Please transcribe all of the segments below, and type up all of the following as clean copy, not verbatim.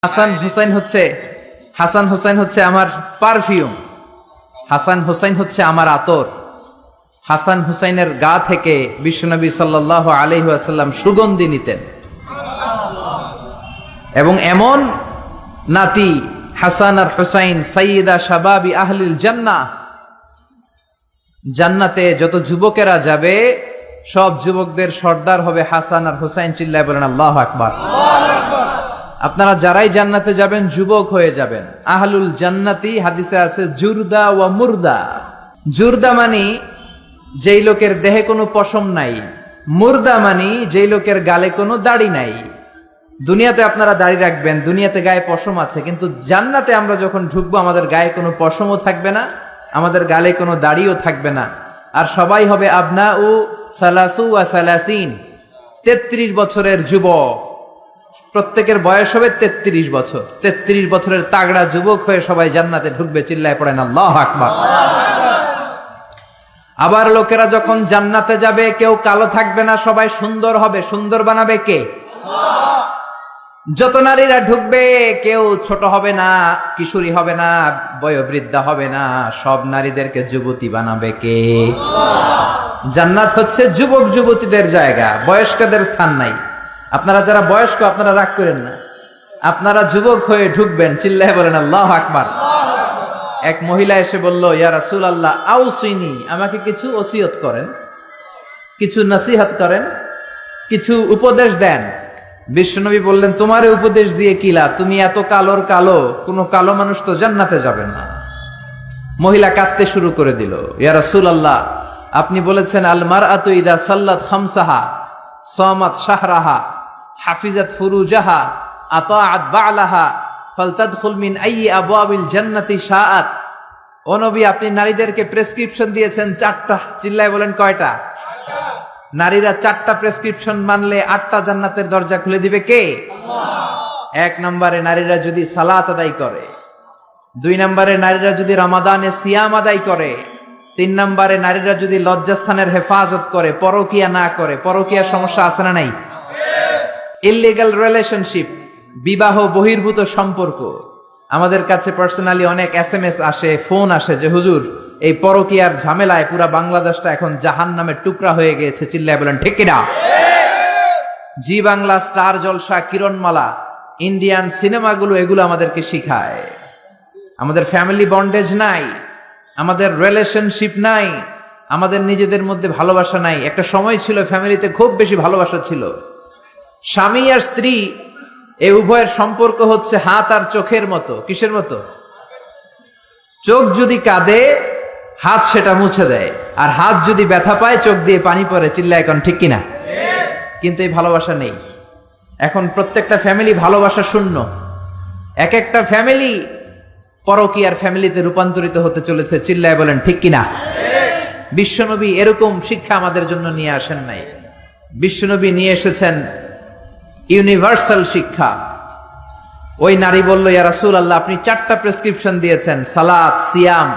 হাসান হুসাইন হচ্ছে আমার পারফিউম, হাসান হুসাইন হচ্ছে আমার আতর। হাসান হুসাইনের গা থেকে বিশ্বনবী সাল্লাল্লাহু আলাইহি ওয়াসাল্লাম সুগন্ধি নিতেন। এবং এমন নাতি হাসান আর হুসাইন সাইয়্যিদা শাবাবি আহলিল জান্নাহ, জান্নাতে যত যুবকেরা যাবে সব যুবকদের সর্দার হবে হাসান আর হুসাইন। চিল্লায় বলেন আল্লাহু আকবার। আপনারা যারাই জান্নাতে যাবেন যুবক হয়ে যাবেন। আহলুল জান্নাতি হাদিসে আছে জুরদা ওয়া মুরদা। জুরদা মানি যেই লোকের দেহে কোনো পশম নাই, মুরদা মানি যেই লোকের গালে কোনো দাড়ি নাই। দুনিয়াতে আপনারা দাড়ি রাখবেন, দুনিয়াতে গায়ে পশম আছে, কিন্তু জান্নাতে আমরা যখন ঢুকবো আমাদের গায়ে কোনো পশমও থাকবে না, আমাদের গালে কোনো দাড়িও থাকবে না। আর সবাই হবে আবনা ও সালাসু ওয়া সালাসিন, 33 বছরের যুবক। প্রত্যেকের বয়স হবে 33 বছর। 33 বছরের তাগড়া যুবক হয়ে সবাই জান্নাতে ঢুকবে। চিল্লায় পড়েন আল্লাহু আকবার। আবার লোকেরা যখন জান্নাতে যাবে কেউ কালো থাকবে না, সবাই সুন্দর হবে। সুন্দর বানাবে কে? যত নারীরা ঢুকবে কেউ ছোট হবে না, কিশোরী হবে না, বয়োবৃদ্ধা হবে না, সব নারীদেরকে যুবতী বানাবে কে? জান্নাত হচ্ছে যুবক যুবতীদের জায়গা, বয়স্কদের স্থান নাই। আপনারা যারা বয়স্ক আপনারা রাগ করেন না, আপনারা যুবক হয়ে ঢুকবেন। চিল্লায় বলেন আল্লাহু আকবার। এক মহিলা এসে বলল, ইয়া রাসূলুল্লাহ আউসিনি, আমাকে কিছু ওসিয়ত করেন, কিছু নসিহত করেন, কিছু উপদেশ দেন। বিশ্বনবী বললেন, তোমারে উপদেশ দিয়ে কি লাভ? তুমি এত কালোর কালো, কোনো কালো মানুষ তো জান্নাতে যাবে না। মহিলা কাঁদতে শুরু করে দিল, ইয়া রাসূলুল্লাহ আপনি বলেছেন আল মারআতু ইদা সাল্লাত খামসাহা সামাত শাহরাহা হাফিজাত ফুরুজাহা আতাআত বা'লাহা ফালতাদখুল মিন আইয়ি আবওয়াবিল জান্নাতি শাআত। ও নবী, আপনি নারীদেরকে প্রেসক্রিপশন দিয়েছেন 4টা। চিল্লায় বলেন কয়টা? নারীরা 4টা প্রেসক্রিপশন মানলে 8টা জান্নাতের দরজা খুলে দিবে কে? আল্লাহ। 1 নম্বরে নারীরা যদি সালাত আদায় করে, 2 নম্বরে নারীরা যদি রমাদানে সিয়াম আদায় করে, 3 নম্বরে নারীরা যদি লজ্জাস্থানের হেফাজত করে, পরকিয়া না করে। পরকিয়ার সমস্যা আছে না নাই? ইললিগ্যাল রিলেশনশিপ, বিবাহ বহির্ভূত সম্পর্ক। আমাদের কাছে পার্সোনালি অনেক SMS আসে, ফোন আসে যে হুজুর এই পরকিয়ার ঝামেলায় পুরা বাংলাদেশটা এখন জাহান্নামের টুকরা হয়ে গিয়েছে। চিল্লায় বলেন ঠিক কিনা? জি বাংলা, স্টার জলসা, কিরণমালা, ইন্ডিয়ান সিনেমাগুলো এগুলো আমাদেরকে শিখায়। আমাদের ফ্যামিলি বন্ডেজ নাই, আমাদের রিলেশনশিপ নাই, আমাদের নিজেদের মধ্যে ভালোবাসা নাই। একটা সময় ছিল ফ্যামিলিতে খুব বেশি ভালোবাসা ছিল। স্বামী আর স্ত্রী এই উভয়ের সম্পর্ক হচ্ছে হাত আর চোখের মতো। কিসের মতো? চোখ যদি কাঁদে হাত সেটা মুছে দেয়, আর হাত যদি ব্যথা পায় চোখ দিয়ে পানি পড়ে। চিল্লায় এখন ঠিক কিনা? কিন্তু এই ভালোবাসা নেই এখন। প্রত্যেকটা ফ্যামিলি ভালোবাসা শূন্য। এক একটা ফ্যামিলি পরকীয়ার ফ্যামিলিতে রূপান্তরিত হতে চলেছে। চিল্লায় বলেন ঠিক কিনা? বিশ্বনবী এরকম শিক্ষা আমাদের জন্য নিয়ে আসেন নাই। বিশ্বনবী নিয়ে এসেছেন ইউনিভার্সাল শিক্ষা। ওই নারী বলল, ইয়া রাসূলুল্লাহ আপনি 4টা প্রেসক্রিপশন দিয়েছেন, সালাত, সিয়াম,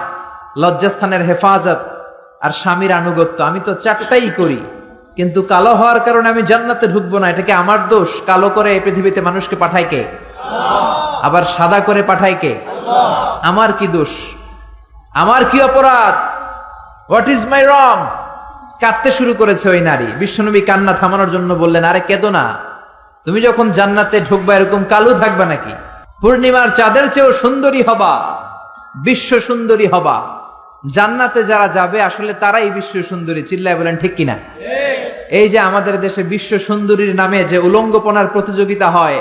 লজ্জাস্থানের হেফাজত আর স্বামীর আনুগত্য। আমি তো 4টাই করি, কিন্তু কালো হওয়ার কারণে আমি জান্নাতে ঢুকবো না। এটা কি আমার দোষ? কালো করে এই পৃথিবীতে মানুষকে পাঠায় কে? আবার সাদা করে পাঠায় কে? আমার কি দোষ? আমার কি অপরাধ? হোয়াট ইজ মাই রং? কাঁদতে শুরু করেছে ওই নারী। বিশ্বনবী কান্না থামানোর জন্য বললেন, আরে কেঁদো না, তুমি যখন জান্নাতে ঢুকবা এরকম কালো থাকবা নাকি? পূর্ণিমার চাঁদের চেয়েও সুন্দরী হবা, বিশ্ব সুন্দরী হবা। জান্নাতে যারা যাবে আসলে তারাই বিশ্ব সুন্দরী। চিল্লায় বলেন ঠিক কিনা? এই যে আমাদের দেশে বিশ্ব সুন্দরীর নামে যে উলঙ্গপনার প্রতিযোগিতা হয়,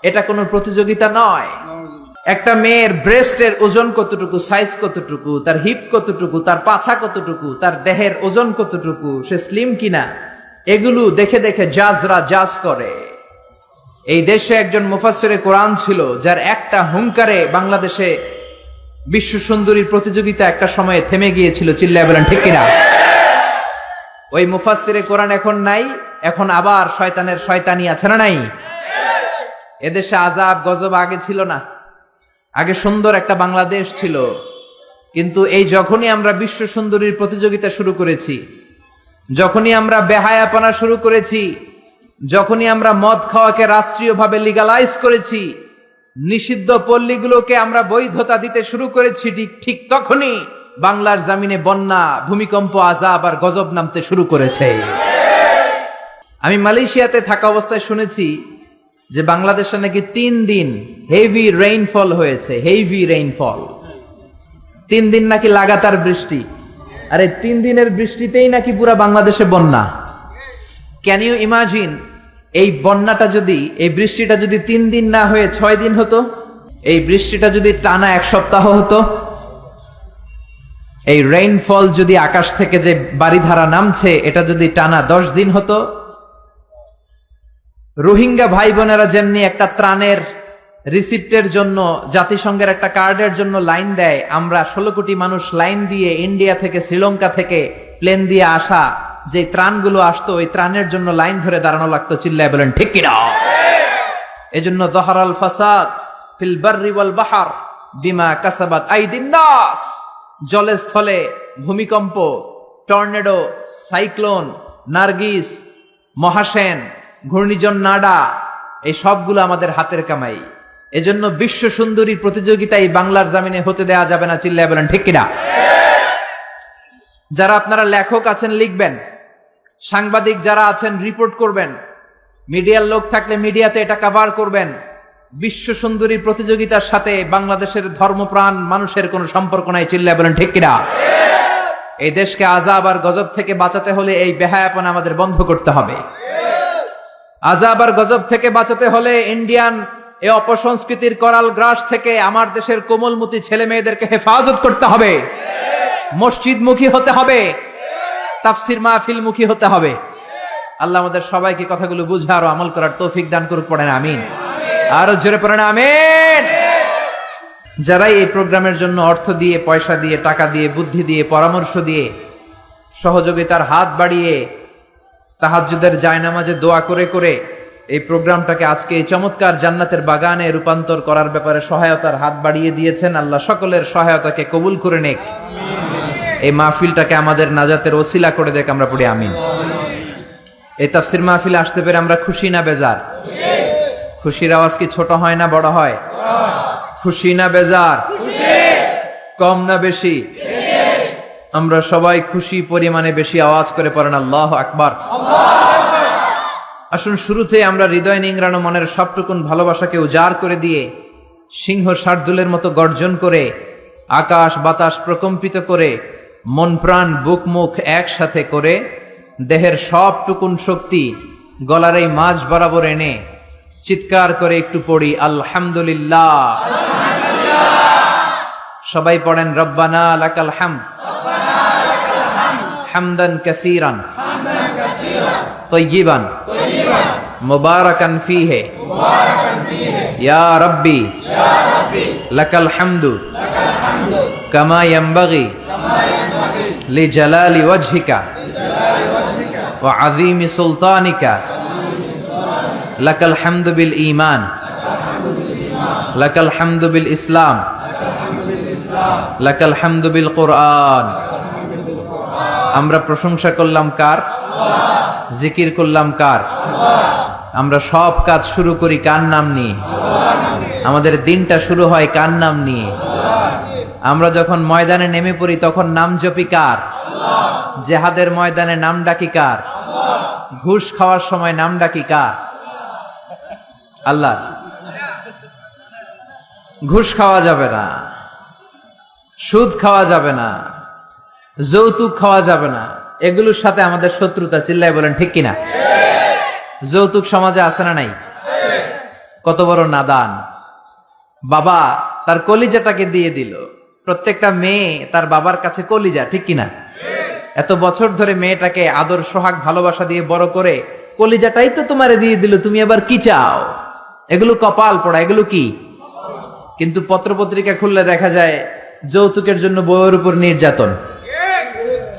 এটা কোনো প্রতিযোগিতা নয়। একটা মেয়ের ব্রেস্টের ওজন কতটুকু, সাইজ কতটুকু, তার হিপ কতটুকু, তার পাছা কতটুকু, তার দেহের ওজন কতটুকু, সে স্লিম কিনা, এগুলো দেখে দেখে জাজরা জাজ করে। এই দেশে একজন মুফাসসিরে কোরআন ছিল, যার একটা হুঙ্কারে বাংলাদেশে বিশ্ব সুন্দরীর প্রতিযোগিতা একটা সময়ে থেমে গিয়েছিল। চিল্লায় বলেন ঠিক কিনা? ওই মুফাসসিরে কোরআন এখন নাই। এখন আবার শয়তানের শয়তানি আছে না নাই? এদেশে আযাব গজব আগে ছিল না। আগে সুন্দর একটা বাংলাদেশ ছিল, কিন্তু এই যখনই আমরা বিশ্ব সুন্দরীর প্রতিযোগিতা শুরু করেছি, যখনই আমরা বেহায়াপনা শুরু করেছি, যখনই আমরা মদ খাওয়াকে রাষ্ট্রীয়ভাবে লিগালাইজ করেছি, নিষিদ্ধ পল্লীগুলোকে আমরা বৈধতা দিতে শুরু করেছি, ঠিক তখনই বাংলার জমিনে বন্যা, ভূমিকম্প, আযাব আর গজব নামতে শুরু করেছে। আমি মালয়েশিয়াতে থাকা অবস্থায় শুনেছি যে বাংলাদেশে নাকি 3 দিন হেভি রেইনফল হয়েছে। হেভি রেইনফল, 3 দিন নাকি লাগাতার বৃষ্টি। আরে 3 দিনের বৃষ্টিতেই নাকি পুরা বাংলাদেশে বন্যা। ক্যান ইউ ইমাজিন, এই বন্যাটা যদি, এই বৃষ্টিটা যদি 3 দিন না হয়ে 6 দিন হতো, এই বৃষ্টিটা যদি টানা 1 সপ্তাহ হতো, এই রেইনফল যদি আকাশ থেকে যে বারিধারা নামছে এটা যদি টানা 10 দিন হতো, রোহিঙ্গা ভাই বোনেরা যেমনি একটা ত্রাণের রিসিপ্টের জন্য জাতিসংঘের একটা কার্ডের জন্য লাইন দেয়, আমরা 16 কোটি মানুষ লাইন দিয়ে ইন্ডিয়া থেকে, শ্রীলঙ্কা থেকে প্লেন দিয়ে আসা যে ত্রাণগুলো আসতো, ওই ত্রাণের জন্য লাইন ধরে দাঁড়ানো লাগতো। চিল্লায় বলেন ঠিক কিনা? এজন্য যাহারাল ফাসাদ ফিল বাররি ওয়াল বাহর বিমা কাসাবাত আইদিন নাস। জলে স্থলে ভূমিকম্প, টর্নেডো, সাইক্লোন, নার্গিস, মহাসেন, ঘূর্ণিঝড় নাডা, এই সবগুলো আমাদের হাতের কামাই। এজন্য বিশ্ব সুন্দরী প্রতিযোগিতায় বাংলার জমিনে হতে দেয়া যাবে না। চিল্লায় বলেন ঠিক কিনা? যারা আপনারা লেখক আছেন লিখবেন, সাংবাদিক যারা আছেন রিপোর্ট করবেন, মিডিয়ার লোক থাকলে মিডিয়াতে এটা কভার করবেন। বিশ্ব সুন্দরী প্রতিযোগিতার সাথে বাংলাদেশের ধর্মপ্রাণ মানুষের কোনো সম্পর্ক নাই। চিল্লায় বলেন ঠিক কিনা? এই দেশকে আযাব আর গজব থেকে বাঁচাতে হলে এই বেহায়াপনা আমাদের বন্ধ করতে হবে। আযাব আর গজব থেকে বাঁচাতে হলে ইন্ডিয়ান এই অপসংস্কৃতির করাল গ্রাস থেকে আমার দেশের কোমলমতি ছেলে মেয়েদেরকে হেফাজত করতে হবে। মসজিদমুখী হতে হবে, তাফসির মাহফিল মুখী হতে হবে। আল্লাহ আমাদের সবাইকে কথাগুলো বুঝে আরো আমল করার তৌফিক দান করুক। পড়েন আমিন। আরো জোরে পড়েন আমিন। যারাই এই প্রোগ্রামের জন্য অর্থ দিয়ে, পয়সা দিয়ে, টাকা দিয়ে, বুদ্ধি দিয়ে, পরামর্শ দিয়ে, সহযোগিতার হাত বাড়িয়ে, তাহাজ্জুদের জায়নামাজে দোয়া করে করে এই প্রোগ্রামটাকে আজকে এই চমৎকার জান্নাতের বাগানে রূপান্তর করার ব্যাপারে সহায়তার হাত বাড়িয়ে দিয়েছেন, আল্লাহ সকলের সহায়তাকে কবুল করে নেক। এই মাহফিলটাকে আমাদের নাজাতের ওসিলা করে দেখ। আমরা পড়ি আমিন। এই তাফসির মাহফিলে আসতে পেরে আমরা খুশি না বেজার? খুশির আওয়াজ কি ছোট হয় না বড় হয়? খুশি না বেজার? কম না বেশি? আমরা সবাই খুশি পরিমাণে বেশি আওয়াজ করে পড়েন আল্লাহু আকবার। আসুন শুরুতে আমরা হৃদয় নিংড়ানো মনের সবটুকুন ভালোবাসাকে উজাড় করে দিয়ে, সিংহ শার্দুলের মতো গর্জন করে, আকাশ বাতাস প্রকম্পিত করে, মন প্রাণ বুক মুখ একসাথে করে, দেহের সবটুকুন শক্তি গলার এই মাঝ বরাবর এনে চিৎকার করে একটু পড়ি আলহামদুলিল্লাহ। সবাই পড়েন রব্বানা লাকাল হামদ হামদান কাসীরান তাইয়িবান মুবারাকান ফীহি ইয়া রাব্বি লাকাল হামদু কামা ইয়ানবাগি লিজালালি ওয়াজহিকা ওয়া আযীমি সুলতানিকা লাকাল হামদু বিল ঈমান লাকাল হামদু বিল ইসলাম লাকাল হামদু বিল কুরআন। আমরা প্রশংসা করলাম কার? জিকির করলাম কার? আমরা সব কাজ শুরু করি কার নাম নিয়ে? আমাদের দিনটা শুরু হয় কার নাম নিয়ে? আমরা যখন ময়দানে নেমে পড়ি তখন নাম জপি কার? জেহাদের ময়দানে নাম ডাকি কার? ঘুষ খাওয়ার সময় নাম ডাকি কার? আল্লাহ। ঘুষ খাওয়া যাবে না, সুদ খাওয়া যাবে না, যৌতুক খাওয়া যাবে না, এগুলোর সাথে আমাদের শত্রুতা। চিল্লায় বলেন ঠিক কিনা? যৌতুক সমাজে আছে না নাই? কত বড় নাদান বাবা, তার কলিজাটাকে দিয়ে দিল। প্রত্যেকটা মেয়ে তার বাবার কাছে কলিজা, ঠিক কিনা? এত বছর ধরে মেয়েটাকে আদর সোহাগ ভালোবাসা দিয়ে বড় করে কলিজাটাই তো তোমারে দিয়ে দিল, তুমি আবার কি চাও? এগুলো কপাল পড়া, এগুলো কি? কিন্তু পত্রপত্রিকা খুললে দেখা যায় যৌতুকের জন্য বউয়ের উপর নির্যাতন,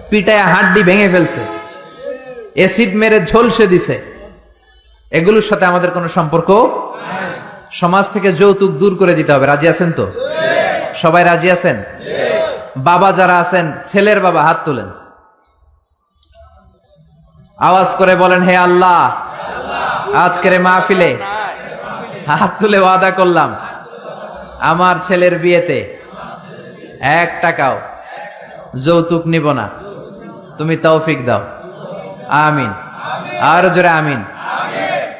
পিটায় হাড্ডি ভেঙে ফেলছে, এসিড মেরে ঝলসে দিছে। এগুলোর সাথে আমাদের কোনো সম্পর্ক। সমাজ থেকে যৌতুক দূর করে দিতে হবে। রাজি আছেন তো? সবাই রাজি আছেন? বাবা যারা আছেন, ছেলের বাবা হাত তুলেন, আওয়াজ করে বলেন হে আল্লাহ, আজকের মাহফিলে হাত তুলে ওয়াদা করলাম আমার ছেলের বিয়েতে 1 টাকাও যৌতুক নিব না, তুমি তৌফিক দাও, আমিন। আর জোরে আমিন।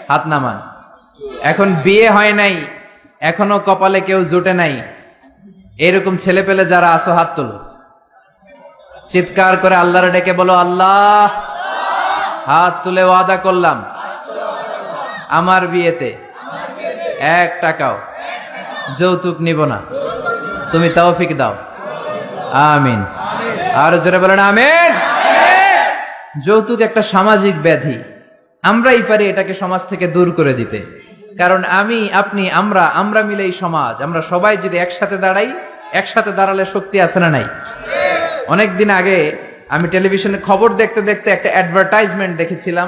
হাত নামান। এখন বিয়ে হয় নাই, এখনো কপালে কেউ জুটে নাই, এরকম ছেলে পেলে যারা আসো হাত তোলো, চিৎকার করে আল্লাহরে ডেকে বলো, আল্লাহ হাত তুলে ওয়াদা করলাম আমার বিয়েতে 1 টাকাও যৌতুক নিব না, তুমি তৌফিক দাও, আমিন। আর জোরে বলেন আমিন। যৌতুক একটা সামাজিক ব্যাধি, আমরাই পারি এটাকে সমাজ থেকে দূর করে দিতে। কারণ আমি, আপনি, আমরা মিলে এই সমাজ, আমরা সবাই যদি একসাথে দাঁড়াই, একসাথে দাঁড়ালে শক্তি আছে না নাই? অনেকদিন আগে আমি টেলিভিশনে খবর দেখতে দেখতে একটা অ্যাডভার্টাইজমেন্ট দেখেছিলাম।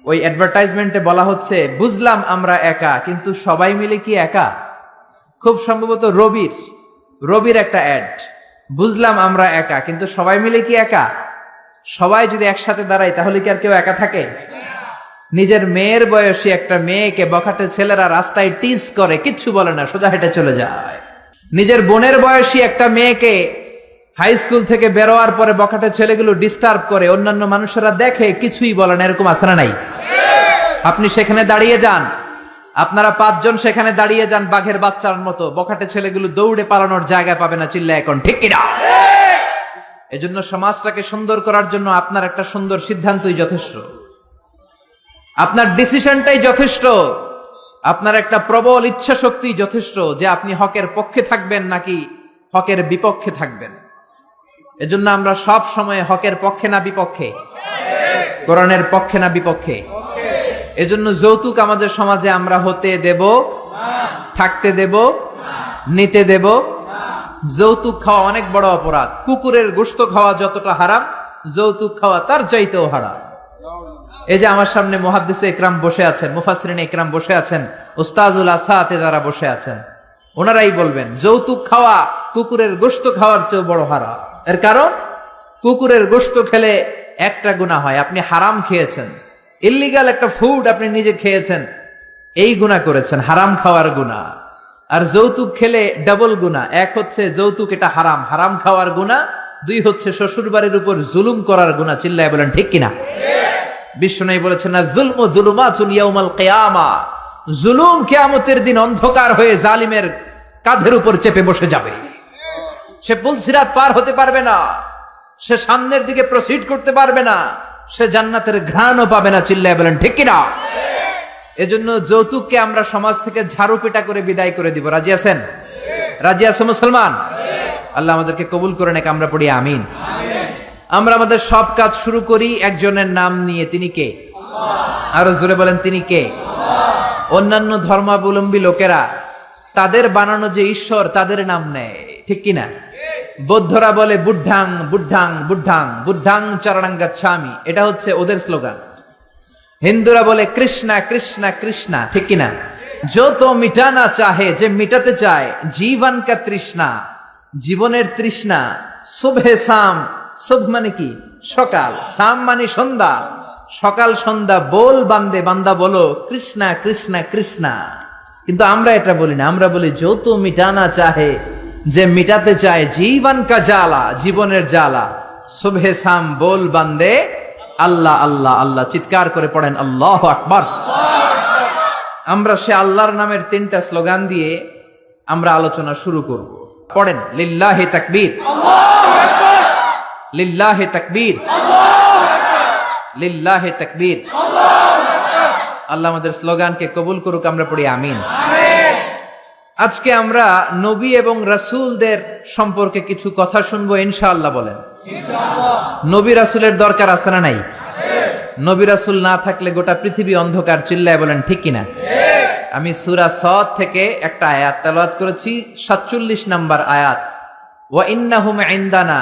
ওই অ্যাডভার্টাইজমেন্টে বলা হচ্ছে, বুঝলাম আমরা একা, কিন্তু সবাই মিলে কি একা? খুব সম্ভবত রবির একটা অ্যাড। বুঝলাম আমরা একা, কিন্তু সবাই মিলে কি একা? সবাই যদি একসাথে দাঁড়ায় তাহলে কি আর কেউ একা থাকে? নিজের মেয়ের বয়সী একটা মেয়েকে বখাটে ছেলেরা রাস্তায় টিজ করে, কিচ্ছু বলে না, সোজা হেঁটে চলে যায়। নিজের বোনের বয়সী একটা মেয়েকে হাই স্কুল থেকে বেরোয়ার পরে বখাটে ছেলেগুলো ডিস্টার্ব করে, অন্যান্য মানুষেরা দেখে, কিছুই বলে না। এরকম আছে না নাই? আপনি সেখানে দাঁড়িয়ে যান, আপনারা 5 জন সেখানে দাঁড়িয়ে যান বাঘের বাচ্চার মতো, বখাটে ছেলেগুলো দৌড়ে পালানোর জায়গা পাবে না। চিল্লা এখন ঠিক কিনা? এজন্য সমাজটাকে সুন্দর করার জন্য আপনার একটা সুন্দর সিদ্ধান্তই যথেষ্ট, আপনার ডিসিশনটাই যথেষ্ট, আপনার একটা প্রবল ইচ্ছা শক্তি যথেষ্ট যে আপনি হকের পক্ষে থাকবেন নাকি হকের বিপক্ষে থাকবেন। এজন্য আমরা সব সময় হকের পক্ষে না বিপক্ষে? কোরআনের পক্ষে না বিপক্ষে? এজন্য যৌতুক আমাদের সমাজে আমরা হতে দেব, থাকতে দেব, নিতে দেব। যৌতুক খাওয়া অনেক বড় অপরাধ। কুকুরের গোশত খাওয়া যতটা হারাম, যৌতুক খাওয়া তার চাইতেও হারাম। এই যে আমার সামনে মুহাদ্দিসে ইকরাম বসে আছেন, মুফাসসিরিনে ইকরাম বসে আছেন, উস্তাজুল আসাতে যারা বসে আছেন, ওনারাই বলবেন যৌতুক খাওয়া কুকুরের গোশত খাওয়ার চেয়ে বড় হারাম। এর কারণ, কুকুরের গোশত খেলে একটা গুনাহ হয়, আপনি হারাম খেয়েছেন, ইল্লিগাল একটা ফুড আপনি নিজে খেয়েছেন, এই গুনাহ করেছেন, হারাম খাওয়ার গুনাহ। আর যৌতুক খেলে ডাবল গুনাহ, এক হচ্ছে যৌতুক এটা হারাম, হারাম খাওয়ার গুনাহ, 2 হচ্ছে শ্বশুর বাড়ির উপর জুলুম করার গুনাহ। চিল্লায় বলেন ঠিক কিনা? বিশ্বনবী বলেছেন, না যুলমু যুলুমাতুন ইয়াউমাল কিয়ামা, জুলুম কিয়ামতের দিন অন্ধকার হয়ে জালিমের কাঁধের উপর চেপে বসে যাবে। সে পুলসিরাত পার হতে পারবে না, সে সামনের দিকে প্রসিড করতে পারবে না, সে জান্নাতের ঘ্রাণও পাবে না। চিল্লায় বলেন ঠিক কিনা? এজন্য যৌতুককে আমরা সমাজ থেকে ঝাড়ু পিটা করে বিদায় করে দিব। রাজি আছেন? রাজি আছো মুসলমান? আল্লাহ আমাদেরকে কবুল করে নেক, আমরা পড়ি আমিন। আমরা আমাদের সব কাজ শুরু করি একজনের নাম নিয়ে, তিনি কে? আরো জোরে বলেন, তিনি কে? অন্যান্য ধর্মাবলম্বী লোকেরা তাদের বানানো যে ঈশ্বর তাদের নাম নেয়, ঠিক কিনা? বৌদ্ধরা বলে বুদ্ধাং বুদ্ধাং বুদ্ধাং বুদ্ধাং চরণং গচ্ছামি, এটা হচ্ছে ওদের স্লোগান। হিন্দুরা বলে কৃষ্ণা কৃষ্ণা কৃষ্ণা, ঠিক কিনা? যত মিটানা চাহে, যে মিটাতে চায়, জীবন কা তৃষ্ণা, জীবনের তৃষ্ণা। সুবহে শাম, সুব মানে কি? সকাল, শাম মানে সন্ধ্যা, সকাল সন্ধ্যা বল বান্দে, বান্দা বলো কৃষ্ণা কৃষ্ণা কৃষ্ণা। কিন্তু আমরা এটা বলি না, আমরা বলি যত মিটানা চাহে, যে মিটাতে চায়, জীবন কা জ্বালা, জীবনের জ্বালা। সুবহে শাম বল বান্দে আল্লাহ আল্লাহ আল্লাহ, চিৎকার করে পড়েন আল্লাহু আকবার। আমরা সে আল্লাহর নামের 3টা স্লোগান দিয়ে আমরা আলোচনা শুরু করব। পড়েন, লিল্লাহি তাকবীর, লিল্লাহি তাকবীর, লিল্লাহি তাকবীর। আল্লাহ আমাদের স্লোগানকে কবুল করুক, আমরা পড়ি আমিন। আজকে আমরা নবী এবং রাসূলদের সম্পর্কে কিছু কথা শুনবো ইনশাআল্লাহ। বলেন নবী রাসূলের দরকার আছে না নাই? নবী রাসূল না থাকলে গোটা পৃথিবী অন্ধকার। চিল্লায় বলেন ঠিক কিনা? আমি সূরা সদ থেকে একটা আয়াত তেলাওয়াত করেছি, 47 নম্বর আয়াত। ওয়া ইন্নাহুম ইনদানা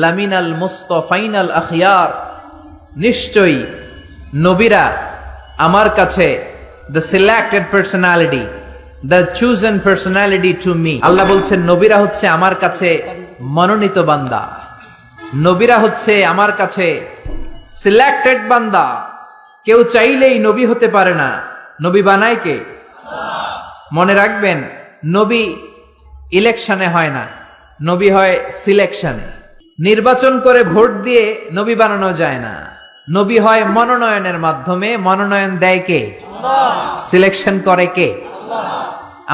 লামিনাল মুস্তাফাইনাল আখিয়ার, নিশ্চয়ই নবীরা আমার কাছে, the selected personality, the chosen personality to me. Allah বলছেন নবীরা হচ্ছে আমার কাছে মনোনীত বান্দা, নবীরা হচ্ছে আমার কাছে সিলেক্টেড বান্দা। কেউ চাইলেই নবী হতে পারে না, নবী বানায় কে? মনে রাখবেন, নবী ইলেকশনে হয় না, নবী হয় সিলেকশনে। নির্বাচন করে ভোট দিয়ে নবী বানানো যায় না, নবী হয় মনোনয়নের মাধ্যমে। মনোনয়ন দেয় কে? সিলেকশন করে কে?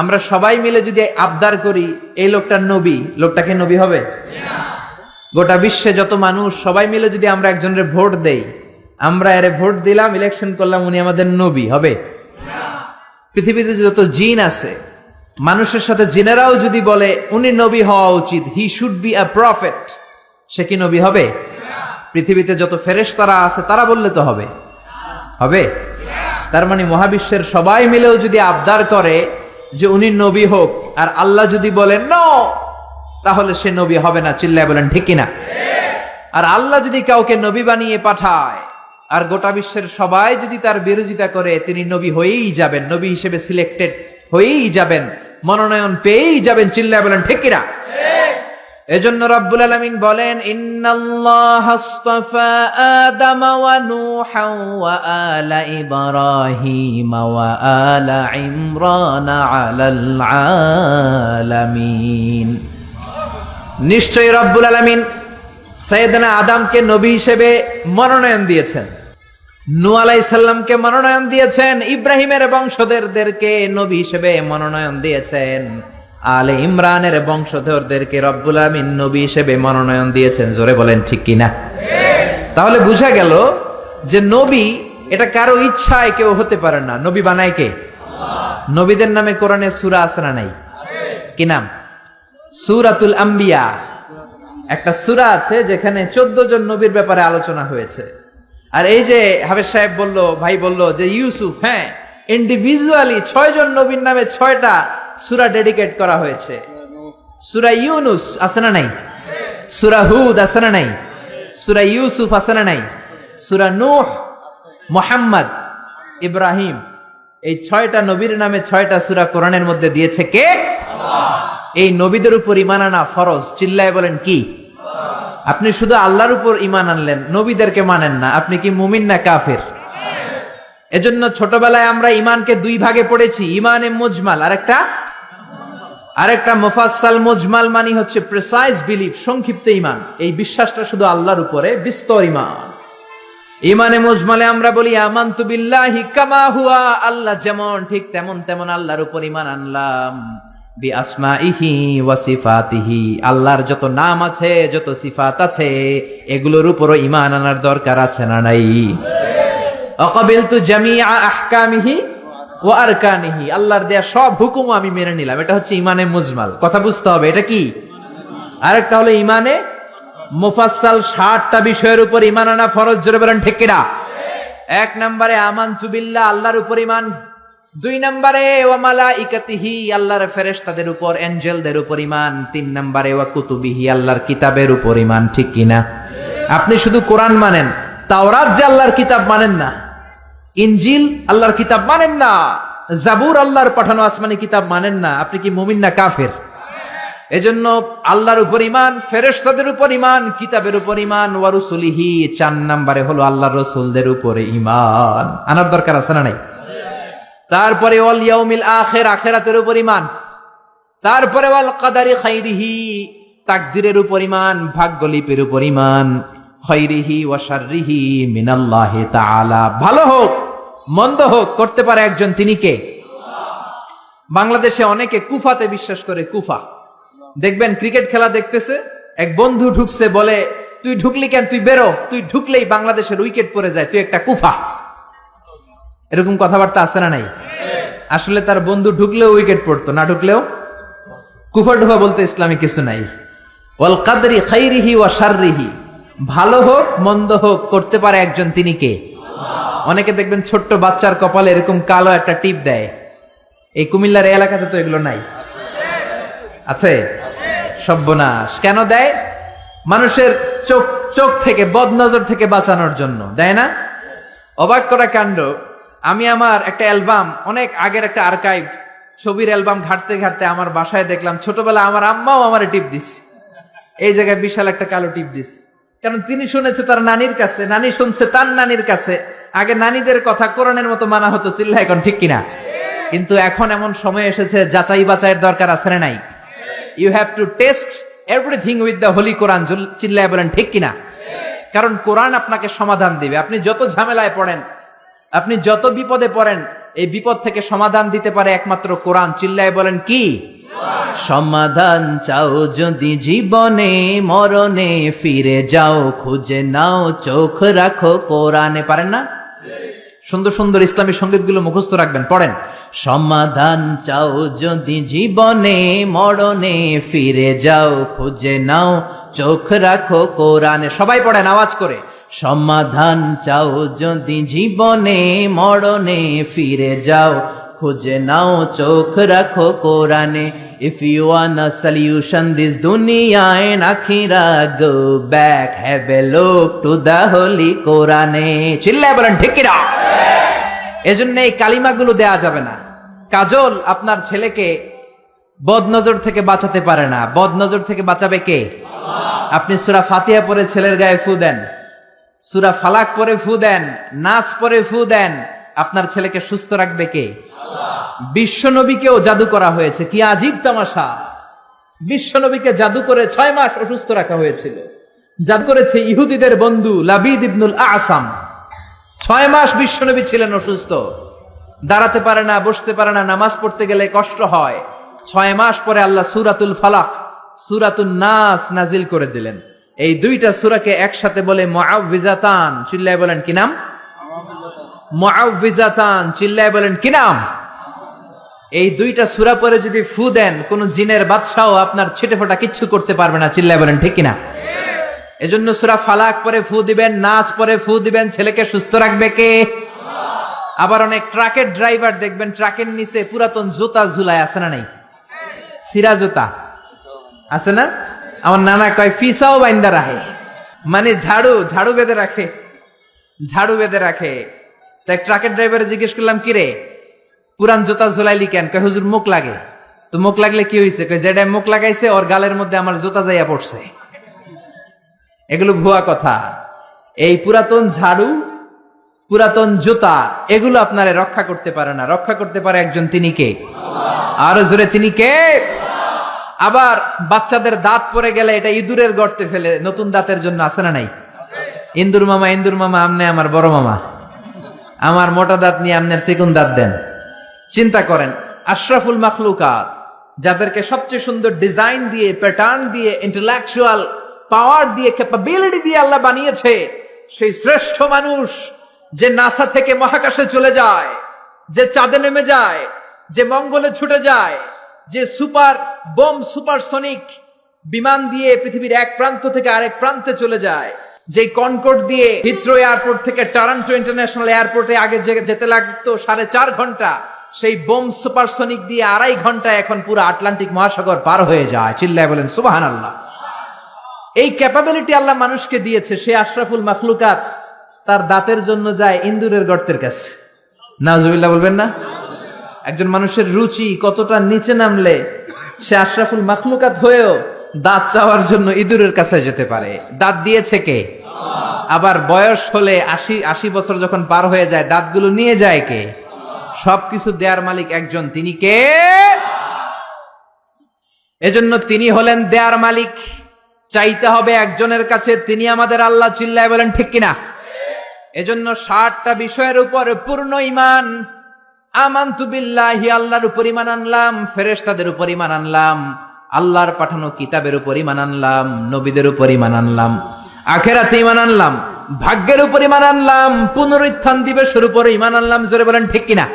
আমরা সবাই মিলে যদি আবদার করি এই লোকটা নবী, লোকটাকে নবী হবে? গোটা বিশ্বে যত মানুষ সবাই মিলে যদি আমরা একজনের ভোট দেই, আমরা এর ভোট দিলাম, ইলেকশন করলাম, উনি আমাদের নবী হবে? পৃথিবীতে যত জিন আছে, মানুষের সাথে জিনেরাও যদি বলে উনি নবী হওয়া উচিত, he should be a prophet, সে কি নবী হবে? পৃথিবীতে যত ফেরেশতারা আছে তারা বললে তো হবে? হবে? তার মানে মহাবিশ্বের সবাই মিলেও যদি আবদার করে যে উনি নবী হোক, আর আল্লাহ যদি বলেন নো, তাহলে সে নবী হবে না। চিল্লায় বলেন ঠিক কিনা? আর আল্লাহ যদি কাউকে নবী বানিয়ে পাঠায়, আর গোটা বিশ্বের সবাই যদি তার বিরোধিতা করে, তিনি নবী হয়েই যাবেন, নবী হিসেবে সিলেক্টেড হয়েই যাবেন, মনোনয়ন পেয়েই যাবেন। চিল্লায় বলেন ঠিক কিনা? এজন্য রব্বুল আলামিন বলেন, ইন্নাল্লাহা আসতাফা আদম ওয়া নূহা ওয়া আলা ইব্রাহিম ওয়া আলা ইমরান আলাল আলামিন। নিশ্চয়ই রব্বুল আলামিন সাইয়েদনা আদমকে নবী হিসেবে মনোনয়ন দিয়েছেন, নূহ আলাইহিস সালামকে মনোনয়ন দিয়েছেন, ইব্রাহিমের বংশধরদেরকে নবী হিসেবে মনোনয়ন দিয়েছেন, আলে ইমরানের বংশধরদেরকে রব্বুল আলামিন নবী হিসেবে মনোনয়ন দিয়েছেন। জোরে বলেন ঠিক কিনা? তাহলে বুঝা গেল যে নবী এটা কারো ইচ্ছায় কেউ হতে পারে না, নবী বানায় কে? নবীদের নামে কোরআনে সূরা আছে না নাই? কি নাম? সূরাতুল আম্বিয়া। একটা সূরা আছে যেখানে 14 জন নবীর ব্যাপারে আলোচনা হয়েছে। আর এই যে হাফেজ সাহেব বলল, ভাই বলল যে ইউসুফ, হ্যাঁ, ইন্ডিভিজুয়ালি 6 জন নবীর নামে 6টা সূরা ডেডিকেট করা হয়েছে। সূরা ইউনুস আছে না নাই? সূরা হুদ আছে না নাই? সূরা ইউসুফ আছে না নাই? সূরা নূহ, মুহাম্মদ, ইব্রাহিম, এই 6টা নবীর নামে 6টা সূরা কোরআনের মধ্যে দিয়েছে কে? এই নবীদের উপর ঈমান আনা ফরজ। চিল্লায় বলেন কি? আপনি শুধু আল্লাহর উপর ঈমান আনলেন, নবীদেরকে মানেন না, আপনি কি মুমিন না কাফের? এজন্য ছোটবেলায় আমরা ঈমানকে 2 ভাগে পড়েছি, ঈমানে মুজমাল আরেকটা মুফাসসাল। মুজমাল মানে হচ্ছে প্রিসাইজ বিলিফ, সংক্ষিপ্ত ঈমান, এই বিশ্বাসটা শুধু আল্লাহর উপরে, বিস্তর ঈমান। ঈমানে মুজমালে আমরা বলি আমানতু বিল্লাহি কামা হুয়া, আল্লাহ যেমন ঠিক তেমন তেমন আল্লাহর উপর ঈমান আনলাম। বি আসমাইহি ওয়া সিফাতিহি, আল্লাহর যত নাম আছে, যত সিফাত আছে, এগুলোর উপরও ঈমান আনার দরকার আছে না নাই? আকাবিলতু জামিআ আহকামিহি ওয়া আরকানিহি, আল্লাহর দেয়া সব হুকুম আমি মেনে নিলাম, এটা হচ্ছে ঈমানে মুজমাল। কথা বুঝতে হবে এটা কি। আরেকটা হলো ঈমানে মুফাসসাল, 60টা বিষয়ের উপর ঈমান আনা ফরজ। জোরে বলেন ঠিক কিনা? 1 নম্বরে আমানতু বিল্লাহ, আল্লাহর উপর ঈমান। 2 নম্বরে ওয়া মালাইকাতিহি, আল্লাহর ফেরেশতাদের উপর, এঞ্জেলদের উপর ঈমান। 3 নম্বরে ওয়া কুতুবিহি, আল্লাহর কিতাবের উপর ঈমান। ঠিক কিনা? আপনি শুধু কোরআন মানেন, তাওরাত যে আল্লাহর কিতাব মানেন না, ইনজিল আল্লাহর কিতাব মানেন না, জাবুর আল্লাহর পাঠানো আসমানি কিতাব মানেন না, আপনি কি মুমিন না কাফের? এজন্য আল্লাহর উপর ঈমান, ফেরেশতাদের উপর ঈমান, কিতাবের উপর ঈমান, ওয়া রুসুলিহি। 4 নম্বরে হলো আল্লাহর রাসূলদের উপরে ঈমান আনার দরকার আছে না নাই? তারপরে ওয়াল ইয়াউমিল আখির, আখিরাতের উপর ঈমান। তারপরে ওয়াল কদারি খাইরিহি, তাকদীরের উপর ঈমান, ভাগ্যলিপির উপর ঈমান। খাইরিহি ওয়া শাররিহি মিনাল্লাহি তাআলা, ভালো হোক মন্দ হোক করতে পারে একজন, তিনি কে? বাংলাদেশে অনেকে কুফাতে বিশ্বাস করে। কুফা দেখবেন ক্রিকেট খেলা দেখতেছে, এক বন্ধু ঢুকছে, বলে তুই ঢুকলি কেন, তুই বেরো, তুই ঢুকলেই বাংলাদেশের উইকেট পড়ে যায়, তুই একটা কুফা। এরকম কথাবার্তা আছে না নাই? আসলে তার বন্ধু ঢুকলেও উইকেট পড়তো, না ঢুকলেও কুফা ঢুফা বলতে ইসলামে কিছু নাই। ওয়াল কদরি খাইরিহি ওয়া শাররিহি, ভালো হোক মন্দ হোক করতে পারে একজন, তিনি কে? অনেকে দেখবেন ছোট্ট বাচ্চার কপালে এরকম কালো একটা টিপ দেয়। এই কুমিল্লার এলাকাতে তো এগুলো নাই, আছে? সর্বনাশ। কেন দেয়? মানুষের চোখ থেকে, বদনজর থেকে বাঁচানোর জন্য দেয় না? অবাক করা কাণ্ড। আমি আমার একটা অ্যালবাম, অনেক আগের একটা আর্কাইভ ছবির অ্যালবাম ঘাটতে ঘাটতে আমার বাসায় দেখলাম ছোটবেলা আমার আম্মাও আমার টিপ দিস, এই জায়গায় বিশাল একটা কালো টিপ দিস। কারণ তিনি শুনেছে তার নানির কাছে, নানি শুনছে তার নানির কাছে। আগে নানিদের কথা কোরআনের মতো মানা হতো, চিল্লা এখন ঠিক কিনা? কিন্তু এখন এমন সময় এসেছে যাচাই বাছাইয়ের দরকার আছে না নাই? You have to test everything with the holy Quran. চিল্লায় বলেন ঠিক কিনা? কারণ কোরআন আপনাকে সমাধান দিবে। আপনি যত ঝামেলায় পড়েন, আপনি যত বিপদে পড়েন, এই বিপদ থেকে সমাধান দিতে পারে একমাত্র কোরআন। চিল্লায় বলেন কি? সমাধান চাও যদি জীবনে, মরণে ফিরে যাও, খুঁজে নাও, চোখ রাখো কোরআনে। পারেন না? সুন্দর সুন্দর ইসলামী সঙ্গীতগুলো মুখস্থ রাখবেন, পড়েন। সমাধান চাও যদি জীবনে, মরণে ফিরে যাও, খুঁজে নাও, চোখ রাখো কোরআনে। সবাই পড়েন আওয়াজ করে। সমাধান চাও যদি জীবনে, মরণে ফিরে যাও, খুঁজে নাও, চোখ রাখো কোরআনে। If you want a solution this dunya and akhirah, go back, have a look to the holy Quran. চিল্লায় বলেন ঠিক কিনা? এজন্য এই কালিমাগুলো দেয়া যাবে না। কাজল আপনার ছেলেকে বদনজর থেকে বাঁচাতে পারে না। বদনজর থেকে বাঁচাবে কে? আপনি সূরা ফাতিহা পড়ে ছেলের গায়ে ফু দেন, সূরা ফালাক পড়ে ফু দেন, নাস পড়ে ফু দেন, আপনার ছেলেকে সুস্থ রাখবে কে? বিশ্বনবীকেও জাদু করা হয়েছে। কি আজীব তামাশা! বিশ্বনবীকে জাদু করে 6 মাস অসুস্থ রাখা হয়েছিল। জাদু করেছে ইহুদিদের বন্ধু লাবিদ ইবনুল আসাম। 6 মাস বিশ্বনবী ছিলেন অসুস্থ, দাঁড়াতে পারে না, বসতে পারে না, নামাজ পড়তে গেলে কষ্ট হয়। 6 মাস পরে আল্লাহ সূরাতুল ফালাক, সূরাতুন নাস নাজিল করে দিলেন। এই দুইটা সূরাকে একসাথে বলে মুআউযিজাতান। চিল্লায় বলেন কি নাম? মুআউযিজাতান। চিল্লায় বলেন কি নাম? এই দুইটা সূরা পরে যদি ফু দেন, কোন জিনের বাদশাও আপনার ছিটেফোঁটা কিচ্ছু করতে পারবে না। চিল্লায় বলেন ঠিক কিনা? এজন্য সূরা ফালাক পরে ফু দিবেন, নাস পরে ফু দিবেন। ছেলেকে সুস্থ রাখবে কে? আবার অনেক ট্রাকের ড্রাইভার দেখবেন ট্রাকের নিচে পুরাতন জুতা ঝুলায়, আছে না নাই? সিরা জুতা আছে না? আমার নানা কয় ফিসাও বাইন্দা রাখে, মানে ঝাড়ু বেঁধে রাখে, ঝাড়ু বেঁধে রাখে। তাই ট্রাকের ড্রাইভারে জিজ্ঞেস করলাম, কি রে পুরান জুতা ঝুলাইলি কেন? কয় হুজুর মুখ লাগে। তো মুখ লাগলে কি হয়েছে? কয় যেটা মুখ লাগাইছে ওর গালের মধ্যে আমার জুতা যাইয়া পড়ছে। এগুলো ভুয়া কথা। এই পুরাতন ঝাড়ু, পুরাতন জুতা, এগুলো আপনারে রক্ষা করতে পারে না। রক্ষা করতে পারে একজন, তিনি কে? আরো জোরে, তিনি কে? আবার বাচ্চাদের দাঁত পড়ে গেলে এটা ইঁদুরের গর্তে ফেলে নতুন দাঁতের জন্য, আছে না নাই? ইন্দুর মামা আমনে আমার বড় মামা, আমার মোটা দাঁত নিয়ে আমনের চিকুন দাঁত দেন। চিন্তা করেন, আশরাফুল মাখলুকাত, যাদেরকে সবচেয়ে সুন্দর ডিজাইন দিয়ে, প্যাটার্ন দিয়ে, ইন্টেলেকচুয়াল পাওয়ার দিয়ে, ক্যাপাবিলিটি দিয়ে আল্লাহ বানিয়েছে, সেই শ্রেষ্ঠ মানুষ যে নাসা থেকে মহাকাশে চলে যায়, যে চাঁদে নেমে যায়, যে মঙ্গলে ছুটে যায়, যে সুপারসনিক বিমান দিয়ে পৃথিবীর এক প্রান্ত থেকে আরেক প্রান্তে চলে যায়, যে কনকর্ড দিয়ে হিথ্রো এয়ারপোর্ট থেকে টরন্টো ইন্টারন্যাশনাল এয়ারপোর্টে আগে যেতে লাগতো 4.5 ঘন্টা, সেই সুপারসনিক দিয়ে 2.5 ঘন্টায় এখন পুরো আটলান্টিক মহাসাগর পার হয়ে যায়। চিল্লায় বলেন সুবহানাল্লাহ। এই ক্যাপাবিলিটি আল্লাহ মানুষকে দিয়েছে। সে আশরাফুল মাখলুকাত তার দাঁতের জন্য যায় ইন্দুরের গর্তের কাছে। নাউজুবিল্লাহ বলবেন না? একজন মানুষের রুচি কতটা নিচে নামলে সে আশরাফুল মাখলুকাত হয়েও দাঁত চাওয়ার জন্য ইঁদুরের কাছে যেতে পারে। দাঁত দিয়েছে কে? আবার বয়স হলে 80 বছর যখন পার হয়ে যায়, দাঁতগুলো নিয়ে যায় কে? সবকিছু দেয়ার মালিক একজন, তিনি কে? এজন্য তিনি হলেন দেয়ার মালিক। চাইতে হবে একজনের কাছে, তিনি আমাদের আল্লাহ। চিল্লায় বলেন ঠিক কিনা? এজন্য 60টা বিষয়ের উপর পূর্ণ ঈমান। আমানতু বিল্লাহি, আল্লাহর উপর ঈমান আনলাম, ফেরেশতাদের উপর ঈমান আনলাম, আল্লাহর পাঠানো কিতাবের উপর ঈমান আনলাম, নবীদের উপর ঈমান আনলাম, আখিরাতে ঈমান আনলাম, ভাগ্যের উপর ঈমান আনলাম, পুনরুত্থান দিবসের উপর ঈমান আনলাম। জোরে বলেন ঠিক কিনা?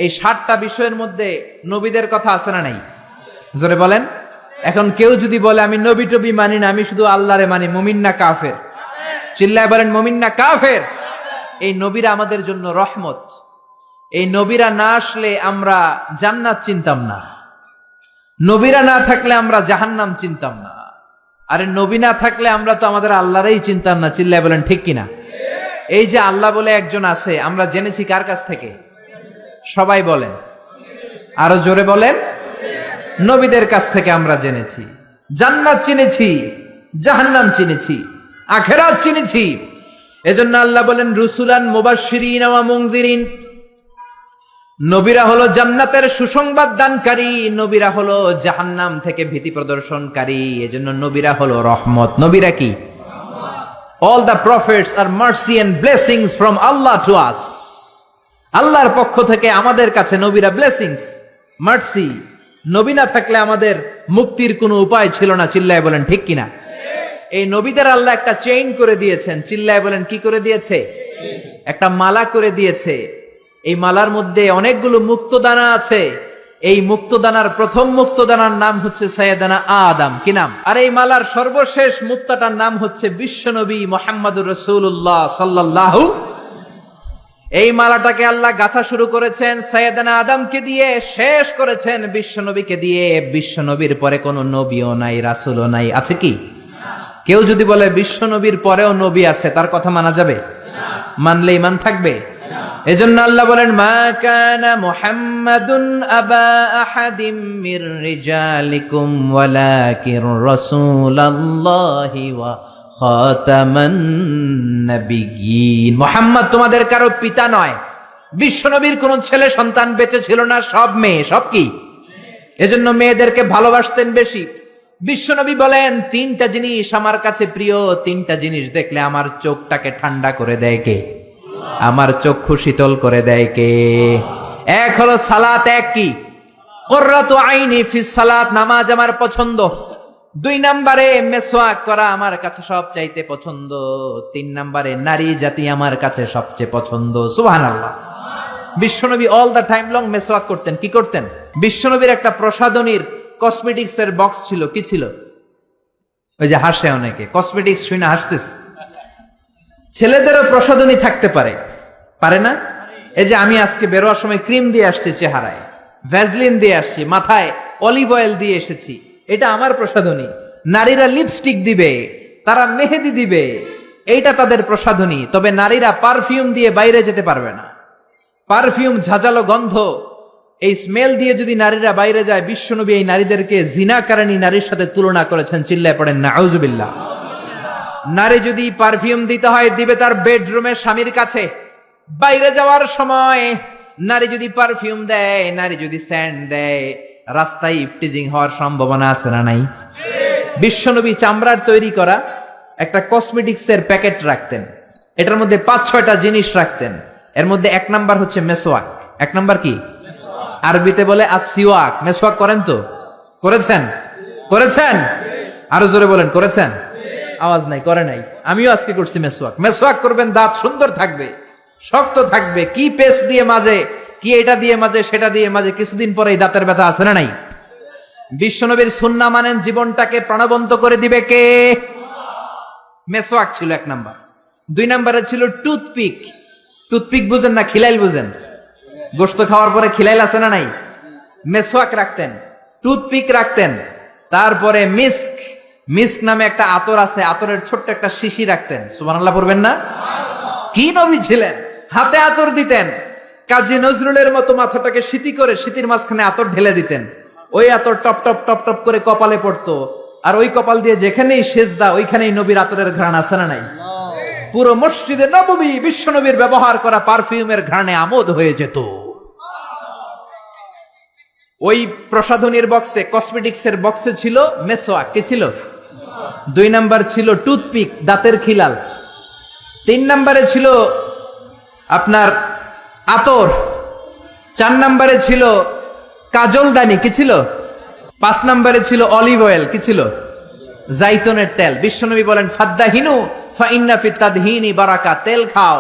এই 60টা বিষয়ের মধ্যে নবীদের কথা আছে না নাই? জোরে বলেন। এখন কেউ যদি বলে আমি নবী টবি মানি না, আমি শুধু আল্লাহরে মানি, মুমিন না কাফের? চিল্লায় বলেন মুমিন না কাফের? এই নবীরা আমাদের জন্য রহমত। এই নবীরা না আসলে আমরা জান্নাত চিনতাম না, নবীরা না থাকলে আমরা জাহান্নাম চিনতাম না। আরে নবী না থাকলে আমরা তো আমাদের আল্লাহরই চিনতাম না। চিল্লায় বলেন ঠিক কিনা? এই যে আল্লাহ বলে একজন আছে, আমরা জেনেছি কার কাছ থেকে? সবাই বলেন, আরো জোরে বলেন। নবীদের কাছ থেকে আমরা জেনেছি। জান্নাত চিনেছি, জাহান্নাম চিনেছি, আখিরাত চিনেছি। এজন্য আল্লাহ বলেন রুসুলান মুবাশশিরিন ওয়া মুনযিরিন, নবীরা হলো জান্নাতের সুসংবাদ দানকারী, নবীরা হলো জাহান্নাম থেকে ভীতি প্রদর্শনকারী। এজন্য নবীরা হলো রহমত। নবীরা কি? All the prophets are mercy and blessings from Allah to us. আল্লাহর পক্ষ থেকে আমাদের কাছে নবীরা ব্লেসিংস, মার্সি। নবী না থাকলে আমাদের মুক্তির কোনো উপায় ছিল না। চিল্লায় বলেন ঠিক কিনা? এই নবীদের আল্লাহ একটা চেইন করে দিয়েছেন। চিল্লায় বলেন কি করে দিয়েছে? একটা মালা করে দিয়েছে। এই মালার মধ্যে অনেকগুলো মুক্তদানা আছে। এই মুক্তদানার প্রথম মুক্তদানার নাম হচ্ছে সাইয়েদানা আদম। কি নাম? আর এই মালার সর্বশেষ মুক্তাটার নাম হচ্ছে বিশ্বনবী মুহাম্মদুর রাসূলুল্লাহ সাল্লাল্লাহু। এই মালাটাকে আল্লাহ গাঁথা শুরু করেছেন সাইয়েদানা আদমকে দিয়ে, শেষ করেছেন বিশ্বনবীকে দিয়ে। বিশ্বনবীর পরে কোনো নবীও নাই, রাসূলও নাই। আছে কি? কেউ যদি বলে বিশ্বনবীর পরেও নবী আছে, তার কথা মানা যাবে? মানলে ঈমান থাকবে? এজন্য আল্লাহ বলেন, মা কানা মুহাম্মাদুন আবা আহাদিম মির রিজালিকুম ওয়ালাকিন রাসূলুল্লাহি ওয়া খাতামান নাবিয়্যিন। মুহাম্মদ তোমাদের কারো পিতা নয়। বিশ্বনবীর কোন ছেলে সন্তান বেঁচে ছিল না, সব মেয়ে। সব কি? এজন্য মেয়েদেরকে ভালোবাসতেন বেশি। বিশ্বনবী বলেন, তিনটা জিনিস আমার কাছে প্রিয়, তিনটা জিনিস দেখলে আমার চোখটাকে ঠান্ডা করে দেয় কে? আমার চক্ষু শীতল করে দেয় কে? এক হলো সালাত, এক কি? কুররাতু আইনি ফিস সালাত, নামাজ আমার পছন্দ। 2 নম্বরে মেসওয়াক করা আমার কাছে সবচাইতে পছন্দ। 3 নম্বরে নারী জাতি আমার কাছে সবচেয়ে পছন্দ। সুবহানাল্লাহ। বিশ্বনবী অল দা টাইম লং মেসওয়াক করতেন। কি করতেন? বিশ্বনবীর একটা প্রসাধনীর কসমেটিক্স এর বক্স ছিল। কি ছিল? ওই যে হাসে অনেকে, কসমেটিক্স শুনে হাসতেছে। ছেলেদেরও প্রসাধনী থাকতে পারে, পারে না? এই যে আমি আজকে বেরোয়ার সময় ক্রিম দিয়ে আসছি চেহারায়, ভ্যাসলিন দিয়ে আসছি, মাথায় অলিভ অয়েল দিয়ে এসেছি, এটা আমার প্রসাধনী। নারীরা লিপস্টিক দিবে, তারা মেহেদি দিবে, এইটা তাদের প্রসাধনী। তবে নারীরা পারফিউম দিয়ে বাইরে যেতে পারবে না। পারফিউম, ঝাঁঝালো গন্ধ, এই স্মেল দিয়ে যদি নারীরা বাইরে যায়, বিশ্বনবী এই নারীদেরকে জিনাকারিনী নারীর সাথে তুলনা করেছেন। চিল্লায় পড়েন নাউজুবিল্লাহ। নারী যদি পারফিউম দিতে হয়, দিবে তার বেডরুমে স্বামীর কাছে। বাইরে যাওয়ার সময় নারী যদি পারফিউম দেয়, নারী যদি সেন্ট দেয়, রাস্তায় ইফটিজিং হওয়ার সম্ভাবনা আছে না নাই? বিশ্বনবী চামড়ার তৈরি করা একটা কসমেটিক্স এর প্যাকেট রাখতেন। এটার মধ্যে 5-6টা জিনিস রাখতেন। এর মধ্যে 1 নাম্বার হচ্ছে মেসওয়াক। 1 নাম্বার কি? আরবিতে বলে আসিওয়াক। মেসওয়াক করেন তো? করেছেন? করেছেন? আরো জোরে বলেন, করেছেন? আওয়াজ নাই, করে নাই। আমিও আজকে করছি মেসওয়াক। মেসওয়াক করবেন, দাঁত সুন্দর থাকবে, শক্ত থাকবে। কি পেস্ট দিয়ে মাঝে, কি এটা দিয়ে মাঝে, সেটা দিয়ে মাঝে, কিছুদিন পরে দাঁতের ব্যথা আছে না নাই? বিশ্বনবীর সুন্নাহ মানেন, জীবনটাকে প্রাণবন্ত করে দিবে কে? মেসওয়াক ছিল 1 নাম্বার। 2 নম্বরে ছিল টুথপিক। টুথপিক বুঝেন না? খিলাইল বুঝেন? গোশত খাওয়ার পরে খিলাইল আছে না নাই? মেসওয়াক রাখতেন, টুথপিক রাখতেন। তারপরে মিস্ক, মিস্ক নামে একটা আতর আছে, আতরের ছোট্ট একটা শিশি রাখতেন। সুবহানাল্লাহ পড়বেন না? কি নবী ছিলেন! হাতে আতর দিতেন। কাজী নজরুলের মতো মাথাটাকে শীতি করে শীতির মাঝখানে আতর ঢেলে দিতেন। ওই আতর টপ টপ টপ টপ করে কপালে পড়তো। আর ওই কপাল দিয়ে যেখানেই সেজদা, ওইখানেই নবীর আতরের ঘ্রাণ আছে না নাই? পুরো মসজিদে নববী বিশ্বনবীর ব্যবহার করা পারফিউমের ঘ্রাণে আমোদ হয়ে যেত। ওই প্রসাধনীর বক্সে, কসমেটিক্স এর বক্সে ছিল মেসওয়াক। কি ছিল? 2 নাম্বার ছিল টুথপিক, দাঁতের খিলাল। 3 নম্বরে ছিল আপনার আতর। 4 নম্বরে ছিল কাজলদানি। কি ছিল? 5 নম্বরে ছিল অলিভ অয়েল। কি ছিল? জাইতুনের তেল। বিশ্বনবী বলেন, ফাদ্দাহিনু ফাইন্না ফিত তাদহিনি বারাকা। তেল খাও,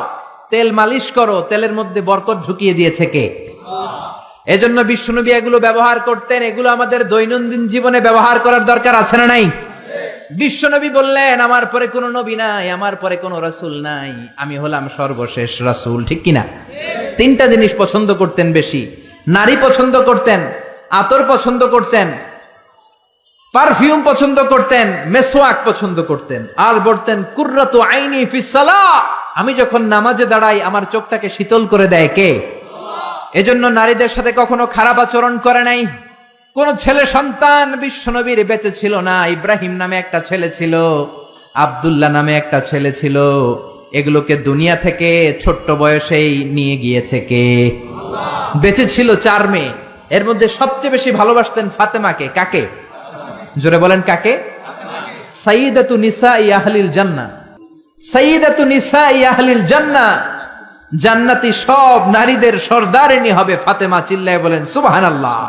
তেল মালিশ করো, তেলের মধ্যে বরকত ঢুকিয়ে দিয়েছে কে? এজন্য বিশ্বনবী এগুলো ব্যবহার করতেন। এগুলো আমাদের দৈনন্দিন জীবনে ব্যবহার করার দরকার আছে না নাই? বিশ্বনবী বললেন, আমার পরে কোনো নবী নাই, আমার পরে কোনো রাসূল নাই, আমি হলাম সর্বশেষ রাসূল। ঠিক কিনা? 3টা জিনিস পছন্দ করতেন বেশি। নারী পছন্দ করতেন, আতর পছন্দ করতেন, পারফিউম পছন্দ করতেন, মেসওয়াক পছন্দ করতেন। আর বলতেন, কুররাতু আইনি ফিস সালাহ, আমি যখন নামাজে দাঁড়াই আমার চোখটাকে শীতল করে দেয় কে? এজন্য নারীদের সাথে কখনো খারাপ আচরণ করে নাই। কোন ছেলে সন্তান বিশ্বনবীর বেঁচে ছিল না। ইব্রাহিম নামে একটা ছেলে ছিল, আব্দুল্লাহ নামে একটা ছেলে ছিল। এগুলোকে দুনিয়া থেকে ছোট্ট বয়সেই নিয়ে গিয়েছে কে? বেঁচে ছিল 4 মেয়ে, এর মধ্যে সবচেয়ে বেশি ভালোবাসতেন ফাতেমাকে। কাকে? জোরে বলেন কাকে? সাইয়্যিদাতু নিসাই আহলিল জান্নাহ, সাইয়্যিদাতু নিসাই আহলিল জান্নাহ, জান্নাতি সব নারীদের সর্দারিনী হবে ফাতেমা। চিল্লায় বলেন সুবহানাল্লাহ।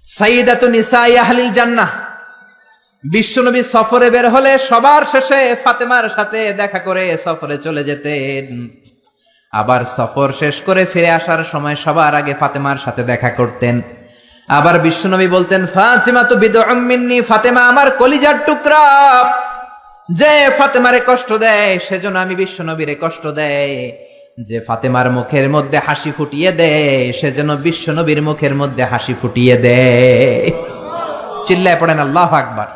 সাইয়্যিদাতু নিসাই আহলিল জান্নাহ। বিশ্বনবী সফরে বের হলে সবার শেষে ফাতেমার সাথে দেখা করে সফরে চলে যেতেন। আবার সফর শেষ করে ফিরে আসার সময় সবার আগে ফাতেমার সাথে দেখা করতেন। আবার বিশ্বনবী বলতেন, ফাতিমা তু বিদউম মিন্নি, ফাতেমা আমার কলিজার টুকরা। যে ফাতেমারে কষ্ট দেয় সেজন্য আমি বিশ্বনবীরে কষ্ট দেয়। যে ফাতেমার মুখের মধ্যে হাসি ফুটিয়ে দেয় সেজন্য বিশ্বনবীর মুখের মধ্যে হাসি ফুটিয়ে দেয়। চিল্লায় পড়েন আল্লাহু আকবার।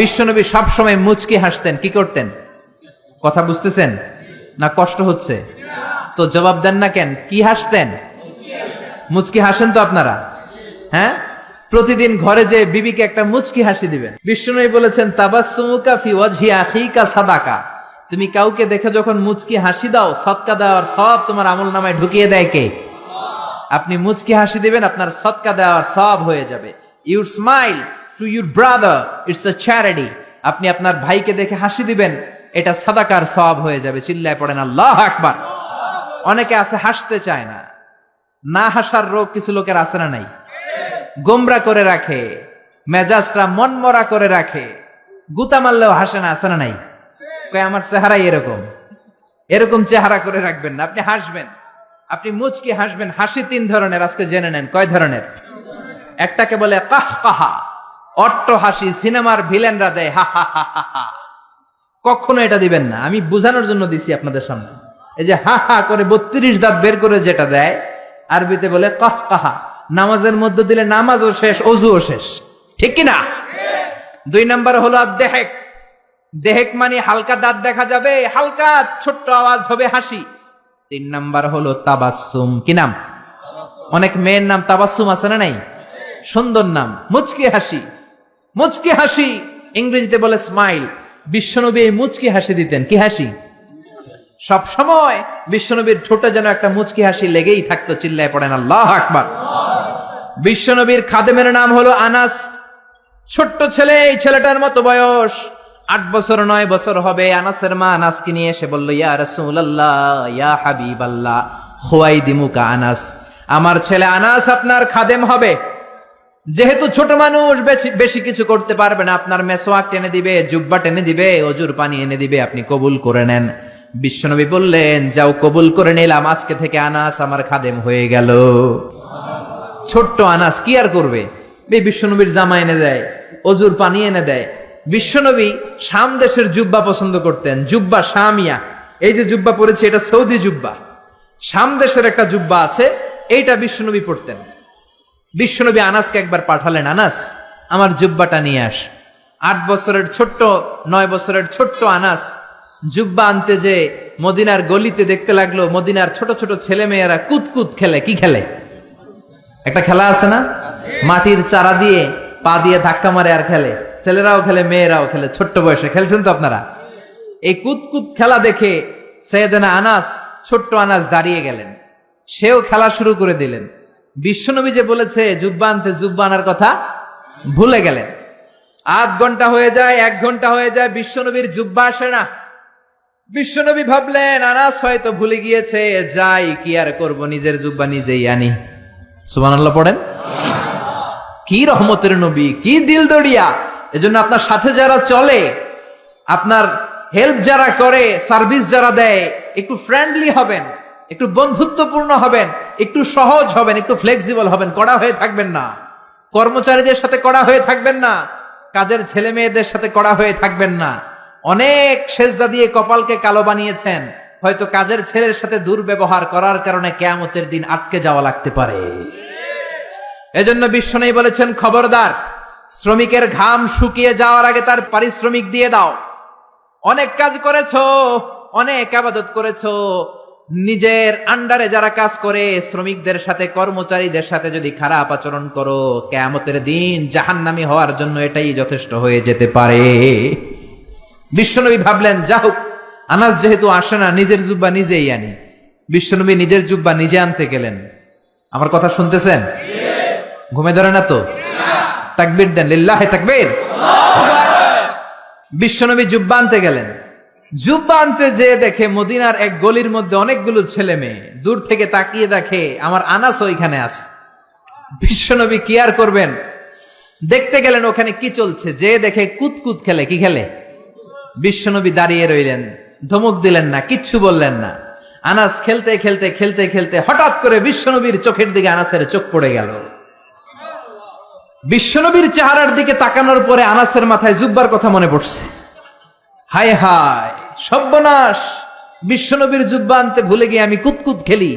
বিশ্বনবী সবসময় মুচকি হাসতেন। কি করতেন? কথা বুঝতেছেন না? কষ্ট হচ্ছে তো জবাব দেন না কেন? কি হাসতেন? মুচকি হাসেন তো আপনারা? হ্যাঁ, প্রতিদিন ঘরে যে বিবিকে একটা মুচকি হাসি দিবেন। বিষ্ণুই বলেছেন, তাবাসসুমুকা ফি ওয়াজহি আখিকা সাদাকা। তুমি কাউকে দেখে যখন মুচকি হাসি দাও, সদকা দেওয়ার সব তোমার আমলনামায় ঢুকিয়ে দেয় কে? আপনি মুচকি হাসি দিবেন, আপনার সদকা দেওয়ার সব হয়ে যাবে। Your smile to your brother, it's a charity. আপনি আপনার ভাইকে দেখে হাসি দিবেন, এটা সাদাকার সওয়াব হয়ে যাবে। চিল্লায় পড়েন আল্লাহু আকবার। অনেকে আছে হাসতে চায় না, না হাসার রোগ কিছু লোকের আছে না নাই? গোমরা করে রাখে, মেজাজটা মনমরা করে রাখে, গুতা মারলেও হাসে না, আছে না নাই? কয় আমার চেহারাই এরকম। এরকম চেহারা করে রাখবেন না, আপনি হাসবেন, আপনি মুচকি হাসবেন। হাসি 3 ধরনের, আজকে জেনে নেন। কয় ধরনের? একটাকে বলে কাহকাহা, অট্ট হাসি, সিনেমার ভিলেনরা দেয় হা হা হা হা। কখনো এটা দিবেন না, আমি বুঝানোর জন্য দিছি আপনাদের সামনে। এই যে হা হা করে 32 দাঁত বের করে যেটা দেয়, আরবিতে বলে কাহকাহা। নামাজের মধ্যে দিলে নামাজও শেষ, ওযুও শেষ, ঠিক কি না? 2 নাম্বার হলো আদ-দেহেক। দেহেক মানে হালকা দাঁত দেখা যাবে, হালকা ছোট্ট আওয়াজ হবে হাসি। 3 নাম্বার হলো তাবাসসুম। কি নাম? অনেক মেয়ের নাম তাবাসসুম আছে না নাই? সুন্দর নাম, মুচকি হাসি। মুচকি হাসি ইংরেজিতে বলে স্মাইল। বিশ্বনবী এই মুচকি হাসি দিতেন। কি হাসি? সব সময় বিশ্বনবীর ঠোঁটে যেন একটা মুচকি হাসি লেগেই থাকতো। চিল্লায় পড়েন আল্লাহু আকবার। বিশ্বনবীর খাদেমের নাম হলো আনাস। ছোট্ট ছেলে, এই ছেলেটার মতো বয়স, 8 বছর 9 বছর হবে। আনাসের মা আনাসকে নিয়ে এসে বলল, ইয়া রাসূলুল্লাহ, ইয়া হাবিবাল্লাহ, খুয়াইদিমুকা আনাস, আমার ছেলে আনাস আপনার খাদেম হবে। যেহেতু ছোট মানুষ, বেশি কিছু করতে পারবে না, আপনার মেসওয়াক টেনে দিবে, জুব্বা টেনে দিবে, অজুর পানি এনে দিবে, আপনি কবুল করে নেন। বিশ্বনবী বললেন, যাও কবুল করে নিলাম, আজকে থেকে আনাস আমার খাদেম হয়ে গেল। ছোট্ট আনাস কি আর করবে? বিশ্বনবীর জামা এনে দেয়, অজুর পানি এনে দেয়। বিশ্বনবী শাম দেশের জুব্বা পছন্দ করতেন, জুব্বা শামিয়া। এই যে জুব্বা পরেছে এটা সৌদি জুব্বা। শাম দেশের একটা জুব্বা আছে, এইটা বিশ্বনবী পরতেন। বিশ্বনবী আনাসকে একবার পাঠালেন, আনাস আমার জুব্বাটা নিয়ে আস। 8 বছরের ছোট্ট, 9 বছরের ছোট্ট আনাস জুব্বা আনতে যে মদিনার গলিতে দেখতে লাগলো মদিনার ছোট ছোট ছেলে মেয়েরা কুতকুত খেলে। কি খেলে? একটা খেলা আছে না, মাটির চারা দিয়ে পা দিয়ে ধাক্কা মারে আর খেলে। ছেলেরাও খেলে, মেয়েরাও খেলে, ছোট্ট বয়সে খেলছেন তো আপনারা। এই কুতকুত খেলা দেখে সাইয়েদনা আনাস, ছোট্ট আনাস দাঁড়িয়ে গেলেন, সেও খেলা শুরু করে দিলেন। বিশ্বনবী যে বলেছে জুব্বা আনতে, জুব্বা আনার কথা ভুলে গেলেন। 8 ঘন্টা হয়ে যায়, 1 ঘন্টা হয়ে যায়, বিশ্বনবীর জুব্বা আসে না। বিশ্বনবী ভাবলেন আনাস হয়তো ভুলে গিয়েছে, যাই কি আর করব, নিজের জুব্বা নিজেই আনি। সুবহানাল্লাহ পড়েন। কি রহমতের নবী, কি দিল দড়িয়া। এজন্য আপনার সাথে যারা চলে, আপনার হেল্প যারা করে, সার্ভিস যারা দেয়, একটু ফ্রেন্ডলি হবেন, একটু বন্ধুত্বপূর্ণ হবেন, একটু সহজ হবেন, একটু ফ্লেক্সিবল হবেন। কড়া হয়ে থাকবেন না, কর্মচারীদের সাথে কড়া হয়ে থাকবেন না, কাজের ছেলে মেয়েদের সাথে কড়া হয়ে থাকবেন না। অনেক সেজদা দিয়ে কপালকে কালো বানিয়েছেন, হয়তো কাজের ছেলের সাথে দুর্ব্যবহার করার কারণে কিয়ামতের দিন আটকে যাওয়া লাগতে পারে। এজন্য বিশ্বনবী বলেছেন, খবরদার, শ্রমিকের ঘাম শুকিয়ে যাওয়ার আগে তার পারিশ্রমিক দিয়ে দাও। অনেক কাজ করেছো, অনেক ইবাদত করেছো, নিজের আন্ডারে যারা কাজ করে শ্রমিকদের সাথে, কর্মচারীদের সাথে যদি খারাপ আচরণ করো, কিয়ামতের দিন জাহান্নামী হওয়ার জন্য এটাই যথেষ্ট হয়ে যেতে পারে। বিশ্বনবী ভাবলেন, যা হোক, আনাস যেহেতু আসে না, নিজের জুব্বা নিজেই আনি। বিশ্বনবী নিজের জুব্বা নিজে আনতে গেলেন। আমার কথা শুনতেছেন? ঘুমে ধরে না তো? তাকবীর দেন, লিল্লাহে তাকবীর। বিশ্বনবী জুব্বা আনতে গেলেন। জুব্বা আনতে যে দেখে মদিনার এক গলির মধ্যে অনেকগুলো ছেলে মেয়ে, দূর থেকে তাকিয়ে দেখে আমার আনাস ওইখানে আছে। বিশ্বনবী কি আর করবেন, দেখতে গেলেন ওখানে কি চলছে, যে দেখে কুতকুত খেলে। কি খেলে? বিশ্বনবী দাঁড়িয়ে রইলেন, ধমক দিলেন না, কিচ্ছু বললেন না। আনাস খেলতে খেলতে খেলতে খেলতে হঠাৎ করে বিশ্বনবীর চোখের দিকে আনাসের চোখ পড়ে গেল। বিশ্বনবীর চেহারার দিকে তাকানোর পরে আনাসের মাথায় জুব্বার কথা মনে পড়ছে। হায় হায় সর্বনাশ, বিশ্বনবীর জুব্বা আনতে ভুলে গিয়ে আমি কুতকুত খেলি।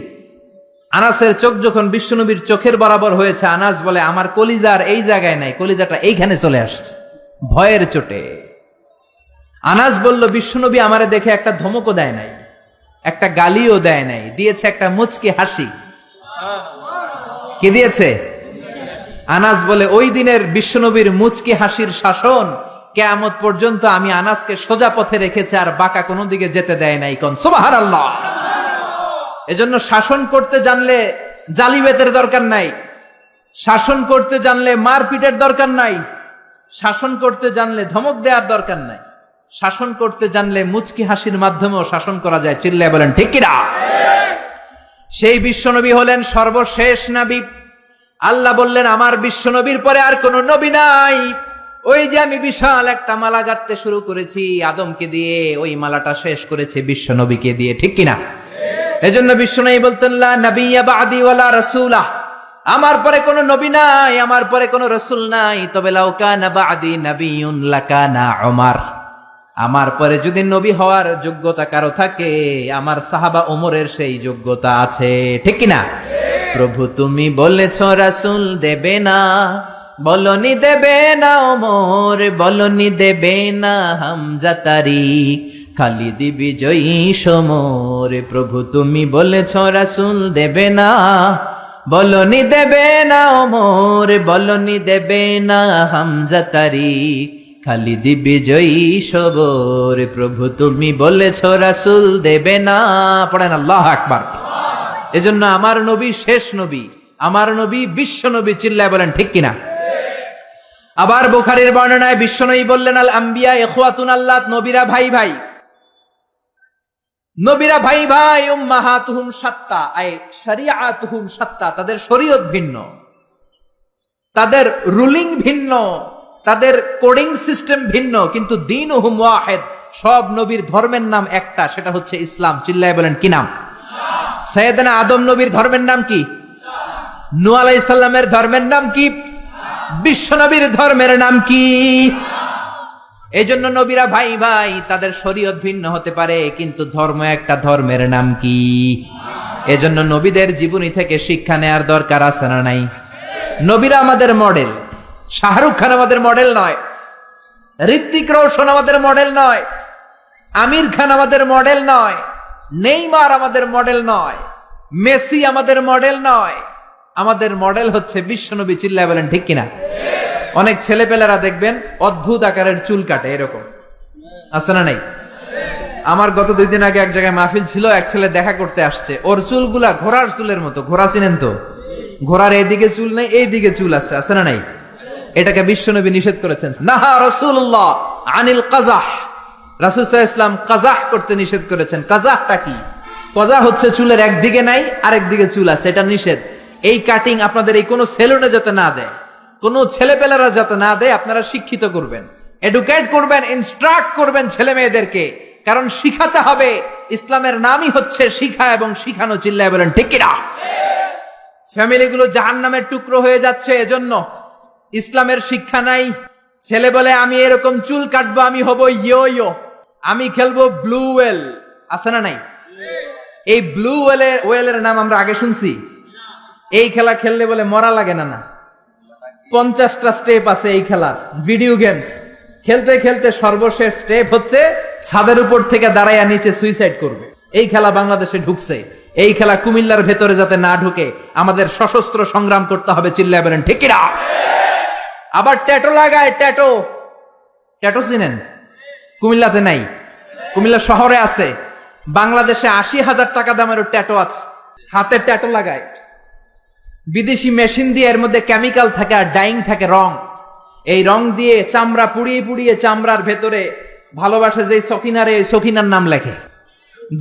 আনাসের চোখ যখন বিশ্বনবীর চোখের বরাবর হয়েছে, আনাস বলে আমার কলিজার এই জায়গায় নাই, কলিজাটা এইখানে চলে আসছে ভয়ের চোটে। আনাস বলল, বিশ্বনবী আমারে দেখে একটা ধমকও দেয় নাই, একটা গালিও দেয় নাই, দিয়েছে একটা মুচকি হাসি। কি দিয়েছে? আনাস বলে ওই দিনের বিশ্বনবীর মুচকি হাসির শাসন কিয়ামত পর্যন্ত আমি আনাসকে সোজা পথে রেখেছে, আর বাঁকা কোনো দিকে যেতে দেয় নাই। কোন সুবহানাল্লাহ। এজন্য শাসন করতে জানলে জালিবেতের দরকার নাই, শাসন করতে জানলে মারপিটের দরকার নাই, শাসন করতে জানলে ধমক দেওয়ার দরকার নাই, শাসন করতে জানলে মুচকি হাসির মাধ্যমেও শাসন করা যায়। চিল্লায় বলেন ঠিক কিনা? সেই বিশ্বনবী হলেন সর্বশেষ নবী। আল্লাহ বললেন আমার বিশ্বনবীর পরে আর কোন নবী নাই। ওই যে আমি বিশাল একটা মালা গাঁথতে শুরু করেছি আদমকে দিয়ে, ওই মালাটা শেষ করেছে বিশ্বনবীকে দিয়ে। ঠিক কিনা? এজন্য বিশ্বনবী বলতেন লা নাবিয়্যা বা'দি ওয়ালা রাসূলা, আমার পরে কোনো নবী নাই, আমার পরে কোনো রাসূল নাই। তবে লাউ কানা বা'দি নাবিয়্যুন লাকানা উমর, আমার পরে যদি নবী হওয়ার যোগ্যতা কারো থাকে, আমার সাহাবা ওমরের সেই যোগ্যতা আছে। ঠিক কিনা? প্রভু তুমি বলেছ রাসূল দেবে না, বলনি দেবে না ওমর, বলনি দেবে না হামজা তারিক, খালিদ বিজয়ী সমর। প্রভু তুমি বলেছ রাসূল দেবে না, বলনি দেবে না ওমর, বলনি দেবে না হামজা তারিক, খালিদ বিজয়ী সবর। প্রভু তুমি বলেছ রাসূল দেবে না। পড়েন আল্লাহু আকবার। এজন্য আমার নবী শেষ নবী, আমার নবী বিশ্ব নবী। চিল্লায় বলেন ঠিক কিনা? আবার বুখারীর বর্ণনায় বিশ্বনবী বললেন আল আম্বিয়া ইখওয়াতুন আল্লাহ, নবীরা ভাই ভাই, নবীরা ভাই ভাই। উম্মাহাতুহুম শাত্তা আই শরিয়াতুহুম শাত্তা, তাদের শরীয়ত ভিন্ন, তাদের রুলিং ভিন্ন, তাদের কোডিং সিস্টেম ভিন্ন, কিন্তু দীনুহুম ওয়াহিদ, সব নবীর ধর্মের নাম একটা, সেটা হচ্ছে ইসলাম। চিল্লায় বলেন কি নাম? সাইয়েদনা আদম নবীর ধর্মের নাম কি? নূহ আলাইহিস সালামের ধর্মের নাম কি? বিশ্ব নবীর ধর্মের নাম কি? এজন্য নবীরা ভাই ভাই, তাদের শরীয়ত ভিন্ন হতে পারে কিন্তু ধর্ম একটা, ধর্মের নাম কি? এজন্য নবীদের জীবনী থেকে শিক্ষা নেয়ার দরকার আছে না নাই? নবীরা আমাদের মডেল। শাহরুখ খান আমাদের মডেল নয়, ঋত্বিক রোশন আমাদের মডেল নয়, আমির খান আমাদের মডেল নয়, নেইমার আমাদের মডেল নয়, মেসি আমাদের মডেল নয়। আমাদের মডেল হচ্ছে বিশ্বনবী। চিল্লায় বলেন ঠিক কিনা? অনেক ছেলেপেলেরা দেখবেন অদ্ভুত আকারের চুল কাটে, এরকম আছে না নাই? আমার গত 2 দিন আগে এক জায়গায় মাহফিল ছিল, এক ছেলে দেখা করতে আসছে, ওর চুলগুলা ঘোড়ার চুলের মতো। ঘোড়া চিনেন তো? ঘোড়ার এইদিকে চুল নেই, এইদিকে চুল আছে, আছে না নাই? এটাকে বিশ্বনবী নিষেধ করেছেন। নাহা রাসূলুল্লাহ আনিল কাযাহ, রাসূল সাল্লাল্লাহু আলাইহি ওয়াসাল্লাম কাযাহ করতে নিষেধ করেছেন। কাযাহটা কি? কাযাহ হচ্ছে চুলের একদিকে নাই আরেক দিকে চুল আছে, এটা নিষেধ। এই কাটিং আপনাদের এই কোনো সেলুনে যাতে না দেয়, কোন ছেলেপেলেরা যাতে না দেয়। আপনারা শিক্ষিত করবেন, এডুকেট করবেন, ইনস্ট্রাক্ট করবেন ছেলে মেয়েদেরকে, কারণ শিখাতে হবে। ইসলামের নামই হচ্ছে শিখা এবং শিখানো। চিল্লায় বলেন ঠিক কিনা? ফ্যামিলিগুলো জাহান্নামের টুকরো হয়ে যাচ্ছে এজন্য। ইসলামের শিক্ষা নাই। ছেলে বলে আমি এরকম চুল কাটবো, আমি হব ইয়ো ইয়ো, আমি খেলবো ব্লু ওয়েল, আছে না নাই? এই ব্লু ওয়েলের নাম আমরা আগে শুনছি। এই খেলা খেললে বলে মরা লাগে না। না, 50টা স্টেপ আছে এই খেলার। ভিডিও গেমস খেলতে খেলতে সর্বশেষ স্টেপ হচ্ছে ছাদের উপর থেকে দাঁড়াইয়া নিচে সুইসাইড করবে। এই খেলা বাংলাদেশে ঢুকছে। এই খেলা কুমিল্লার ভেতরে যাতে না ঢুকে আমাদের সশস্ত্র সংগ্রাম করতে হবে। চিল্লায় বলেন ঠিক কিনা? আবার ট্যাটু লাগায়। ট্যাটু চিনেন? কুমিল্লাতে নাই, কুমিল্লা শহরে আছে। বাংলাদেশে 80,000 টাকা দামের ট্যাটু আছে, হাতে ট্যাটু লাগায়, বিদেশি মেশিন দিয়ে, এর মধ্যে কেমিক্যাল থাকে আর ডাইং থাকে, রং। এই রং দিয়ে চামড়া পুড়িয়ে পুড়িয়ে চামড়ার ভেতরে ভালোবাসে যে সকিনারে, সকিনার নাম লেখে।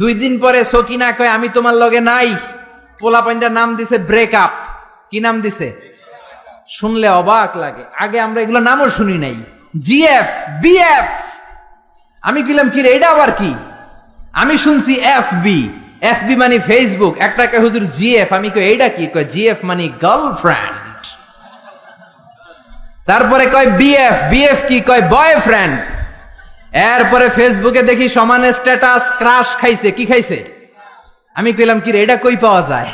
2 দিন পরে সকিনা কয় আমি তোমার লগে নাই। পোলাপাইনটার নাম দিছে ব্রেকআপ। কি নাম দিছে? শুনলে অবাক লাগে, আগে আমরা এগুলো নামও শুনি নাই। GF, BF. আমি গেলাম কি রে, এটা আবার কি? আমি শুনছি এফবি। এফবি মানে ফেসবুক। একটাকে হুজুর জিএফ। আমি কই এইটা কি? কয় জিএফ মানে গার্লফ্রেন্ড। তারপরে কয় বিএফ। বিএফ কি? কয় বয়ফ্রেন্ড। এরপরে ফেসবুকে দেখি সমানে স্ট্যাটাস, ক্রাশ খাইছে। কি খাইছে? আমি কইলাম কি রে, এটা কই পাওয়া যায়?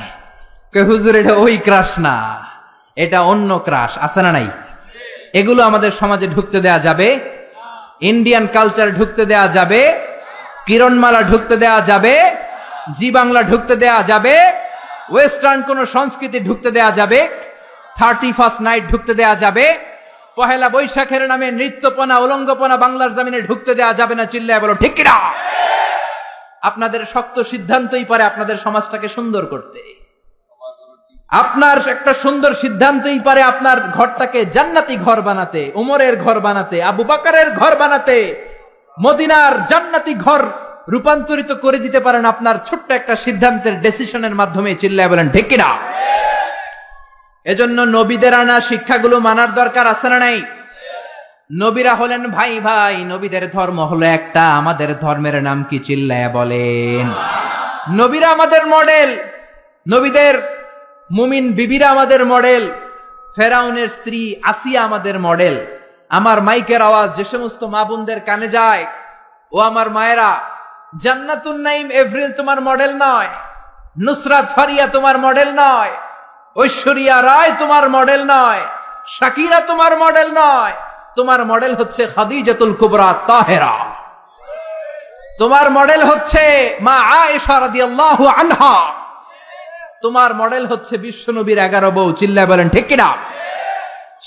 কয় হুজুর এটা ওই ক্রাশ না, এটা অন্য ক্রাশ। আছে না নাই? এগুলো আমাদের সমাজে ঢুকতে দেয়া যাবে? ইন্ডিয়ান কালচার ঢুকতে দেয়া যাবে? কিরণমালা ঢুকতে দেয়া যাবে? জি বাংলা ঢুকতে দেয়া যাবে? ওয়েস্টার্ন কোন সংস্কৃতি ঢুকতে দেয়া যাবে? 31st নাইট ঢুকতে দেয়া যাবে? পহেলা বৈশাখের নামে নৃত্যপনা, উলঙ্গপনা বাংলার জমিনে ঢুকতে দেয়া যাবে না? চিল্লায় বলো ঠিক কিনা? আপনাদের শক্ত সিদ্ধান্তই পারে আপনাদের সমাজটাকে সুন্দর করতে। আপনার একটা সুন্দর সিদ্ধান্তই পারে আপনার ঘরটাকে জান্নাতি ঘর বানাতে, উমরের ঘর বানাতে, আবু বকরের ঘর বানাতে, মদিনার জান্নাতি ঘর রূপান্তরিত করে দিতে পারেন আপনার ছোট্ট একটা সিদ্ধান্তের ডিসিশনের মাধ্যমে। চিল্লায় বলেন ঠিক কিনা? এজন্য নবীদের আনা শিক্ষাগুলো মানার দরকার আছে না নাই? নবীরা হলেন ভাই ভাই, নবীদের ধর্ম হলো একটা। আমাদের ধর্মের নাম কি? চিল্লায়া বলেন। নবীরা আমাদের মডেল, নবীদের মুমিন বিবিরা আমাদের মডেল, ফেরাউনের স্ত্রী আসিয়া আমাদের মডেল। আমার মাইকের আওয়াজ যে সমস্ত মা বোনদের কানে যায়, ও আমার মায়েরা, জান্নাতুন নাইম এভরিল তোমার মডেল নয়, নুসরাত ফারিয়া তোমার মডেল নয়, ঐশ্বরিয়া রায় তোমার মডেল নয়, শাকিরা তোমার মডেল নয়। তোমার মডেল হচ্ছে খাদিজাতুল কুবরা তাহেরা। তোমার মডেল হচ্ছে মা আয়েশা রাদিয়াল্লাহু আনহা। তোমার মডেল হচ্ছে বিশ্বনবীর 11 বউ। চিল্লায় বলেন ঠিক কিনা?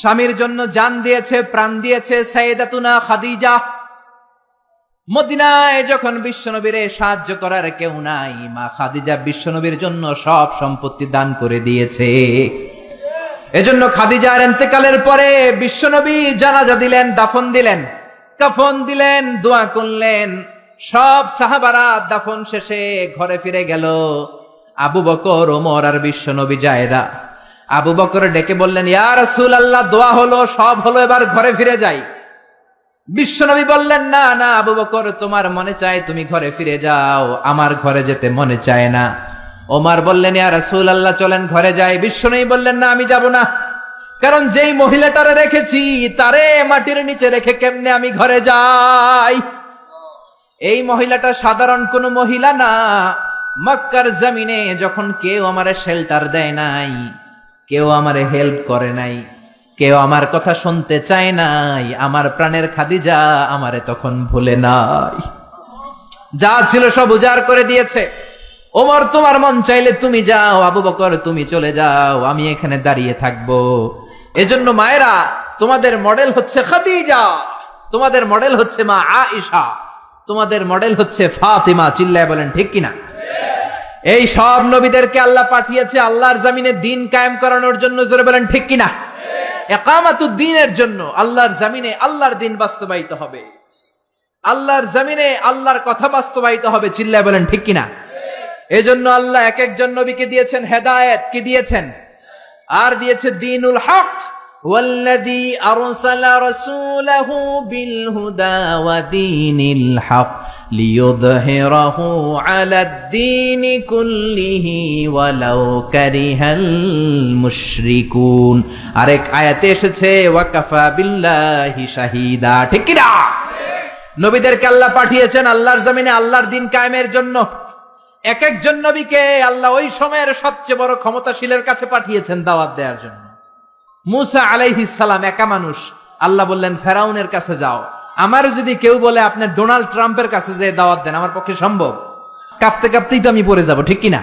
স্বামীর জন্য জান দিয়েছে, প্রাণ দিয়েছে সাইয়েদাতুনা খাদিজা। মদিনায় যখন বিশ্বনবীরে সাহায্য করার কেউ নাই, মা খাদিজা বিশ্বনবীর জন্য সব সম্পত্তি দান করে দিয়েছে। এজন্য খাদিজার ইন্তেকালের পরে বিশ্বনবী জানাজা দিলেন, দাফন দিলেন, কাফন দিলেন, দোয়া করলেন। সব সাহাবারা দাফন শেষে ঘরে ফিরে গেল। আবু বকর, ওমর আর বিশ্বনবী জায়দা। আবু বকর ডেকে বললেন, ইয়া রাসূলুল্লাহ, দোয়া হলো, সব হলো, এবার ঘরে ফিরে যাই। বিশ্বনবী বললেন, না না আবু বকর, তোমার মনে চায় তুমি ঘরে ফিরে যাও, আমার ঘরে যেতে মনে চায় না। ওমর বললেন, ইয়া রাসূলুল্লাহ চলেন ঘরে যাই। বিশ্বনবী বললেন, না আমি যাব না, কারণ যেই মহিলাটারে রেখেছি তারে মাটির নিচে রেখে কেমনে আমি ঘরে যাই? এই মহিলাটা সাধারণ কোন মহিলা না। মক্কার জমিনে যখন কেউ আমারে শেল্টার দেয় নাই, কেউ আমারে হেল্প করে নাই, কেউ আমার কথা শুনতে চায় নাই, আমার প্রাণের খাদিজা আমারে তখন ভুলে নাই। যা ছিল সব উজাড় করে দিয়েছে। ওমর, তোমার মন চাইলে তুমি যাও, আবু বকর তুমি চলে যাও, আমি এখানে দাঁড়িয়ে থাকবো। এজন্য মায়েরা, তোমাদের মডেল হচ্ছে খাদিজা, তোমাদের মডেল হচ্ছে মা আয়েশা, তোমাদের মডেল হচ্ছে ফাতিমা। চিল্লায় বলেন ঠিক কিনা? এই সব নবীদেরকে আল্লাহ পাঠিয়েছে আল্লাহর জমিনে দিন কায়েম করানোর জন্য। জোরে বলেন ঠিক কিনা? ইকামাতুদ দ্বীনের জন্য। আল্লাহর জমিনে আল্লাহর দিন বাস্তবায়িত হবে, আল্লাহর জমিনে আল্লাহর কথা বাস্তবায়িত হবে। চিল্লায় বলেন ঠিক কিনা? এজন্য আল্লাহ এক একজন নবীকে দিয়েছেন হেদায়েত। কি দিয়েছেন? আর দিয়েছে দ্বীনুল হক। ওয়াল্লাযী আরসালা রাসূলাহু বিল হুদা ওয়া দীনিল হক লিইয়ুযহিরাহু আলাদ দীনি কুল্লিহি ওয়ালাউ কারিহাল মুশরিকুন। আরেক আয়াতে এসেছে ওয়া কাফা বিল্লাহি শাহীদা। ঠিক কি না? নবীদেরকে আল্লাহ পাঠিয়েছেন আল্লাহর জমিনে আল্লাহর দিন কায়েমের জন্য। এক একজন নবীকে আল্লাহ ওই সময়ের সবচেয়ে বড় ক্ষমতাশীলের কাছে পাঠিয়েছেন দাওয়াত দেওয়ার জন্য। মুসা আলাইহিস সালাম একা মানুষ। আল্লাহ বললেন ফেরাউনের কাছে যাও। আমার যদি কেউ বলে আপনি ডোনাল্ড ট্রাম্পের কাছে যে দাওয়াত দেন, আমার পক্ষে সম্ভব? কাঁপতে কাঁপতেই তো আমি পড়ে যাব। ঠিক কিনা?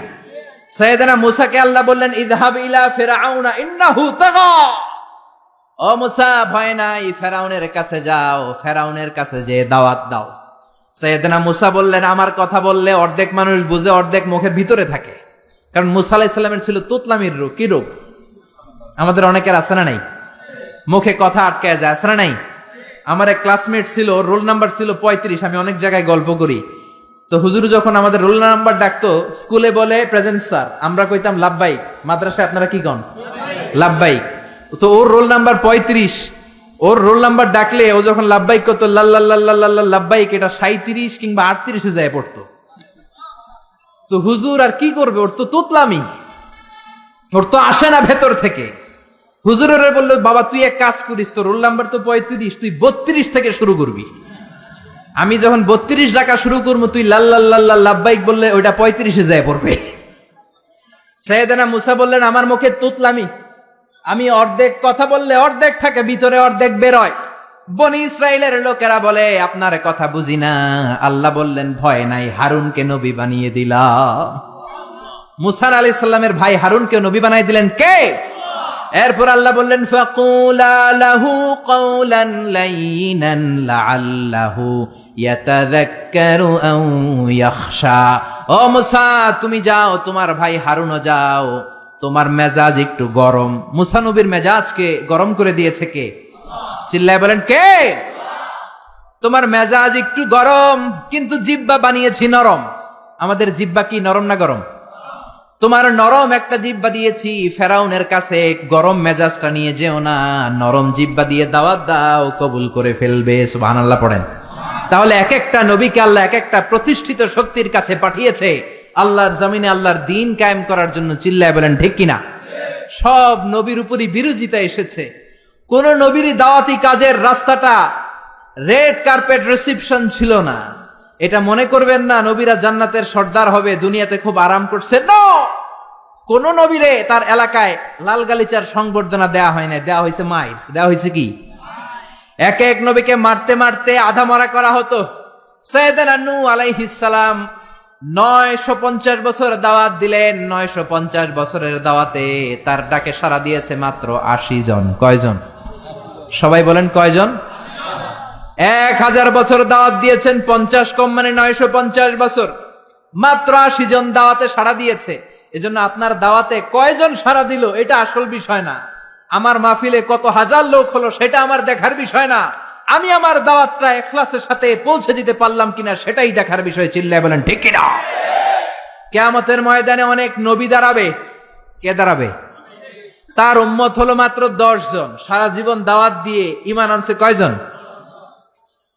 সাইয়েদনা মুসাকে আল্লাহ বললেন ইযহাব ইলা ফিরআউনা ইন্নাহু তাগা। ও মুসা, ভয় নাই, ফেরাউনের কাছে যাও, ফেরাউনের কাছে যে দাওয়াত দাও। সাইয়েদনা মুসা বললেন, আমার কথা বললে অর্ধেক মানুষ বুঝে, অর্ধেক মুখের ভিতরে থাকে। কারণ মুসা আলাইহিস সালামের ছিল তুতলামির রোগ। কি রোগ? আমাদের অনেকের আছে না নাই? মুখে কথা আটকায় যায়, আছে না নাই? আমার এক ক্লাসমেট ছিল, রোল নাম্বার ছিল 35। আমি অনেক জায়গায় গল্প করি। তো হুজুর যখন আমাদের রোল নাম্বার ডাকতো, স্কুলে বলে প্রেজেন্ট স্যার, আমরা কইতাম লাব্বাইক। মাদ্রাসায় আপনারা কি কন? লাব্বাইক। তো ওর রোল নাম্বার 35। ওর রোল নাম্বার ডাকলে ও যখন লাব্বাইক করতো, লাল্লাল্লাহ লাব্বাইক, এটা 37 কিংবা 38 যায় পড়তো। তো হুজুর আর কি করবে, ওর তো তোতলামি, ওর তো আসে না ভেতর থেকে। হুজুরের বললো, বাবা তুই এক কাজ করিস, তো রোল নাম্বার তো 35, তুই 32 থেকে শুরু করবি। আমি যখন 32 ডাকা শুরু করবো, তুই লাল্লাল্লাহ লাব্বাইক বললে ওইটা 35 যায় পড়বে। সাইয়েদনা মুসা বললেন, আমার মুখে তুতলামি, আমি অর্ধেক কথা বললে অর্ধেক থাকে ভিতরে, অর্ধেক বেরোয়। বনি ইসরাইলের লোকেরা বলে আপনার কথা বুঝি না। আল্লাহ বললেন, ভয় নাই, হারুনকে নবী বানিয়ে দিলাম। মুসা আলাইহিস সালামের ভাই হারুনকে নবী বানিয়ে দিলেন কে? এরপর আল্লাহ বললেন, ফাকুলা লাহু কাওলান লাইনান লাআল্লাহু ইয়াতাযাক্কারু আও ইয়াখশা। ও মুসা, তুমি যাও, তোমার ভাই হারুনও যাও, তোমার মেজাজ একটু গরম। মুসা নবীর মেজাজকে গরম করে দিয়েছে কে? চিল্লায় বলেন কে? তোমার মেজাজ একটু গরম, কিন্তু জিহ্বা বানিয়েছি নরম। আমাদের জিহ্বা কি নরম না গরম? তোমার নরম একটা জিহ্বা দিয়েছি, ফেরাউনের কাছে গরম মেজাজটা নিয়ে যেও না, নরম জিহ্বা দিয়ে দাওয়াত দাও, কবুল করে ফেলবে। সুবহানাল্লাহ পড়েন। তাহলে এক একটা নবীকে আল্লাহ এক একটা প্রতিষ্ঠিত শক্তির কাছে পাঠিয়েছে আল্লাহর জমিনে আল্লাহর দ্বীন কায়েম করার জন্য। চিল্লায় বলেন ঠিক কিনা? সব নবীর উপরই বিরোধিতা এসেছে। কোন নবীরই দাওয়াতি কাজের রাস্তাটা রেড কার্পেট রিসিপশন ছিল না। এটা মনে করবেন না নবীরা জান্নাতের সর্দার হবে, দুনিয়াতে খুব আরাম করছে। কোন নবীরে তার এলাকায় লাল গালিচার সংবর্ধনা দেয়া হয় না, দেয়া হয়েছে মাইর, দেয়া হয়েছে কি? এক এক নবীকে মারতে মারতে আধা মারা করা হতো। সাইয়েদনা নূহ আলাইহিস সালাম 950 বছর দাওয়াত দিলেন। 950 বছরের দাওয়াতে তার ডাকে সাড়া দিয়েছে মাত্র 80 জন। কয়জন? সবাই বলেন কয়জন? 1000 বছর দাওয়াত দিয়েছেন, 50 কম মানে 950 বছর, মাত্র 80 জন দাওয়াতে সাড়া দিয়েছে। এজন্য আপনার দাওয়াতে কয়জন সাড়া দিল এটা আসল বিষয় না। আমার মাহফিলে কত হাজার লোক হলো সেটা আমার দেখার বিষয় না। আমি আমার দাওয়াতটা ইখলাসের সাথে পৌঁছে দিতে পারলাম কিনা সেটাই দেখার বিষয়। চিল্লায় বলেন ঠিক কিনা? কিয়ামতের ময়দানে অনেক নবী দাঁড়াবে। কে দাঁড়াবে? তার উম্মত হলো মাত্র 10 জন। সারা জীবন দাওয়াত দিয়ে ঈমান আনছে কয়জন?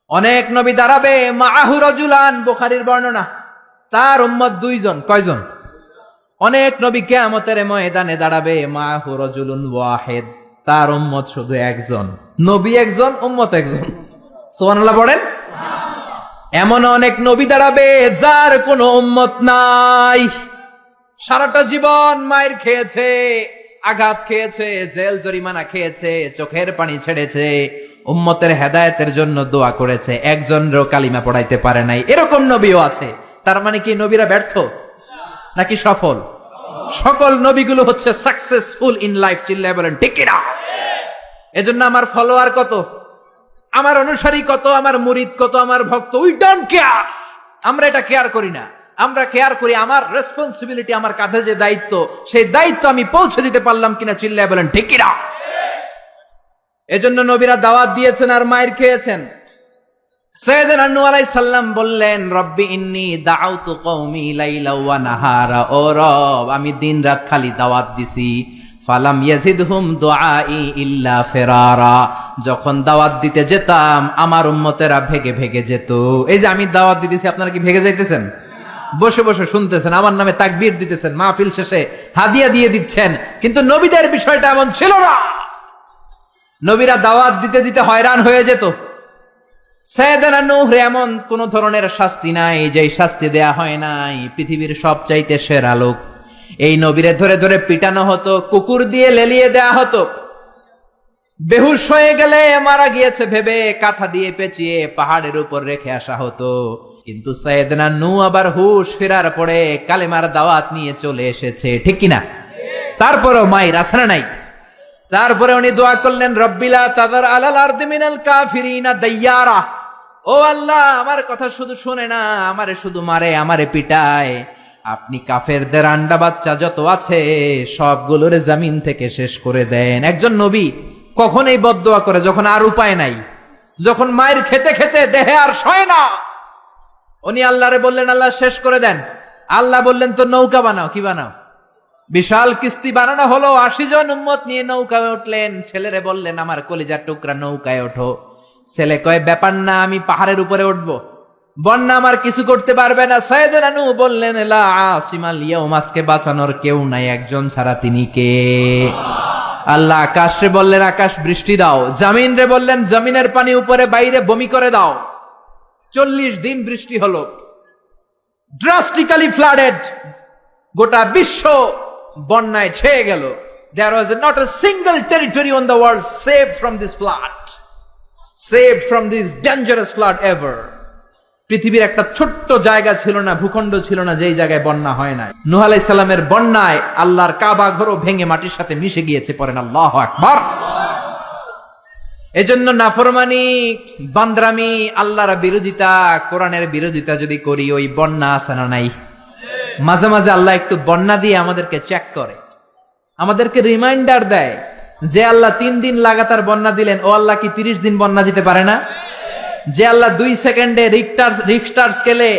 অনেক নবী দাঁড়াবে, মাআহু রাজুলান, বুখারীর বর্ণনা, তার উম্মত 2 জন। কয়জন? অনেক নবী কিয়ামতের ময়দানে দাঁড়াবে, মাআহু রাজুলুন ওয়াহিদ, তার উম্মত শুধু একজন। নবী একজন, উম্মত একজন। সুবহানাল্লাহ পড়েন। এমন অনেক নবী দাঁড়াবে যার কোনো উম্মত নাই। সারাটা জীবন মায়ের খেয়েছে, আঘাত খেয়েছে, জেল জরিমানা খেয়েছে, চোখের পানি ছেড়েছে, উম্মতের হেদায়েতের জন্য দোয়া করেছে, একজনেরও কালিমা পড়াইতে পারে নাই। এরকম নবীও আছে। তার মানে কি নবীরা ব্যর্থ নাকি সফল? সকল নবীগুলো হচ্ছে সাকসেসফুল ইন লাইফ। চিল্লায় বলেন ঠিক কিনা? এজন্য আমার ফলোয়ার কত, আমার অনুসারী কত, আমার মুরিদ কত, আমার ভক্ত, উই ডোন্ট কেয়ার। আমরা এটা কেয়ার করি না। আমরা কেয়ার করি আমার রেসপন্সিবিলিটি, আমার কাঁধে যে দায়িত্ব, সেই দায়িত্ব আমি পৌঁছে দিতে পারলাম কিনা। চিল্লায় বলেন ঠিক কিনা? এজন্য নবীরা দাওয়াত দিয়েছেন আর মায়ের খেয়েছেন। সাইয়েদনা নূহ আলাইহিস সালাম বললেন, রব্বি ইন্নী দাআউতু কওমি লাইলা ওয়া নাহারা। ও রব, আমি দিন রাত খালি দাওয়াত দিছি, ফালাম ইয়াজিদহুম দুআই ইল্লা ফিরারা। যখন দাওয়াত দিতে যেতাম আমার উম্মতেরা ভেগে ভেগে যেত। এই যে আমি দাওয়াত দিতেছি, আপনারা কি ভেগে যাইতেছেন? বসে বসে শুনতেছেন, আমার নামে তাকবীর দিতেছেন, মাহফিল শেষে হাদিয়া দিয়ে দিচ্ছেন। কিন্তু নবীদের বিষয়টা এমন ছিল না। নবীরা দাওয়াত দিতে দিতে হয়রান হয়ে যেত। সাইয়েদনা নূহ এমন কোন ধরনের শাস্তি নাই যে শাস্তি দেয়া হয় নাই। পৃথিবীর সবচাইতে সেরা লোক, এই নবীরে ধরে ধরে পিটানো হতো, কুকুর দিয়ে লেলিয়ে দেয়া হতো, বেহুশ হয়ে গেলে মারা গিয়েছে ভেবে কাঁথা দিয়ে পেঁচিয়ে পাহাড়ের উপর রেখে আসা হতো। কিন্তু সাইয়েদনা নূহ আবার হুশ ফেরার পরে কালেমার দাওয়াত নিয়ে চলে এসেছে। ঠিক কিনা? তারপরেও মায়ের আসনা নাই। তারপরে উনি দোয়া করলেন, রব্বিলা তাদার আলাল আরদি মিনাল কাফিরিনা দাইয়ারা। ও আল্লাহ, আমার কথা শুধু শোনে না, আমারে শুধু মারে, আমারে পিটায়। আপনি কাফেরদের আন্ডা বাচ্চা যত আছে সবগুলোরে জমিন থেকে শেষ করে দেন। একজন নবী কখন এই বদদোয়া করে? যখন আর উপায় নাই, যখন মায়ের খেতে খেতে দেহে আর সয় না। উনি আল্লাহরে বললেন, আল্লাহ শেষ করে দেন। আল্লাহ বললেন, তো নৌকা বানাও। কি বানাও? বিশাল কিস্তি বানানো হলো। 80 জন উম্মত নিয়ে নৌকায় উঠলেন। ছেলেরে বললেন, আমার কলিজার টুকরা নৌকায় ওঠো। ছেলে কয়, ব্যাপার না, আমি পাহাড়ের উপরে উঠবো, বন্যা আমার কিছু করতে পারবে না। সাইয়েদনা নূহ বললেন, লা আসিমাল ইয়াউম, আজকে বাঁচানোর কেউ নাই, একজন ছাড়া, তিনি কে? আল্লাহ আকাশে বললেন, আকাশ বৃষ্টি দাও। জমিন রে বললেন, জমিনের পানি উপরে বাইরে বমি করে দাও। 40 দিন বৃষ্টি হলো, ড্রাস্টিক্যালি ফ্লাডেড। গোটা বিশ্ব বন্যায় ছেয়ে গেল। There was not a single territory on the world saved from this flood, saved from this dangerous flood ever. পৃথিবীর একটা ছোট্ট জায়গা ছিল না, ভূখণ্ড ছিল না, যেই জায়গায় বন্যা হয় না। নূহ আলাইহিস সালামের বন্যায় আল্লাহর কাবা ঘরও ভেঙে মাটির সাথে মিশে গিয়েছে। পড়েন আল্লাহু আকবার। এজন্য নাফরমানি, বান্দরামি, আল্লাহর বিরোধিতা, কোরআনের বিরোধিতা যদি করি, ওই বন্যা আছে না নাই? মাঝে মাঝে আল্লাহ একটু বন্যা দিয়ে আমাদেরকে চেক করে, আমাদেরকে রিমাইন্ডার দেয় যে আল্লাহ 3 দিন লাগাতার বন্যা দিলেন, ও আল্লাহ কি 30 দিন বন্যা দিতে পারে না? যে আল্লাহ 2 সেকেন্ডে রিখটার স্কেলে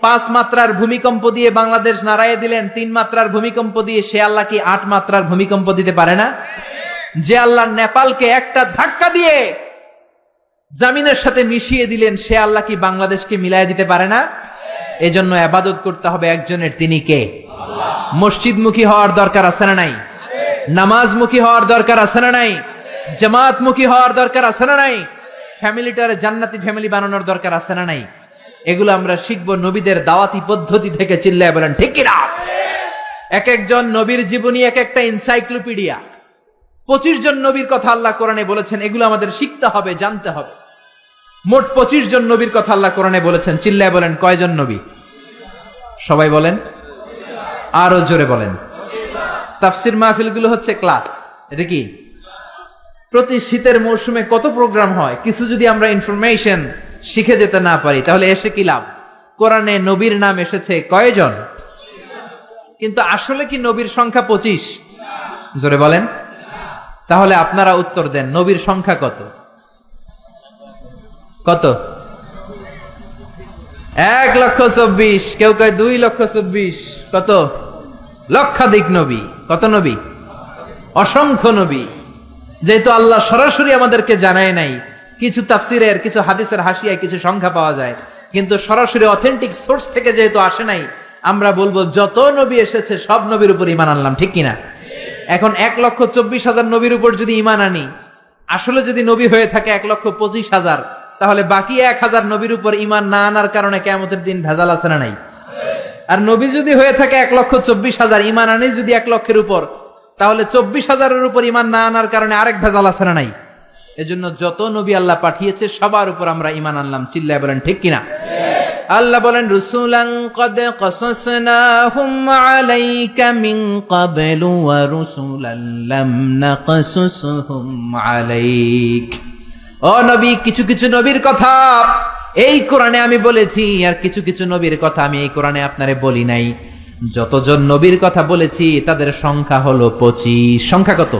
5 মাত্রার ভূমিকম্প দিয়ে বাংলাদেশ নাড়াইয়ে দিলেন, 3 মাত্রার ভূমিকম্প দিয়ে, সে আল্লাহ কি 8 মাত্রার ভূমিকম্প দিতে পারে না? যে আল্লাহ নেপালকে একটা ধাক্কা দিয়ে জমিনের সাথে মিশিয়ে দিলেন, সে আল্লাহ কি বাংলাদেশকে মিলাইয়া দিতে পারে না? এজন্য ইবাদত করতে হবে একজনের, তিনি কে? মসজিদমুখী হওয়ার দরকার আছে না নাই? নামাজমুখী হওয়ার দরকার আছে না নাই? জামাতমুখী হওয়ার দরকার আছে না নাই? ফ্যামিলিটারে জান্নাতি ফ্যামিলি বানানোর দরকার আছে না নাই? এগুলো আমরা শিখবো নবীদের দাওয়াতি পদ্ধতি থেকে। চিল্লায় বলেন ঠিক কিনা? এক একজন নবীর জীবনী এক একটা এনসাইক্লোপিডিয়া। 25 জন নবীর কথা আল্লাহ কোরআনে বলেছেন, এগুলো আমাদের শিখতে হবে, জানতে হবে। মোট 25 জন নবীর কথা আল্লাহ কোরআনে বলেছেন। চিল্লায় বলেন কয়জন নবী? সবাই বলেন, আরো জোরে বলেন। তাফসির মাহফিলগুলো হচ্ছে ক্লাস। এটা কি প্রতি শীতের মৌসুমে কত প্রোগ্রাম হয়? কিছু যদি আমরা ইনফরমেশন শিখে যেতে না পারি, তাহলে এসে কি লাভ? কোরআনে নবীর নাম এসেছে কয়জন? কিন্তু আসলে কি নবীর সংখ্যা 25? জোরে বলেন। তাহলে আপনারা উত্তর দেন, নবীর সংখ্যা কত? কত? 1,24,000। কেউ কয় 2,24,000। কত? লক্ষাধিক নবী। কত নবী? অসংখ্য নবী। যেহেতু আল্লাহ সরাসরি আমাদেরকে জানায় নাই, কিছু তাফসিরের, কিছু হাদিসের হাসিয়ায় কিছু সংখ্যা পাওয়া যায়, কিন্তু সরাসরি অথেন্টিক সোর্স থেকে যেহেতু আসে নাই, আমরা বলবো যত নবী এসেছে সব নবীর উপর ঈমান আনলাম। ঠিক কিনা? এখন 1,24,000 নবীর উপর যদি ঈমান আনি, আসলে যদি নবী হয়ে থাকে 1,25,000, তাহলে বাকি 1,000 নবীর উপর ঈমান না আনার কারণে কিয়ামতের দিন ভেজাল আছে না নাই? আর নবী যদি হয়ে থাকে 1,24,000, ঈমান আনি যদি 1 লক্ষের উপর, তাহলে 24,000-এর উপর ঈমান না আনার কারণে আরেক ভেজাল আছে না নাই? এজন্য যত নবী আল্লাহ পাঠিয়েছে সবার উপর আমরা ঈমান আনলাম। চিল্লায় বলেন ঠিক কিনা? আল্লাহ বলেন, রুসুলান ক্বাদ ক্বাসাসনাহুম আলাইকা মিন ক্বাবলু ওয়া রুসুলান লাম নাকসুসহুম আলাইক। ও নবী, কিছু কিছু নবীর কথা এই কোরআনে আমি বলেছি, আর কিছু কিছু নবীর কথা আমি এই কোরআনে আপনারে বলি নাই। যতজন নবীর কথা বলেছি তাদের সংখ্যা হলো 25। সংখ্যা কত?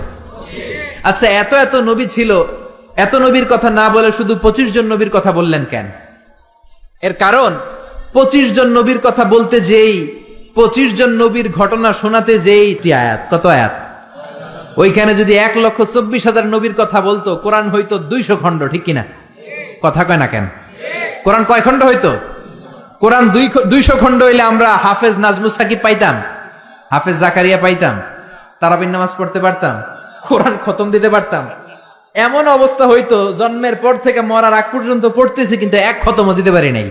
আচ্ছা, এত এত নবী ছিল, এত নবীর কথা না বলে শুধু 25 জন নবীর কথা বললেন কেন? এর কারণ 25 জন নবীর কথা বলতে যেই, 25 জন নবীর ঘটনা শোনাতে যেই আয়াত, কত আয়াত? ওইখানে যদি 1,24,000 নবীর কথা বলতো, কোরআন হইতো 200 খণ্ড। ঠিক কিনা? কথা কয় না কেন? কোরআন কয় খণ্ড হইতো? কোরআন 200 খণ্ড হইলে আমরা হাফেজ নাজমুস সাকিব পাইতাম, হাফেজ জাকারিয়া পাইতাম, তারাবির নামাজ পড়তে পারতাম, কোরআন খতম দিতে পারতাম। এমন অবস্থা হইতো জন্মের পর থেকে মরার আগ পর্যন্ত পড়তেছি, কিন্তু এক খতমও দিতে পারি নাই।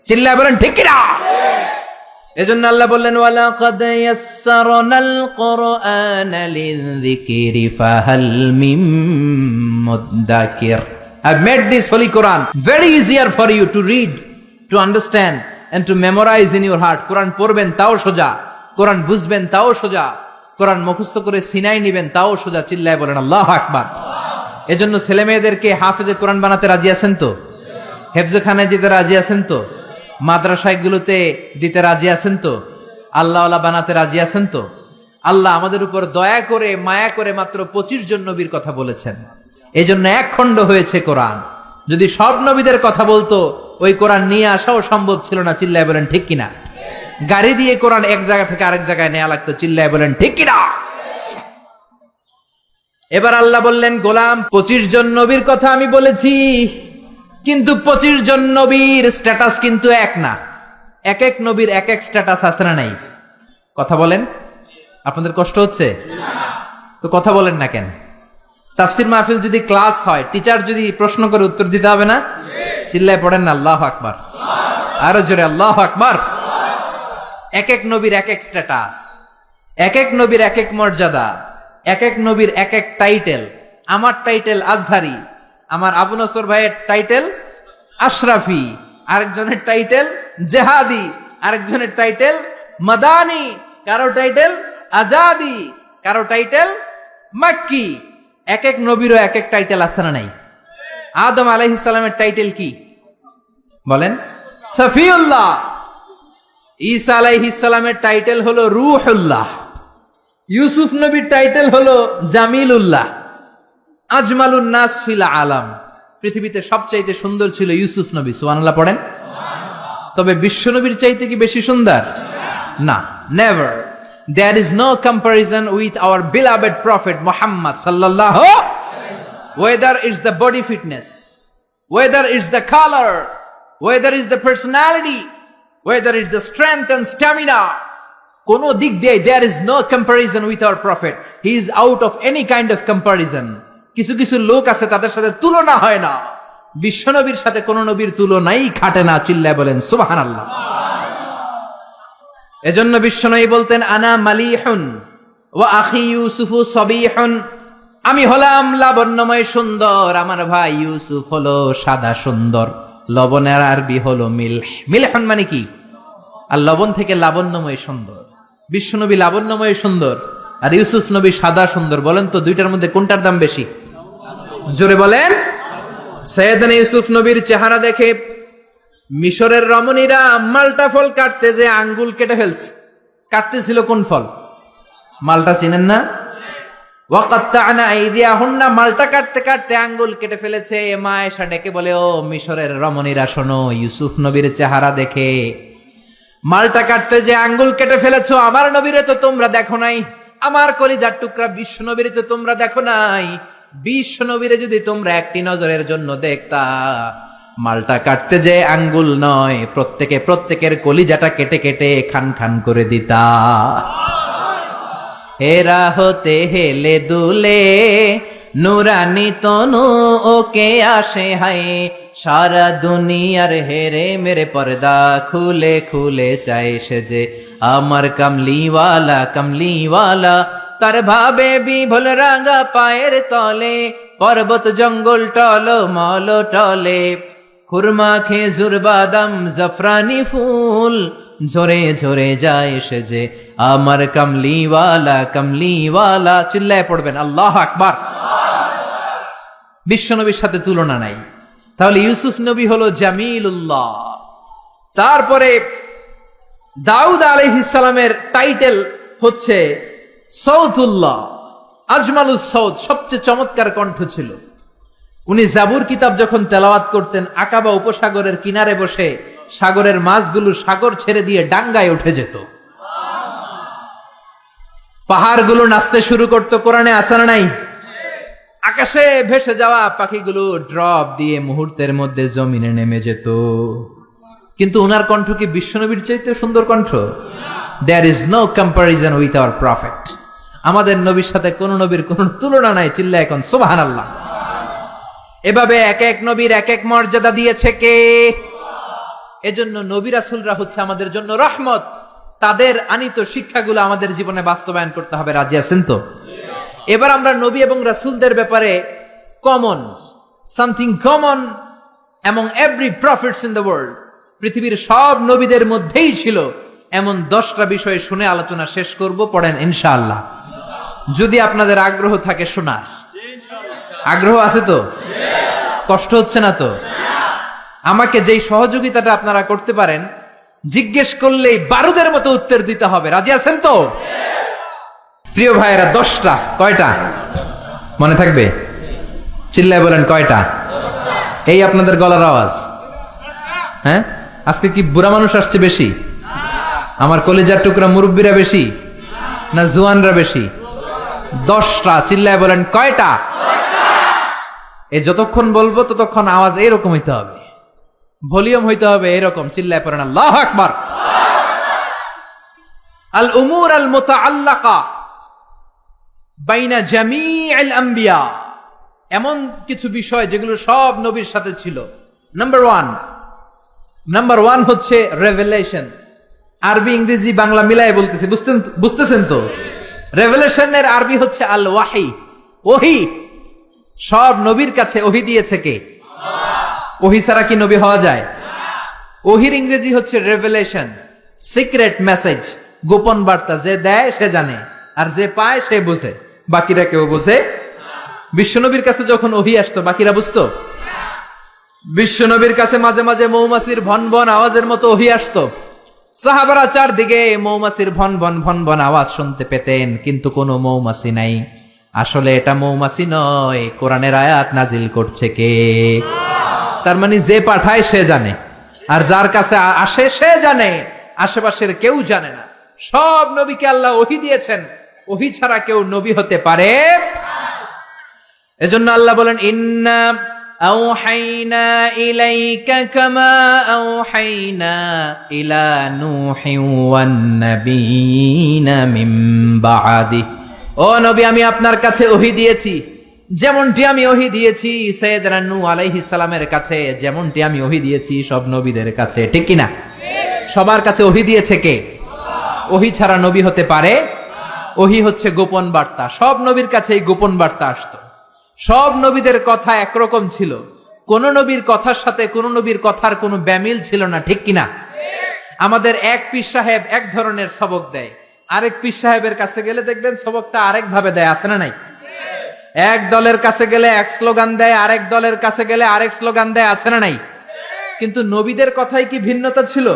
চিল্লায় বলেন ঠিক কিনা? এজন্য আল্লাহ বললেন, ওয়ালাকাদ ইয়াসসারনাল কুরআনা লিযিকরি ফাহাল মিন মুদ্দাকির। I've made this holy Quran very easier for you to read, to understand and to memorize in your heart. কোরআন পড়বেন তাও সোজা, কোরআন বুঝবেন তাও সোজা, কোরআন মুখস্থ করে সিনাই নিবেন তাও সোজা। চিল্লায় বলেন আল্লাহু আকবার। এজন্য ছেলে মেয়েদেরকে হাফেজে কোরআন বানাতে রাজি আছেন তো? হেফজখানায় দিতে রাজি আছেন তো? মাদ্রাসাগুলোতে দিতে রাজি আছেন তো? আল্লাহওয়ালা বানাতে রাজি আছেন তো? আল্লাহ আমাদের উপর দয়া করে মায়া করে মাত্র 25 জন নবীর কথা বলেছেন। এই জন্য এক খণ্ড হয়েছে কোরআন। যদি সব নবীদের কথা বলতো ওই কোরআন নিয়ে আসাও সম্ভব ছিল না। চিল্লায় বলেন ঠিক কিনা? গাড়ি দিয়ে কোরআন এক জায়গা থেকে আরেক জায়গায় নেওয়া লাগতো। চিল্লায় বলেন ঠিক কিনা? এবার আল্লাহ বললেন, গোলাম 25 জন নবীর কথা আমি বলেছি, কিন্তু 25 জন নবীর স্ট্যাটাস কিন্তু এক না। এক এক নবীর এক এক স্ট্যাটাস আছে না নাই? কথা বলেন। আপনাদের কষ্ট হচ্ছে তো কথা বলেন না কেন? তাফসির মাহফিল যদি ক্লাস হয়, টিচার যদি প্রশ্ন করে উত্তর দিতে হবে না? চিল্লায় পড়েন না আল্লাহু আকবার, আরো জোরে আল্লাহু আকবার। এক এক নবীর এক এক স্ট্যাটাস, এক এক নবীর এক এক মর্যাদা, এক এক নবীর এক এক টাইটেল। আমার টাইটেল আজহারি, আমার আবু নসর ভাইয়ের টাইটেল আশরাফি, আরেকজনের টাইটেল জেহাদি, আরেকজনের টাইটেল মাদানি, কারো টাইটেল আজাদি, কারো টাইটেল মাক্কি। এক এক নবীরও এক এক টাইটেল আছে না নাই? আদম আলাইহিস সালামের টাইটেল কি বলেন? সফিউল্লাহ। ঈসা আলাইহিস সালামের টাইটেল হলো রূহুল্লাহ। ইউসুফ নবীর টাইটেল হলো জামিলুল্লাহ। আজমালুন নাস ফিল আলাম, পৃথিবীতে সবচাইতে সুন্দর ছিল ইউসুফ নবী, সুবহানাল্লাহ পড়েন। তবে বিশ্ব নবীর চাইতে কি বেশি সুন্দর? না, never. There is no comparison with our beloved Prophet Muhammad sallallahu. Whether it's the body fitness, whether it's the color, whether it's the personality, whether it's the strength and stamina, কোনো দিক দিয়ে there is no comparison with our Prophet. He is out of any kind of comparison. কিছু কিছু লোক আছে তাদের সাথে তুলনা হয় না, বিশ্ব নবীর সাথে কোন নবীর তুলনাই খাটে না। চিল্লায় বলেন সুবহানাল্লাহ। এজন্য বিশ্বনবী বলতেন, আনা মালিহুন ওয়া আখি ইউসুফু সবিহুন, আমি হলাম লাবণ্যময় সুন্দর, আমার ভাই ইউসুফ হলো সাদা সুন্দর। লবণের আরবি হলো মিলহ। মিলহুন মানে কি? আর লবণ থেকে লাবণ্যময় সুন্দর। বিশ্বনবী লাবণ্যময় সুন্দর আর ইউসুফ নবী সাদা সুন্দর। বলেন তো দুইটার মধ্যে কোনটার দাম বেশি? জোরে বলেন। সাইয়েদনা ইউসুফ নবীর চেহারা দেখে মিশরের রমণীরা মালটা ফল কাটতে যে আঙ্গুল কেটে ফেলছে। কাটতেছিল কোন ফল? মালটা চিনেন না? ওয়াকাত্তা'না আইদিয়াহুন্না, মালটা কাটতে কাটতে আঙ্গুল কেটে ফেলেছে। মা আয়েশা ডেকে বলে, ও মিশরের রমণীরা শোনো, ইউসুফ নবীর চেহারা দেখে মালটা কাটতে যে আঙ্গুল কেটে ফেলেছো, আমার নবীরে তো তোমরা দেখো নাই, আমার কলিজার টুকরা বিশ্ব নবীরে তো তোমরা দেখো নাই। বিশ্ব নবীরে যদি তোমরা একটি নজরের জন্য দেখতা, মালটা কাটতে যে আঙ্গুল নয়, প্রত্যেকের কলিজাটা কেটে কেটে খান খান করে দিতা। হেরা হতে হেলে দুলে নুরানি তনু ওকে আসে হায়, সারা দুনিয়ার হেরে মেরে পর্দা খুলে খুলে চায় সে যে আমার কামলিওয়ালা কামলিওয়ালা। তার ভাবে বিভোল রাঙা পায়ের তলে, পর্বত জঙ্গল টল মল টলে, খুরমা খেজুর বাদাম জাফরানি ফুল ঝরে ঝরে যায় সে যে আমার কামলিওয়ালা কামলিওয়ালা। চিল্লায় পড়বেন আল্লাহু আকবার। বিশ্ব নবীর সাথে তুলনা নাই। তাহলে ইউসুফ নবী হলো জামিলুল্লাহ। তারপরে দাউদ আলাইহিস সালামের টাইটেল হচ্ছে সৌতুল্লাহ, আজমালুস সৌত, সবচেয়ে চমৎকার কণ্ঠ ছিল। উনি জাবুর কিতাব যখন তেলাওয়াত করতেন, আকাবা উপসাগরের কিনারে বসে সাগরের মাছগুলো সাগর ছেড়ে দিয়ে ডাঙ্গায় উঠে যেত, পাহাড়গুলো নাচতে শুরু করতো। কোরআনে আছে না নাই? আকাশে ভেসে যাওয়া পাখিগুলো ড্রপ দিয়ে মুহূর্তের মধ্যে জমিনে নেমে যেত। কিন্তু উনার কণ্ঠ কি বিশ্বনবীর চাইতে সুন্দর কণ্ঠ? There is no comparison with our prophet. আমাদের নবীর সাথে কোন নবীর কোন তুলনা নাই। চিল্লা এখন সুবহানাল্লাহ। এভাবে এক এক নবীর এক এক মর্যাদা দিয়েছে কে? এজন্য নবী রাসূলরা হচ্ছে আমাদের জন্য রহমত। তাদের আনিত শিক্ষাগুলো আমাদের জীবনে বাস্তবায়ন করতে হবে। রাজি আছেন তো? এবার আমরা নবী এবং রাসূলদের ব্যাপারে something common among every prophets in the world, পৃথিবীর সব নবীদের মধ্যেই ছিল এমন 10টা বিষয় শুনে আলোচনা শেষ করব। পড়েন ইনশাআল্লাহ, যদি আপনাদের আগ্রহ থাকে শোনার। আগ্রহ আছে তো? কষ্ট হচ্ছে না তো? আমাকে যেই সহযোগিতাটা আপনারা করতে পারেন, জিজ্ঞেস করলেই বারুদের মতো উত্তর দিতে হবে। রাজি আছেন তো? প্রিয় ভাইয়েরা, 10টা। কয়টা মনে থাকবে? চিল্লায় বলেন কয়টা? এই আপনাদের গলার আওয়াজ। হ্যাঁ, আজকে কি বুড়া মানুষ আসছে বেশি? আমার কলিজার টুকরা মুরব্বীরা বেশি না জুয়ানরা বেশি? 10টা। চিল্লায় বলেন কয়টা? এই যতক্ষণ বলবো ততক্ষণ আওয়াজ এইরকম হইতে হবে, ভলিউম হইতে হবে এরকম। চিল্লায় পড়েন আল্লাহু আকবার। আল উমুর আল মুতাআল্লাকা বাইনা জামিআল আম্বিয়া, এমন কিছু বিষয় যেগুলো সব নবীর সাথে ছিল। নাম্বার ওয়ান হচ্ছে রেভেলেশন। আরবি ইংরেজি বাংলা মিলাই বলতেছি, বুঝতেছেন তো? রেভেলেশনের আরবি হচ্ছে আল ওয়াহি, ওহি। সব নবীর কাছে ওহি দিয়েছে কে? ওহি ছাড়া কি নবী হওয়া যায়? ওহির ইংরেজি হচ্ছে রেভেলেশন, সিক্রেট মেসেজ, গোপন বার্তা। যে দেয় সে জানে, আর যে পায় সে বুঝে, বাকিরা কেউ বুঝে। বিশ্বনবীর কাছে যখন ওহি আসতো বাকিরা বুঝতো? বিশ্বনবীর কাছে মাঝে মাঝে মৌমাছির ভন ভন আওয়াজের মতো ওহি আসতো। সাহাবারা চারদিকে মৌমাছির ভন ভন ভন ভন আওয়াজ শুনতে পেতেন, কিন্তু কোনো মৌমাছি নাই। আসলে এটা মৌমাছি নয়, কোরআনের আয়াত নাজিল করছে কে? তার মানে যে পাঠায় সে জানে, আর যার কাছে আসে সে জানে, আশেপাশের কেউ জানে না। সব নবীকে আল্লাহ ওহি দিয়েছেন, ওহি ছাড়া কেউ নবী হতে পারে। এজন্য আল্লাহ বলেন ইন্না আওহাইনা ইলাইকা কামা আওহাইনা ইলা নূহিন ওয়ান নাবিয়িনা মিন বাদি। ও নবী, আমি আপনার কাছে ওহি দিয়েছি যেমনটি আমি ওহি দিয়েছি সাইয়েদনা নূহ আলাইহিস সালামের কাছে, যেমনটি আমি ওহি দিয়েছি সব নবীদের কাছে। ঠিক কি না? সবার কাছে ওহি দিয়েছে কে? ওহি ছাড়া নবী হতে পারে? ওহি হচ্ছে গোপন বার্তা। সব নবীর কাছে এই গোপন বার্তা আসতো। সব নবীদের কথা একরকম ছিল, কোন নবীর কথার সাথে কোন নবীর কথার কোনো ব্যামিল ছিল না। ঠিক কিনা? আমাদের এক পীর সাহেব এক ধরনের সবক দেয়, আরেক পীর সাহেবের কাছে গেলে দেখবেন সবকটা আরেক ভাবে দেয়। আছে না নাই? এক দলের কাছে গেলে এক স্লোগান দেয়, আরেক দলের কাছে গেলে আরেক স্লোগান দেয়। আছে না নাই? কিন্তু নবীদের কথাই কি ভিন্নতা ছিল?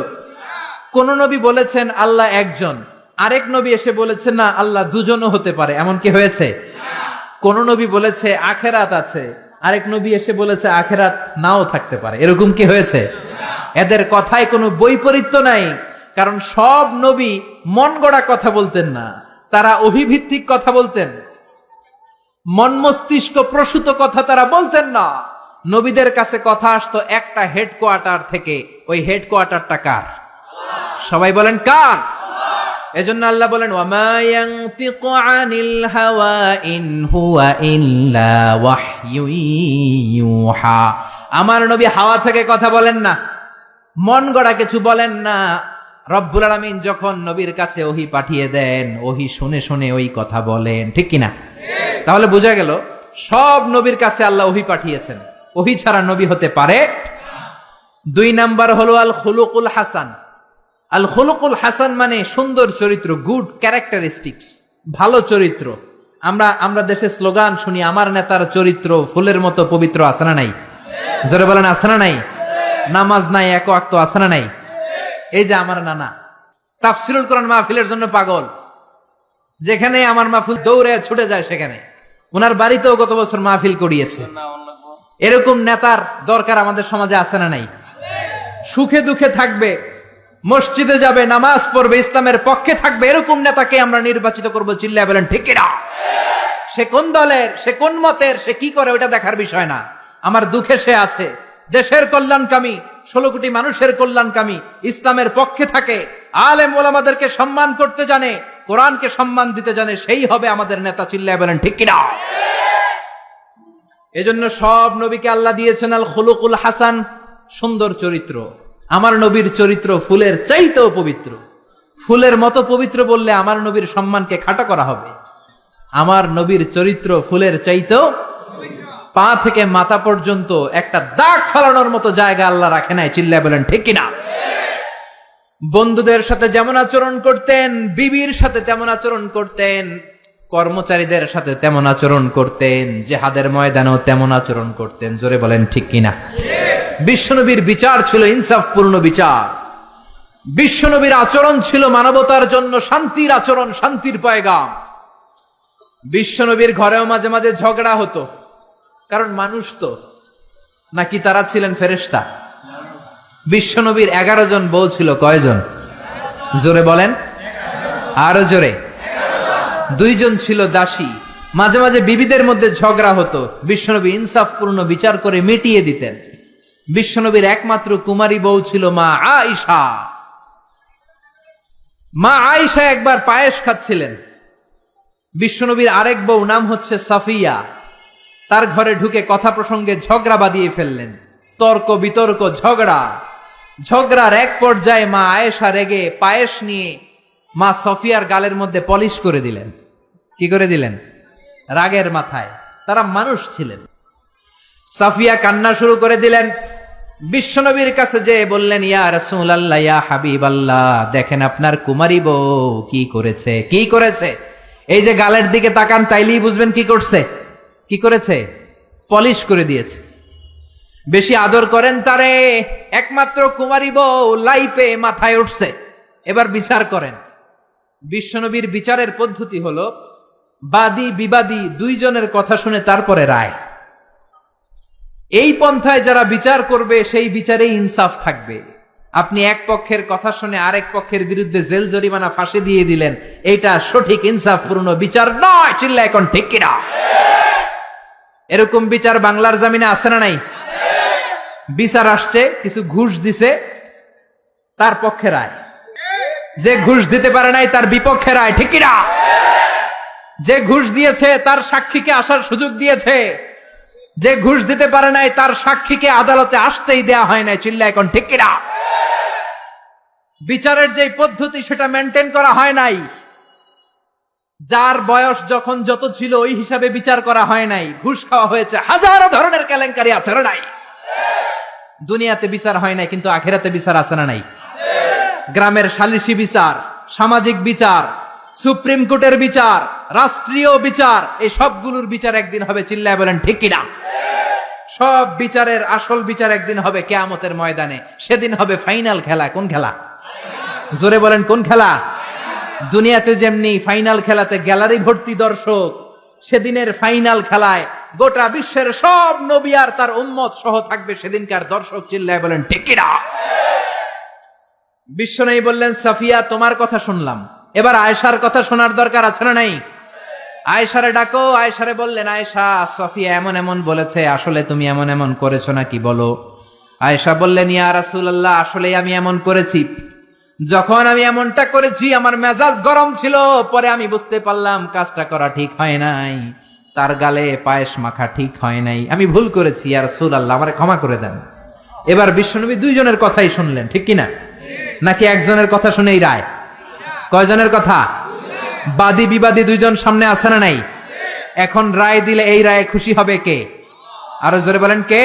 কোন নবী বলেছেন আল্লাহ একজন, আরেক নবী এসে বলেছেন না আল্লাহ দুজনও হতে পারে। এমন কি হয়েছে? কোন নবী বলেছে আখেরাত আছে, আরেক নবী এসে বলেছে আখেরাত নাও থাকতে পারে। এরকম কি হয়েছে? এদের কথায় কোনো বৈপরীত্য নাই, কারণ সব নবী মন গড়া কথা বলতেন না, তারা ওহীভিত্তিক কথা বলতেন। মন মস্তিষ্ক প্রসূত কথা তারা বলতেন না। নবীদের কাছে কথা আসতো একটা হেডকোয়ার্টার থেকে। ওই হেডকোয়ার্টারটা কার? সবাই বলেন কার? এজন্য আল্লাহ বলেন ওয়ামা ইয়ানতিকু আনিল হাওয়া ইন হুয়া ইল্লা ওয়াহয়ু ইউহা। আমার নবী হাওয়া থেকে কথা বলেন না, মন গড়া কিছু বলেন না। রব্বুল আলামিন যখন নবীর কাছে ওহী পাঠিয়ে দেন, ওহী শুনে শুনে ওই কথা বলেন। ঠিক কিনা? তাহলে বোঝা গেল সব নবীর কাছে আল্লাহ ওহী পাঠিয়েছেন, ওহী ছাড়া নবী হতে পারে। 2 নাম্বার হলো আল খুলুকুল হাসান। আল খুলুকুল হাসান মানে সুন্দর চরিত্র, গুড ক্যারেক্টারিস্টিক্স, ভালো চরিত্র। আমরা দেশে স্লোগান শুনি আমার নেতার চরিত্র ফুলের মতো পবিত্র। আছে না নাই? জোরে বলেন আছে না নাই? নামাজ নাই, এক ওয়াক্ত। আছে না নাই? এই যে আমার নানা তাফসীরুল কোরআন মাহফিলের জন্য পাগল, যেখানে আমার মাহফিল দৌড়ে ছুটে যায় সেখানে। ওনার বাড়িতেও গত বছর মাহফিল করিয়েছে। এরকম নেতার দরকার আমাদের সমাজে। আছে না নাই? সুখে দুঃখে থাকবে, মসজিদে যাবে, নামাজ পড়বে, ইসলামের পক্ষে থাকবে, এরকম নেতাকে আমরা নির্বাচিত করবো। চিল্লায় বলেন ঠিক কিনা? সে কোন দলের, সে কোন মতের, সে কি করে ওটা দেখার বিষয় না। আমার দুঃখে সে আছে, দেশের কল্যাণকামী, 16 কোটি মানুষের কল্যাণকামী, ইসলামের পক্ষে থাকে, আলেম ওলামাদেরকে সম্মান করতে জানে, কোরআনকে সম্মান দিতে জানে, সেই হবে আমাদের নেতা। চিল্লায় বলেন ঠিক কিনা? এজন্য সব নবীকে আল্লাহ দিয়েছেন আল খুলুকুল হাসান, সুন্দর চরিত্র। আমার নবীর চরিত্র ফুলের চাইতেও পবিত্র। ফুলের মতো পবিত্র বললে আমার নবীর সম্মানকে খাটো করা হবে। আমার নবীর চরিত্র ফুলের চাইতেও, পা থেকে মাথা পর্যন্ত একটা দাগ ফেলানোর মতো জায়গা আল্লাহ রাখে নাই। চিল্লায় বলেন ঠিক কিনা? বন্ধুদের সাথে যেমন আচরণ করতেন, বিবির সাথে তেমন আচরণ করতেন, কর্মচারীদের সাথে তেমন আচরণ করতেন, জিহাদের ময়দানেও তেমন আচরণ করতেন। জোরে বলেন ঠিক কিনা? বিশ্বনবীর বিচার ছিল ইনসাফপূর্ণ বিচার। বিশ্বনবীর আচরণ ছিল মানবতার জন্য শান্তির আচরণ, শান্তির পয়গাম। বিশ্বনবীর ঘরেও মাঝে মাঝে ঝগড়া হতো, কারণ মানুষ তো, নাকি তারা ছিলেন ফেরেশতা? বিশ্বনবীর 11 জন বউ ছিল, কয়জন? জোরে বলেন, আরো জোরে। 2 জন ছিল দাসী। মাঝে মাঝে বিবিদের মধ্যে ঝগড়া হতো, বিশ্বনবী ইনসাফপূর্ণ বিচার করে মিটিয়ে দিতেন। বিশ্বনবীর একমাত্র কুমারী বউ ছিল মা আয়েশা। মা আয়েশা একবার পায়েস খাচ্ছিলেন। বিশ্বনবীর আরেক বউ নাম হচ্ছে সাফিয়া, তার ঘরে ঢুকে কথা প্রসঙ্গে ঝগড়া বাঁধিয়ে ফেললেন। তর্ক বিতর্ক, ঝগড়ার এক পর্যায়ে মা আয়েশা রেগে পায়েস নিয়ে মা সফিয়ার গালের মধ্যে পলিশ করে দিলেন। কি করে দিলেন? রাগের মাথায়। তারা মানুষ ছিলেন। সাফিয়া কান্না শুরু করে দিলেন। বিশ্বনবীর কাছে যে বললেন, ইয়া রাসূলুল্লাহ, ইয়া হাবিবাল্লাহ, দেখেন আপনার কুমারী বউ কি করেছে, কি করেছে। এই যে গালের দিকে তাকান, তাইলেই বুঝবেন কি করছে, কি করেছে। পলিশ করে দিয়েছে। বেশি আদর করেন তারে, একমাত্র কুমারী বউ লাইপে মাথায় উঠছে। এবার বিচার করেন। বিশ্বনবীর বিচারের পদ্ধতি হলো বাদী বিবাদী 2 জনের কথা শুনে তারপরে রায়। এই পন্থায় যারা বিচার করবে সেই বিচারেই ইনসাফ থাকবে। আপনি এক পক্ষের কথা শুনে আরেক পক্ষের বিরুদ্ধে জেল জরিমানা, ফাঁসি দিয়ে দিলেন, এটা সঠিক ইনসাফপূর্ণ বিচার নয়। চিল্লা এখন ঠিক কিনা? এরকম বিচার বাংলার জমিনে আছে না নাই? বিচার আসছে, কিছু ঘুষ দিছে, তার পক্ষে রায়। যে ঘুষ দিতে পারে নাই তার বিপক্ষে রায়, ঠিক কিনা? যে ঘুষ দিয়েছে তার সাক্ষীকে আসার সুযোগ দিয়েছে, যে ঘুষ দিতে পারে নাই তার সাক্ষীকে আদালতে আসতেই দেয়া হয় নাই। চিল্লা এখন ঠিক কিনা? বিচারের যে পদ্ধতি সেটা মেনটেন করা হয় নাই। যার বয়স যখন যত ছিল ওই হিসাবে বিচার করা হয় নাই। ঘুষ খাওয়া হয়েছে, হাজারো ধরনের কেলেঙ্কারি আছে না নাই? দুনিয়াতে বিচার হয় নাই, কিন্তু আখিরাতে বিচার আছে না নাই? গ্রামের সালিশি বিচার, সামাজিক বিচার, সুপ্রিম কোর্টের বিচার, রাষ্ট্রীয় বিচার, এই সবগুলোর বিচার একদিন হবে। চিল্লায় বলেন ঠিক কিনা? সব বিচারের আসল বিচার একদিন হবে কিয়ামতের ময়দানে। সেদিন হবে ফাইনাল খেলা। কোন খেলা? জোরে বলেন, কোন খেলা? দুনিয়াতে যেমনি ফাইনাল খেলাতে গ্যালারি ভর্তি দর্শক, সেদিনের ফাইনাল খেলায় গোটা বিশ্বের সব নবী আর তার উম্মত সহ থাকবে সেদিনকার দর্শক। চিল্লায় বলেন ঠিক কিনা? বিশ্বনবী বললেন, সাফিয়া তোমার কথা শুনলাম, এবার আয়েশার কথা শোনার দরকার আছে না নাই? আয়েশারে ডাকো। আয়েশারে বললেন, আয়েশা, সাফিয়া এমন এমন বলেছে, আসলে তুমি এমন এমন করেছো নাকি বলো। আয়েশা বললেন, ইয়া রাসূলুল্লাহ, আসলে আমি এমন করেছি। যখন আমি এমনটা করেছি আমার মেজাজ গরম ছিল, পরে আমি বুঝতে পারলাম কাজটা করা ঠিক হয় নাই, তার গালে পায়েস মাখা ঠিক হয় নাই, আমি ভুল করেছি, ইয়া রাসূলুল্লাহ আমারে ক্ষমা করে দেন। এবার বিশ্বনবী 2 জনের কথাই শুনলেন, ঠিক কিনা? নাকি একজনের কথা শুনেই রায়? কয়জনের কথা? বাদী বিবাদী 2 জন সামনে আছে না নাই? এখন রায় দিলে এই রায়ে খুশি হবে কে? আরো জোরে বলেন, কে?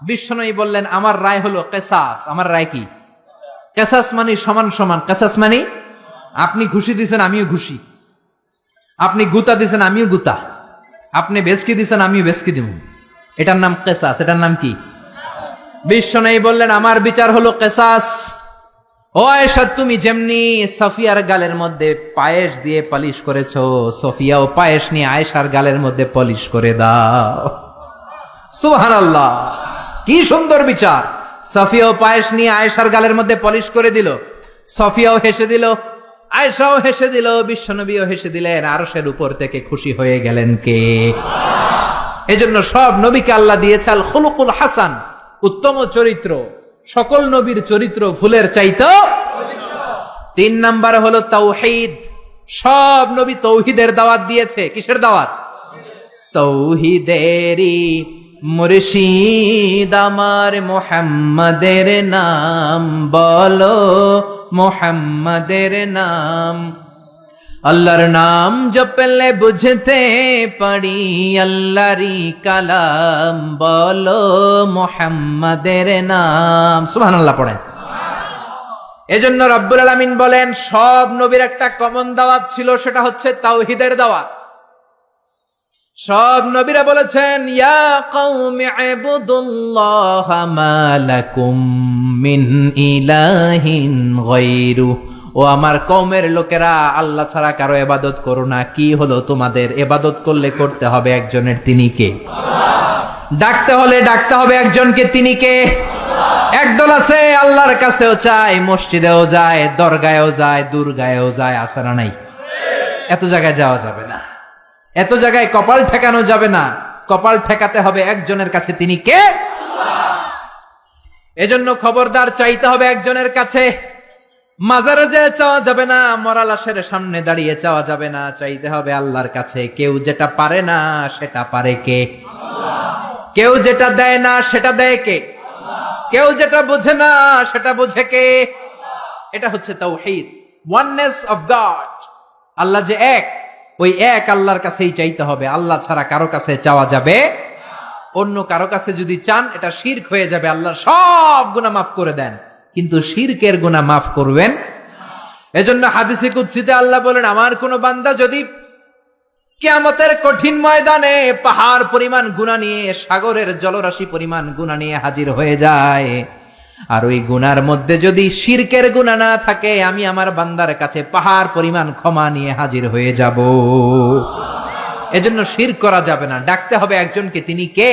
বিশ্বনবী বললেন, আমার রায় হলো কিসাস। আমার রায় কি? কিসাস মানে সমান সমান। কিসাস মানে আপনি ঘুষি দিছেন আমিও ঘুষি, আপনি গুতা দিছেন আমিও গুতা, আপনি বেসকি দিছেন আমিও বেসকি দিব, এটার নাম কিসাস। এটার নাম কি? বিশ্বনবী বললেন, আমার বিচার হলো কিসাস। ও আয়েশা, তুমি যেমনি সাফিয়ার গালের মধ্যে পায়েস দিয়ে পালিশ করেছো, সফিয়াও পায়েস নিয়ে আয়েশার গালের মধ্যে পলিশ করে দাও। সুবহানাল্লাহ, কি সুন্দর বিচার। সফিয়াও পায়েস নিয়ে আয়েশার গালের মধ্যে পলিশ করে দিল। সফিয়াও হেসে দিল, আয়েশাও হেসে দিল, বিশ্বনবীও হেসে দিলেন। আরশের উপর থেকে খুশি হয়ে গেলেন কে? এজন্য সব নবীকে আল্লাহ দিয়েছে আল খুলুকুল হাসান, উত্তম চরিত্র। সকল নবীর চরিত্র ফুলের চাইতো। 3 নাম্বার হলো তাওহীদ। সব নবী তৌহিদের দাওয়াত দিয়েছে। কিসের দাওয়াত? তৌহিদেরই মুর্শিদ আমার মুহাম্মাদের নাম বলো, মুহাম্মাদের নাম। আল্লাহর নাম জপলে বুঝতে পারি আল্লাহরই কালাম বলো, মুহাম্মাদের নাম। সুবহানাল্লাহ পড়েন। এজন্য রব্বুল আলামিন বলেন, সব নবীর একটা কমন দাওয়াত ছিল, সেটা হচ্ছে তাওহীদের দাওয়াত। সব নবীরা বলেছেন ইয়া কওমি ইবুদুল্লাহা মা লাকুম মিন ইলাহিন গায়রু, ও আমার কওমের লোকেরা, আল্লাহ ছাড়া কারো ইবাদত করো না। কি হলো তোমাদের? ইবাদত করলে করতে হবে একজনের, তিনি কে? ডাকতে হলে ডাকতে হবে একজনকে, তিনি কে? একদল আছে আল্লাহর কাছেও চায়, মসজিদেও যায়, দরগায়ও যায়, দুর্গায়ও যায়, আছে না নাই? এত জায়গায় যাওয়া যাবে না, এত জায়গায় কপাল ঠেকানো যাবে না। কপাল ঠেকাতে হবে একজনের কাছে, তিনি কে? এজন্য খবরদার, চাইতে হবে একজনের কাছে। মাজারে যে চাওয়া যাবে না, মরা লাশের সামনে দাঁড়িয়ে চাওয়া যাবে না, চাইতে হবে আল্লাহর কাছে। কেউ যেটা পারে না সেটা পারে কে? কেউ যেটা দেয় না সেটা দেয় কে? কেউ যেটা বোঝে না সেটা বোঝে কে? এটা হচ্ছে তাওহীদ, ওয়াননেস অফ গড। আল্লাহ যে এক, ওই এক আল্লাহর কাছেই চাইতে হবে। আল্লাহ ছাড়া কারো কাছে চাওয়া যাবে? অন্য কারো কাছে যদি চান, এটা শিরক হয়ে যাবে। আল্লাহ সব গুনাহ মাফ করে দেন, কিন্তু শিরকের গুনাহ মাফ করবেন। এজন্য হাদিসে কুদসিতে আল্লাহ বলেন, আমার কোন বান্দা যদি কিয়ামতের কঠিন ময়দানে পাহাড় পরিমাণ গুনাহ নিয়ে, সাগরের জলরাশি পরিমাণ গুনাহ নিয়ে হাজির হয়ে যায়, আর ওই গুনার মধ্যে যদি শিরকের গুনাহ না থাকে, আমি আমার বান্দার কাছে পাহাড় পরিমাণ ক্ষমা নিয়ে হাজির হয়ে যাব। এজন্য শিরক করা যাবে না, ডাকতে হবে একজনকে, তিনি কে?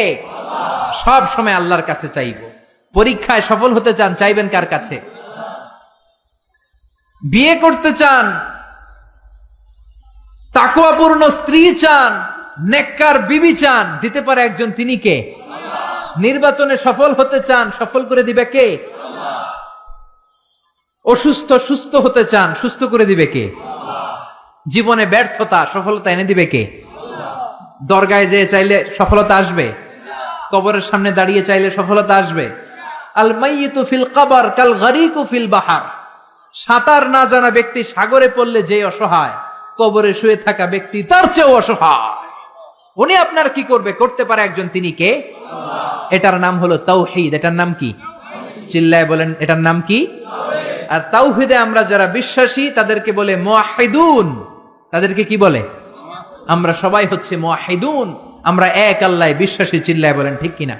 সব সময় আল্লাহর কাছে চাইব। পরীক্ষায় সফল হতে চান, চাইবেন কার কাছে? বিয়ে করতে চান, তাকওয়াপূর্ণ স্ত্রী চান, নেককার বিবি চান, দিতে পারে একজন, তিনি কে? নির্বাচনে সফল হতে চান, সফল করে দিবে কে? অসুস্থ সুস্থ হতে চান, সুস্থ করে দিবে কে? জীবনে ব্যর্থতা, সফলতা এনে দিবে কে? দরগায় যেয়ে চাইলে সফলতা আসবে? কবরের সামনে দাঁড়িয়ে চাইলে সফলতা আসবে? আল মাইয়িতু ফিল কবর কাল গরীকু ফিল বাহর, সাঁতার না জানা ব্যক্তি সাগরে পড়লে যে অসহায়, কবরে শুয়ে থাকা ব্যক্তি তার চেয়েও অসহায়। উনি আপনার কি করবে? করতে পারে একজন, তিনি কে? এটার নাম হলো তাওহীদ। এটার নাম কি? চিল্লায় বলেন, এটার নাম কি? আর তাওহীদে আমরা যারা বিশ্বাসী তাদেরকে বলে মুওয়াহিদুন। তাদেরকে কি বলে? আমরা সবাই হচ্ছে মুওয়াহিদুন, আমরা এক আল্লাহ বিশ্বাসী। চিল্লায় বলেন ঠিক কিনা?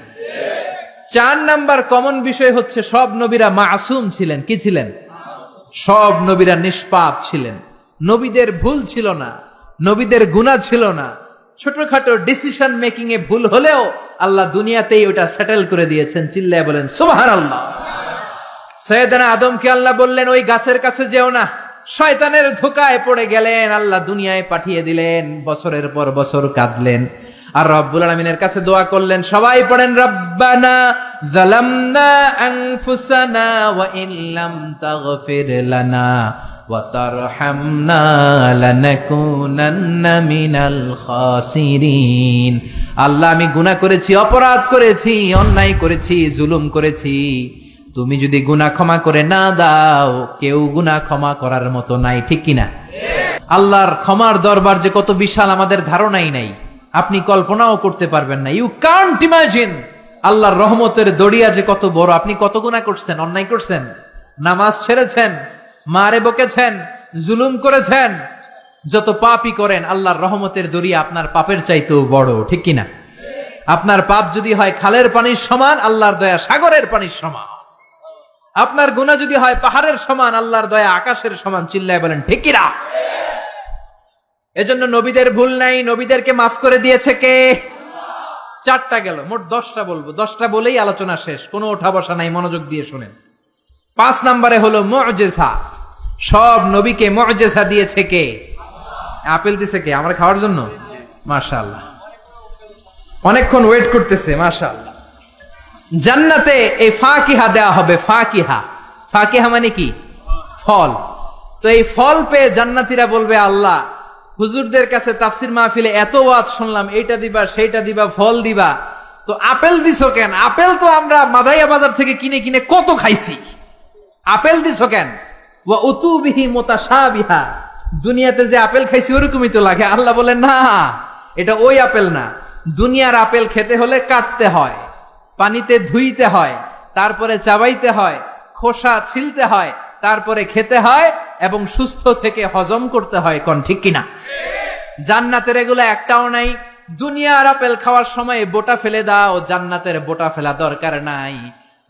4 নাম্বার কমন বিষয় হচ্ছে, সব নবীরা মাসুম ছিলেন। কি ছিলেন? সব নবীরা নিষ্পাপ ছিলেন। নবীদের ভুল ছিল না, নবীদের গুনাহ ছিল না। ছোটখাটো ডিসিশন মেকিং এ ভুল হলেও আল্লাহ দুনিয়াতেই ওটা সেটেল করে দিয়েছেন। চিল্লায় বলেন সুবহানাল্লাহ। সৈয়দনা আদমকে আল্লাহ বললেন, ওই গাছের কাছে যেও না। শয়তানের ধোকায় পড়ে গেলেন, আল্লাহ দুনিয়ায় পাঠিয়ে দিলেন। বছরের পর বছর কাঁদলেন, আর রব্বুল আলামিনের কাছে দোয়া করলেন। সবাই পড়েন, রব্বানা যালামনা আনফুসানা ওয়া ইল্লাম তাগফির লানা ওয়া তারহামনা লানাকুনান্না মিনাল খাসিরিন। আল্লাহ, আমি গুনাহ করেছি, অপরাধ করেছি, অন্যায় করেছি, জুলুম করেছি। তুমি যদি গুনাহ ক্ষমা করে না দাও, কেউ গুনাহ ক্ষমা করার মতো নাই। ঠিক কিনা? আল্লাহর ক্ষমার দরবার যে কত বিশাল আমাদের ধারণাই নাই, আপনি কল্পনাও করতে পারবেন না। You can't imagine. আল্লাহর রহমতের দরিয়া যে কত বড়। আপনি কত গুনাহ করছেন, অন্যায় করছেন, নামাজ ছেড়েছেন, মারে বকেছেন, জুলুম করেছেন, যত পাপই করেন, আল্লাহর রহমতের দরিয়া আপনার পাপের চাইতেও বড়। ঠিক কিনা? আপনার পাপ যদি হয় খালের পানির সমান, আল্লাহর দয়া সাগরের পানির সমান। আপনার গুনাহ যদি হয় পাহাড়ের সমান, আল্লাহর দয়া আকাশের সমান। চিল্লায় বলেন ঠিক কিনা? এজন্য নবীদের ভুল নাই, নবীদেরকে মাফ করে দিয়েছে কে? 4টা গেল, মোট 10টা বলবো। 10টা বলেই আলোচনা শেষ, কোনো ওঠা বসা নাই, মনোযোগ দিয়ে শুনেন। 5 নম্বরে হলো মুজিজা। সব নবীকে মুজিজা দিয়েছে কে? আপেল দিছে কে? আমরা খাওয়ার জন্য? মাশাআল্লাহ, অনেকক্ষণ ওয়েট করতেছে। মাশাআল্লাহ। জান্নাতে এই ফাকিহা দেয়া হবে। ফাকিহা, ফাকিহা মানে কি? ফল। তো এই ফল পেয়ে জান্নাতীরা বলবে, আল্লাহ, হুজুরদের কাছে তাফসির মাহফিলে এত ওয়াজ শুনলাম, এইটা দিবা, সেইটা দিবা, ফল দিবা, তো আপেল দিছো কেন? আপেল তো আমরা মাদাইয়া বাজার থেকে কিনে কিনে কত খাইছি, আপেল দিছো কেন? ওয়া উতুবিহি মুতাশাবিহা, দুনিয়াতে যে আপেল খাইছি ওরকমই তো লাগে। আল্লাহ বলেন, না, এটা ওই আপেল না। দুনিয়ার আপেল খেতে হলে কাটতে হয়, পানিতে ধুইতে হয়, তারপরে চাবাইতে হয়, খোসা ছিলতে হয়, তারপরে খেতে হয়, এবং সুস্থ থেকে হজম করতে হয়। কোন ঠিক কিনা? জান্নাতের এগুলো একটাও নাই। দুনিয়ার আপেল খাওয়ার সময় বোটা ফেলে দাও, জান্নাতের বোটা ফেলা দরকার নাই।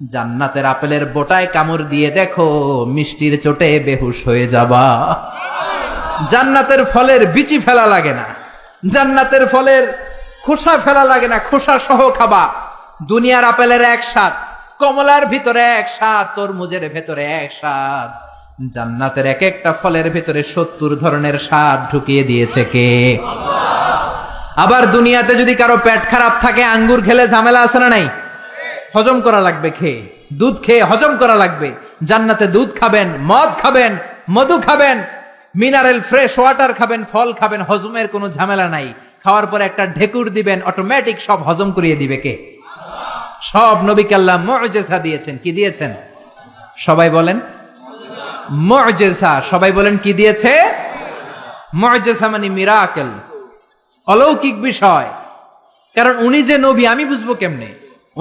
জান্নাতের আপেলের বোটায় কামড় দিয়ে দেখো, মিষ্টির চোটে বেহুশ হয়ে যাবা। জান্নাতের ফলের বিচি ফেলা লাগে না, জান্নাতের ফলের খোসা ফেলা লাগে না, খোসা সহ খাবা। দুনিয়ার আপেলের এক স্বাদ, কমলার ভিতরে এক স্বাদ, তরমুজের ভেতরে এক স্বাদ, জান্নাতের এক একটা ফলের ভিতরে 70 ধরনের স্বাদ ঢুকিয়ে দিয়েছে কে? আবার দুনিয়াতে যদি কারো পেট খারাপ থাকে, আঙ্গুর খেলে ঝামেলা আছে না নাই? হজম করা লাগবে, খেয়ে দুধ খেয়ে হজম করা লাগবে। জান্নাতে দুধ খাবেন, মদ খাবেন, মধু খাবেন, মিনারেল ফ্রেশ ওয়াটার খাবেন, ফল খাবেন, হজমের কোনো ঝামেলা নাই। খাওয়ার পরে একটা ঢেকুর দিবেন, অটোমেটিক সব হজম করিয়ে দিবে কে? সব নবীকে আল্লাহ মুআজিজা দিয়েছেন। কি দিয়েছেন? সবাই বলেন মুআজিজা। সবাই বলেন কি দিয়েছে? মুআজিজা মানে মিরাকেল, অলৌকিক বিষয়। কারণ উনি যে নবী আমি বুঝবো কেমনে?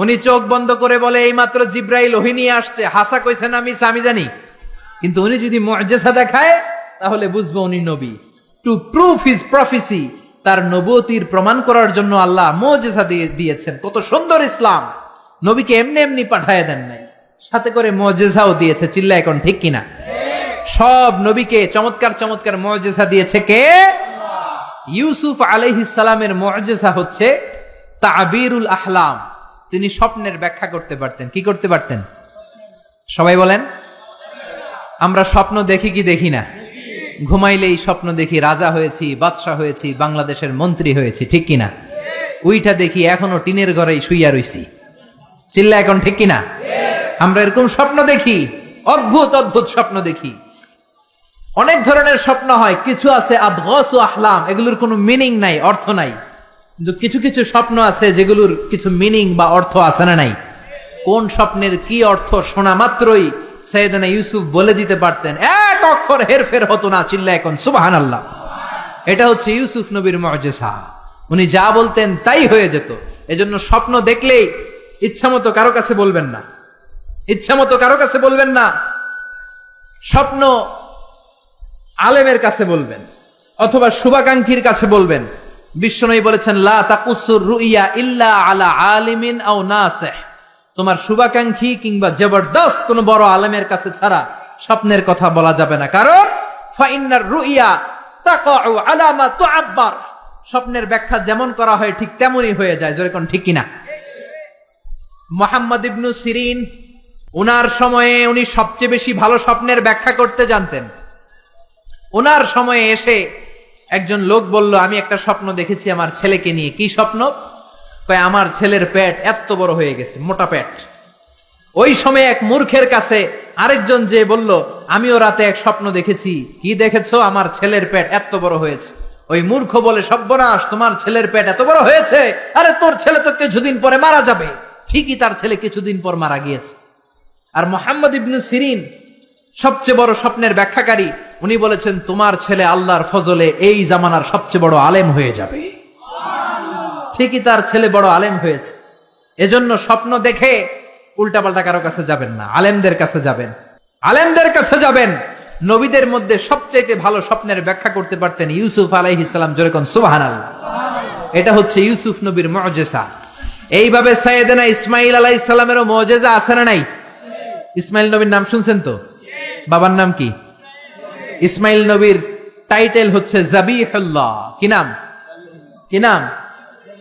উনি চোখ বন্ধ করে বলে এই মাত্র জিব্রাইল ওহী নিয়ে আসছে, হাসা কইছে না মিছা আমি জানি। কিন্তু উনি যদি মুআজিজা দেখায় তাহলে বুঝবো উনি নবী। টু প্রুভ হিজ প্রফেসি, তার নবুয়তির প্রমাণ করার জন্য আল্লাহ মুআজিজা দিয়েছেন। কত সুন্দর ইসলাম! নবীকে এমনি এমনি পাঠায় দেন নাই, সাথে করে মুআজিজাও দিয়েছে। চিল্লা এখন ঠিক কিনা? সব নবীকে চমৎকার চমৎকার মুআজিজা দিয়েছে কে? ইউসুফ আলাইহিস সালামের মুআজিজা হচ্ছে তাবিরুল আহলাম। তিনি স্বপ্নের ব্যাখ্যা করতে পারতেন। কি করতে পারতেন? সবাই বলেন। আমরা স্বপ্ন দেখি কি দেখি না? ঘুমাইলেই স্বপ্ন দেখি রাজা হয়েছি, বাদশা হয়েছি, বাংলাদেশের মন্ত্রী হয়েছি, ঠিক কিনা? উইটা দেখি এখনো টিনের ঘরেই শুইয়া রইছি। চিল্লা এখন ঠিক কিনা? আমরা এরকম স্বপ্ন দেখি, অদ্ভুত অদ্ভুত স্বপ্ন দেখি। অনেক ধরনের স্বপ্ন হয়, কিছু আছে আদগাসু আহলাম, এগুলোর কোনো মিনিং নাই, অর্থ নাই। কিন্তু কিছু কিছু স্বপ্ন আছে যেগুলোর কিছু মিনিং বা অর্থ আছে না নাই? কোন স্বপ্নের কি অর্থ শোনা মাত্রই সাইয়েদনা ইউসুফ বলে দিতে পারতেন, এক অক্ষর হেরফের হতো না। চিল্লা এখন সুবহানাল্লাহ। এটা হচ্ছে ইউসুফ নবীর মুআজিজা। উনি যা বলতেন তাই হয়ে যেত। এজন্য স্বপ্ন দেখলেই ইচ্ছামতো কারো কাছে বলবেন না, ইচ্ছামতো কারো কাছে বলবেন না। স্বপ্ন আলেমের কাছে বলবেন অথবা শুভাকাঙ্ক্ষীর কাছে বলবেন। বিশ্বনবী বলেছেন লা তাকুসুর রুইয়া ইল্লা আলা আলিমিন আও নাসিহ। তোমার শুভাকাঙ্ক্ষী কিংবা জবরদস্ত কোন বড় আলেমের কাছে ছাড়া স্বপ্নের কথা বলা যাবে না। কারণ ফাইন্নার রুইয়া তাকাউ আলা মা তুআব্বার। স্বপ্নের ব্যাখ্যা যেমন করা হয় ঠিক তেমনই হয়ে যায়। জোরে কোন ঠিক কিনা? মুহাম্মদ ইবনে সিরিন, উনার সময়ে উনি সবচেয়ে বেশি ভালো স্বপ্নের ব্যাখ্যা করতে জানতেন। ওনার সময়ে এসে একজন লোক বলল, আমি একটা স্বপ্ন দেখেছি আমার ছেলেকে নিয়ে। কি স্বপ্ন? কয় আমার ছেলের পেট এত বড় হয়ে গেছে, মোটা পেট। ওই সময় এক মূর্খের কাছে আরেকজন যে বলল, আমিও রাতে এক স্বপ্ন দেখেছি। কি দেখেছো? আমার ছেলের পেট এত বড় হয়েছে। ওই মূর্খ বলে, সর্বনাশ, তোমার ছেলের পেট এত বড় হয়েছে? আরে তোর ছেলে তো কিছুদিন পরে মারা যাবে। ঠিকই তার ছেলে কিছুদিন পর মারা গিয়েছে। আর মুহাম্মদ ইবনে সিরিন সবচেয়ে বড় স্বপ্নের ব্যাখ্যাকারী, উনি বলেছেন তোমার ছেলে আল্লাহর ফজলে এই জামানার সবচেয়ে বড় আলেম হয়ে যাবে। ঠিকই তার ছেলে বড় আলেম হয়েছে। এজন্য স্বপ্ন দেখে উল্টাপাল্টা কারো কাছে যাবেন না, আলেমদের কাছে যাবেন। আলেমদের কাছে যাবেন। নবীদের মধ্যে সবচাইতে ভালো স্বপ্নের ব্যাখ্যা করতে পারতেন ইউসুফ আলাইহিস সালাম। জোরে কোন সুবহানাল্লাহ। এটা হচ্ছে ইউসুফ নবীর মুআজিজা। এইভাবে সাইয়েদনা ইসমাঈল আলাইহিস সালামেরও মুআজিজা আছে না নাই? ইসমাঈল নবীর নাম শুনছেন তো? বাবার নাম কি? ইসমাঈল নবীর টাইটেল হচ্ছে জাবিহুল্লাহ। কি নাম? কি নাম?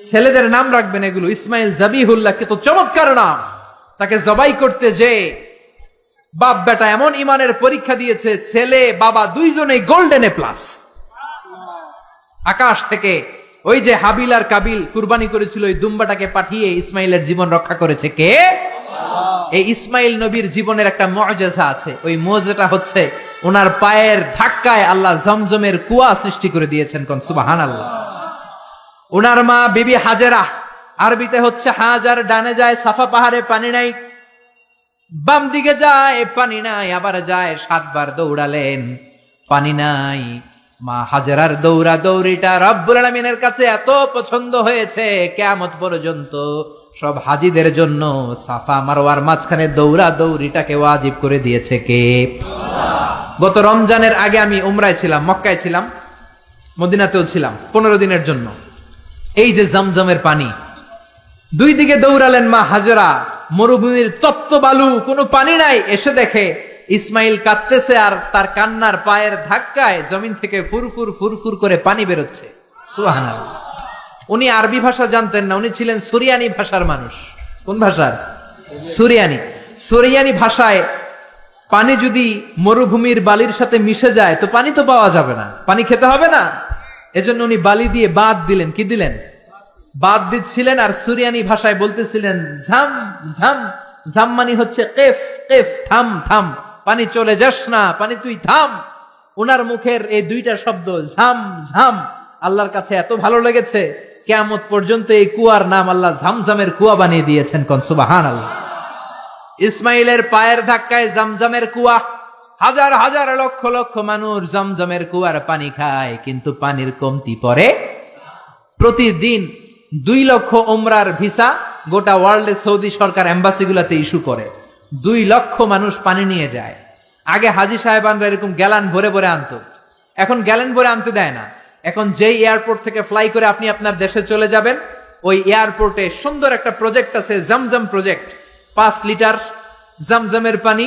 ছেলেদের নাম রাখবেন এগুলো। ইসমাঈল জাবিহুল্লাহ, কত চমৎকার নাম। তাকে জবাই করতে যে বাপ বেটা এমন ইমানের পরীক্ষা দিয়েছে, ছেলে বাবা দুইজনেই গোল্ডেন এ প্লাস। আকাশ থেকে ওই যে হাবিল আর কাবিল কুরবানি করেছিল, ওই দুম্বাটাকে পাঠিয়ে ইসমাইলের জীবন রক্ষা করেছে কে? এই ইসমাইল নবীর জীবনের একটা মুআজিজা আছে। ওই মুআজিজাটা হচ্ছে ওনার পায়ের ধাক্কায় আল্লাহ জমজমের কুয়া সৃষ্টি করে দিয়েছেন। কোন সুবহানাল্লাহ। ওনার মা বিবি হাজেরা, আরবিতে হচ্ছে হাজার, ডানে যায় সাফা পাহাড়ে পানি নাই, বাম দিকে যায় পানি নাই, আবার যায় 7 বার দৌড়ালেন, পানি নাই। মা হাজেরার দৌড়া দৌড়িটা রব্বুল আলামিনের কাছে এত পছন্দ হয়েছে, কিয়ামত পর্যন্ত সব হাজিদের জন্য সাফা মারওয়ার মাঝখানে দৌড়া দৌড়িটাকে ওয়াজিব করে দিয়েছে কে? গত রমজানের আগে আমি উমরায় ছিলাম, মক্কায় ছিলাম, মদিনাতেও ছিলাম 15 দিনের জন্য। এই যে জমজমের পানি, দুই দিকে দৌড়ালেন মা হাজরা, মরুভূমির তপ্ত বালু, কোনো পানি নাই। এসে দেখে ইসমাইল কাঁদতেছে আর তার কান্নার পায়ের ধাক্কায় জমিন থেকে ফুরফুর ফুরফুর করে পানি বেরোচ্ছে। সুবহানাল্লাহ। উনি আরবি ভাষা জানতেন না, উনি ছিলেন সুরিয়ানি ভাষার মানুষ। কোন ভাষার? সুরিয়ানি। সুরিয়ানি ভাষায় পানি যদি মরুভূমির বালির সাথে মিশে যায় তো পানি তো পাওয়া যাবে না, পানি খেতে হবে না। এজন্য উনি বালি দিয়ে বাদ দিলেন। কি দিলেন? বাদ দিচ্ছিলেন। আর সুরিয়ানি ভাষায় বলতেছিলেন ঝাম ঝাম। ঝাম মানে হচ্ছে কেফ কেফ, থাম থাম, পানি চলে যাস না, পানি তুই থাম। ওনার মুখের এই দুইটা শব্দ ঝাম ঝাম আল্লাহর কাছে এত ভালো লেগেছে, কিয়ামত পর্যন্ত এই কুয়ার নাম আল্লাহ ঝামঝামের কুয়া বানিয়ে দিয়েছেন। কোন সুবহানাল্লাহ। ইসমাইলের পায়ের ধাক্কায় জমজমের কুয়া, হাজার হাজার লক্ষ লক্ষ মানুষ জমজমের কুয়ার পানি খায়, কিন্তু পানির কমতি পড়ে। প্রতিদিন 2 লক্ষ উমরার ভিসা গোটা ওয়ার্ল্ডে সৌদি সরকার এম্বাসিগুলোতে ইস্যু করে। 2 লক্ষ মানুষ পানি নিয়ে যায়। আগে হাজি সাহেবানরা এরকম গ্যালান ভরে ভরে আনতো, এখন গ্যালান ভরে আনতে দেয় না। এখন যেই এয়ারপোর্ট থেকে ফ্লাই করে আপনি আপনার দেশে চলে যাবেন, ওই এয়ারপোর্টে সুন্দর একটা প্রজেক্ট আছে, জমজম প্রজেক্ট। 5 লিটার জমজমের পানি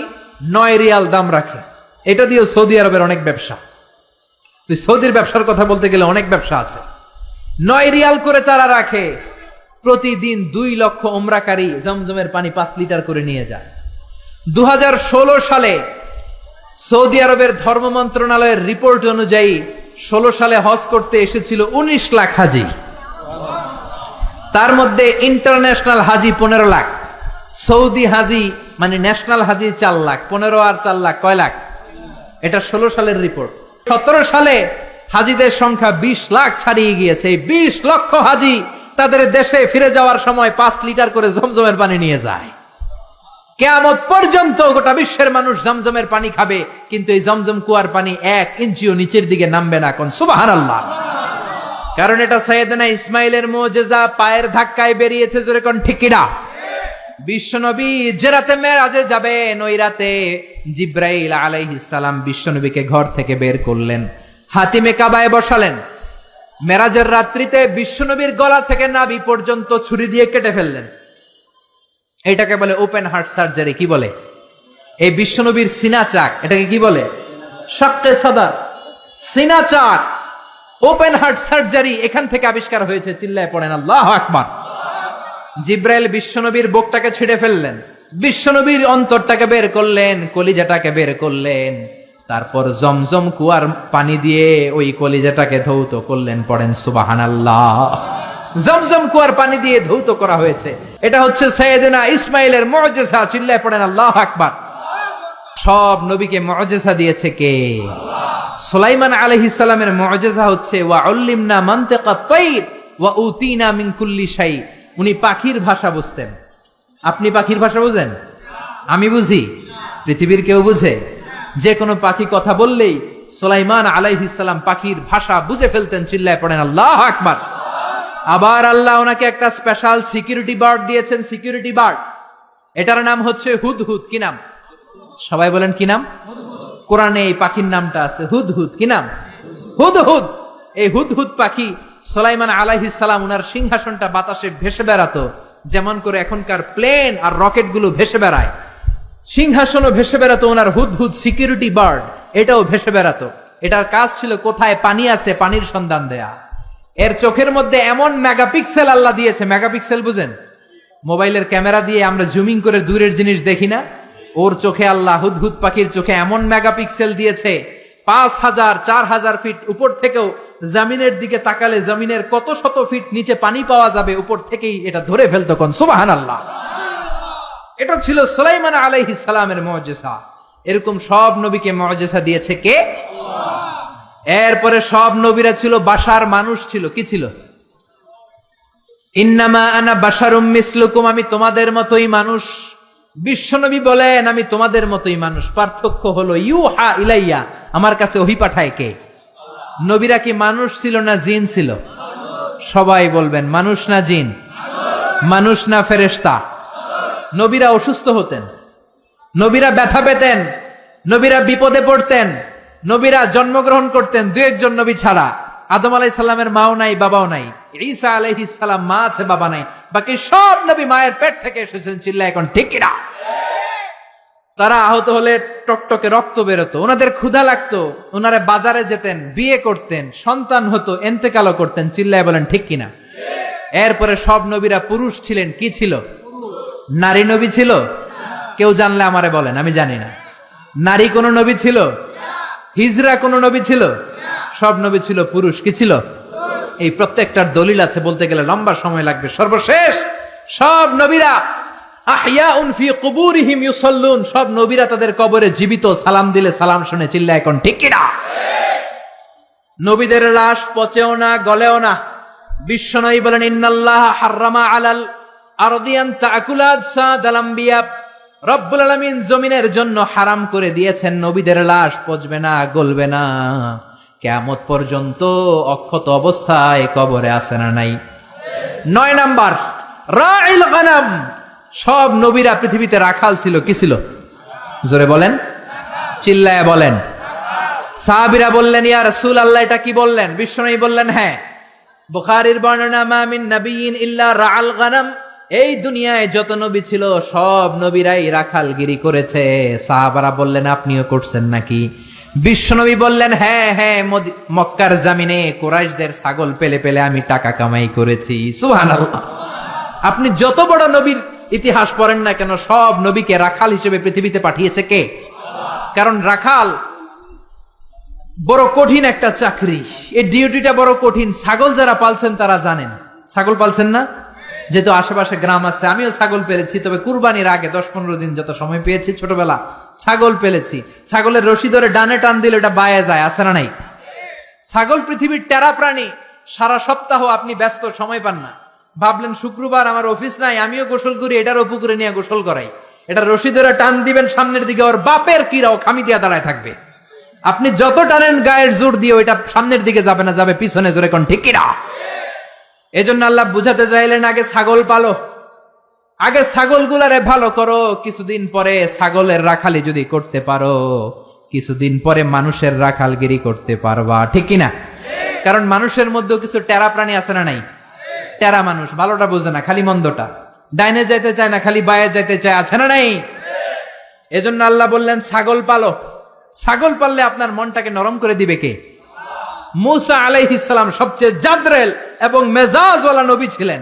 9 রিয়াল দাম রাখে। এটা দিয়েও সৌদি আরবের অনেক ব্যবসা। সৌদির ব্যবসার কথা বলতে গেলে অনেক ব্যবসা আছে। 9 রিয়াল করে তারা রাখে। প্রতিদিন 2 লক্ষ উমরাকারী জমজমের পানি 5 লিটার করে নিয়ে যায়। 2016 সালে সৌদি আরবের ধর্ম মন্ত্রণালয়ের রিপোর্ট অনুযায়ী 16 সালে হজ করতে এসেছিল 19 লাখ হাজি। তার মধ্যে ইন্টারন্যাশনাল হাজি 15 লাখ, সৌদি হাজি মানে ন্যাশনাল হাজি 4 লাখ। 15 আর 4 লাখ কয় লাখ? এটা 16 সালের রিপোর্ট। 17 সালে হাজিদের সংখ্যা 20 লাখ ছাড়িয়ে গিয়েছে। এই 20 লক্ষ হাজি তাদের দেশে ফিরে যাওয়ার সময় 5 লিটার করে জমজমের পানি নিয়ে যায়। কিয়ামত পর্যন্ত গোটা বিশ্বের মানুষ জমজমের পানি খাবে, কিন্তু এই জমজম কুয়ার পানি 1 ইঞ্চিও নিচের দিকে নামবে না। কোন সুবহানাল্লাহ। কারণ এটা সাইয়েদনা ইসমাইলের মুজিজা, পায়ের ধাক্কায় বেরিয়েছে। জোরে কোন ঠিক কিনা? বিশ্বনবী যে রাতে মেরাজে যাবেন, ওই রাতে জিব্রাইল আলাইহিস সালাম বিশ্বনবীকে ঘর থেকে বের করলেন, হাতিমে কাবায় বসালেন। মেরাজের রাত্রিতে বিশ্বনবীর গলা থেকে নাভি পর্যন্ত ছুরি দিয়ে কেটে ফেললেন। এটাকে বলে ওপেন হার্ট সার্জারি। কি বলে? এই বিশ্বনবীর সিনা চাক, এটাকে কি বলে? শাক্কে সাদার, সিনা চাক, ওপেন হার্ট সার্জারি এখান থেকে আবিষ্কার হয়েছে। চিল্লায় পড়েন আল্লাহু আকবার। জিব্রাইল বিশ্বনবীর বুকটাকে ছিঁড়ে ফেললেন, বিশ্বনবীর অন্তরটাকে বের করলেন, কলিজাটাকে বের করলেন। তারপর জমজম কুয়ার পানি দিয়ে ওই কলিজাটাকে ধৌত করলেন। পড়েন সুবহানাল্লাহ। জমজম কুয়ার পানি দিয়ে ধৌত করা হয়েছে। এটা হচ্ছে সাইয়েদনা ইসমাইলের মুজিজা। চিল্লায় পড়েন আল্লাহু আকবার। সব নবীকে মুজিজা দিয়েছে কে? সুলাইমান আলাইহিস সালামের মুজিজা হচ্ছে ওয়া উল্লিমনা মানতিকাত তাইর ওয়া উতিনা মিন কুল্লি শাই। উনি পাখির ভাষা বুঝতেন। আপনি পাখির ভাষা বুঝেন? আমি বুঝি? পৃথিবীর কেউ বুঝে? যে কোনো পাখি কথা বললেই সুলাইমান আলাইহিস সালাম পাখির ভাষা বুঝে ফেলতেন। চিল্লায় পড়েন আল্লাহু আকবার। আবার আল্লাহ ওনাকে একটা স্পেশাল সিকিউরিটি বার্ড দিয়েছেন। সিকিউরিটি বার্ড, এটার নাম হচ্ছে হুদহুদ। কি নাম? সবাই বলেন কি নাম? কোরআনে এই পাখির নামটা আছে হুদহুদ। কি নাম? হুদহুদ। এই হুদহুদ পাখি সুলাইমান আলাইহিস সালাম ওনার সিংহাসনটা বাতাসে ভেসে বেড়াতো, যেমন করে এখনকার প্লেন আর রকেট গুলো ভেসে বেড়ায়। সিংহাসনও ভেসে বেড়াতো ওনার হুদহুদ সিকিউরিটি বার্ড, এটাও ভেসে বেড়াতো। এটার কাজ ছিল কোথায় পানি আছে পানির সন্ধান দেয়া। এর চোখের মধ্যে এমন মেগাপিক্সেল আল্লাহ দিয়েছে। মেগাপিক্সেল বুঝেন? মোবাইলের ক্যামেরা দিয়ে আমরা জুমিং করে দূরের জিনিস দেখি না, ওর চোখে আল্লাহ হুদহুদ পাখির চোখে এমন মেগাপিক্সেল দিয়েছে 5000 4000 ফিট উপর থেকেও জমিনের দিকে তাকালে জমিনের কত শত ফিট নিচে পানি পাওয়া যাবে, উপর থেকেই এটা ধরে ফেলতো। কোন সুবহানাল্লাহ। এটা ছিল সুলাইমান আলাইহিস সালামের মুজিজা। এরকম সব নবীকে মুজিজা দিয়েছে কে? এরপরে সব নবীরা ছিল বাশার, মানুষ ছিল। কি ছিল? ইন্নামা আনা বাশারুম মিসলুকুম, আমি তোমাদের মতোই মানুষ। বিশ্বনবী বলেন আমি তোমাদের মতোই মানুষ, পার্থক্য হলো ইউহা ইলাইয়া, আমার কাছে ওহী পাঠায় কে? নবীরা কি মানুষ ছিল না জিন ছিল? সবাই বলবেন মানুষ না জিন? মানুষ না ফেরেশতা? নবীরা অসুস্থ হতেন, নবীরা ব্যথা পেতেন, নবীরা বিপদে পড়তেন, নবীরা জন্মগ্রহণ করতেন 2-1 জন নবী ছাড়া। আদম আলাইহিস সালামের মাও নাই, বাবাও নাই। ঈসা আলাইহিস সালাম মা আছে, বাবা নাই। বাকি সব নবী মায়ের পেট থেকে এসেছেন। চিল্লায় এখন ঠিক কিনা? তারা আহত হলে টকটকে রক্ত বেরোতো, ওনাদের ক্ষুধা লাগতো, ওনারা বাজারে যেতেন, বিয়ে করতেন, সন্তান হতো, এন্তেকালও করতেন। চিল্লায় বলেন ঠিক কিনা? এরপরে সব নবীরা পুরুষ ছিলেন। কি ছিল? নারী নবী ছিল? কেউ জানলে আমারে বলেন, আমি জানি না। নারী কোন নবী ছিল? হিজরা কোন নবী ছিল? সব নবী ছিল পুরুষ। কি ছিল? এই প্রত্যেকটার দলিল আছে, বলতে গেলে লম্বা সময় লাগবে। সর্বশেষ সব নবীরা আহইয়াউন ফি কুবুরিহিম ইউসাল্লুন, সব নবীরা তাদের কবরে জীবিত, সালাম দিলে সালাম শুনে। চিল্লায় এখন ঠিক কিনা? নবীদের লাশ পচেও না, গলেও না। বিশ্বনবী বলেন ইন্নাল্লাহ হাররামা আলাল আরদি আন তাকুলা আজসাদাল আমবিয়া, রব্বুল আলামিন জমিনের জন্য হারাম করে দিয়েছেন নবীদের লাশ পচবে না, গলবে না, কিয়ামত পর্যন্ত অক্ষত অবস্থায় কবরে আছে না নাই? 9 নাম্বার, রাইল গানাম, সব নবীরা পৃথিবীতে রাখাল ছিল। কি ছিল? জোরে বলেন, চিল্লায় বলেন। সাহাবীরা বললেন ইয়া রাসূলুল্লাহ, এটা কি বললেন? বিশ্বনবী বললেন হ্যাঁ, বুখারীর বর্ণনা, মা মিন নাবিয়্যিন ইল্লা রাআল গানাম, এই দুনিয়ায় যত নবী ছিল সব নবীরাই রাখালগিরি করেছে। সাহাবারা বললেন আপনিও করছেন নাকি? বিশ্বনবী বললেন হ্যাঁ হ্যাঁ, মক্কার জমিনে কুরাইশদের ছাগল পেলে পেলে আমি টাকা কামাই করেছি। সুবহানাল্লাহ। আপনি যত বড় নবীর ইতিহাস পড়েন না কেন, সব নবীকে রাখাল হিসেবে পৃথিবীতে পাঠিয়েছে কে? কারণ রাখাল বড় কঠিন একটা চাকরি, এই ডিউটিটা বড় কঠিন। ছাগল যারা পালছেন তারা জানেন। ছাগল পালছেন না? যেহেতু আশেপাশে গ্রাম আছে, আমিও ছাগল পেলেছি, তবে কুরবানির আগে 10-15 দিন যত সময় পেয়েছি ছোটবেলা ছাগল পেলেছি। ছাগলের রশি ধরে ডানে টান দিলে এটা বায়ে যায়, আছে না নাই? ছাগল পৃথিবীর টেরা প্রাণী। সারা সপ্তাহ আপনি ব্যস্ত, সময় পান না। ভাবলেন শুক্রবার আমার অফিস নাই, আমিও গোসল করি, এটারও পুকুরে নিয়ে গোসল করাই। এটা রশি ধরে টান দিবেন সামনের দিকে, ওর বাপের কিরাও খামি দিয়া দাঁড়ায় থাকবে। আপনি যত টানেন গায়ের জোর দিয়ে ওইটা সামনের দিকে যাবে না, যাবে পিছনে। জোরে কোন ঠিক কিনা? এজন্য আল্লাহ বুঝাতে চাইলেন আগে ছাগল পালো, আগে ছাগলগুলারে ভালো করো। কিছুদিন পরে ছাগলের রাখালি যদি করতে পারো, কিছুদিন পরে মানুষের রাখালগিরি করতে পারবা। ঠিক কিনা? কারণ মানুষের মধ্যেও কিছু টেরা প্রাণী আছে না নাই? টেরা মানুষ ভালোটা বোঝে না, খালি মন্দটা। ডাইনে যাইতে চায় না, খালি বায়ে যাইতে চায়, আছে না নাই? এজন্য আল্লাহ বললেন ছাগল পালো। ছাগল পাললে আপনার মনটাকে নরম করে দিবে কে? মুসা আলাইহিস সালাম সবচেয়ে জাদরেল এবং মেজাজওয়ালা নবী ছিলেন।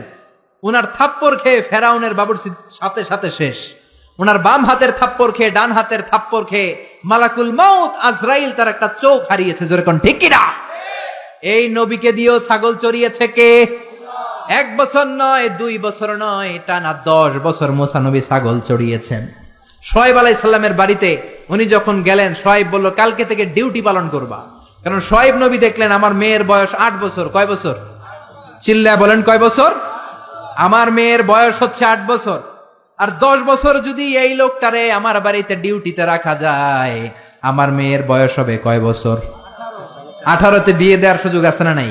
উনার থাপ্পড় খেয়ে ফেরাউনের বাবুর্চির সাথে সাথে শেষ। উনার বাম হাতের থাপ্পড় খেয়ে, ডান হাতের থাপ্পড় খেয়ে মালাকুল মাউত আজরাইল তার একটা চোখ হারিয়েছে। যেরকম ঠিক কিনা? এই নবীকে দিয়েও ছাগল চড়িয়েছে কে? 1 বছর নয়, 2 বছর নয়, টানা 10 বছর মুসা নবী ছাগল চড়িয়েছেন। শোয়েব আলাইহিস সালামের বাড়িতে উনি যখন গেলেন, শোয়েব বলল কালকে থেকে ডিউটি পালন করবা। কারণ শোয়েব নবী দেখলেন আমার মেয়ের বয়স 8 বছর। কয় বছর? চিল্লায় বলেন কয় বছর? আমার মেয়ের বয়স হচ্ছে 8 বছর। আর 10 বছর যদি এই লোকটারে আমার বাড়িতে ডিউটিতে রাখা যায়, আমার মেয়ের বয়স হবে কয় বছর? 18তে বিয়ে দেওয়ার সুযোগ আছে না নাই?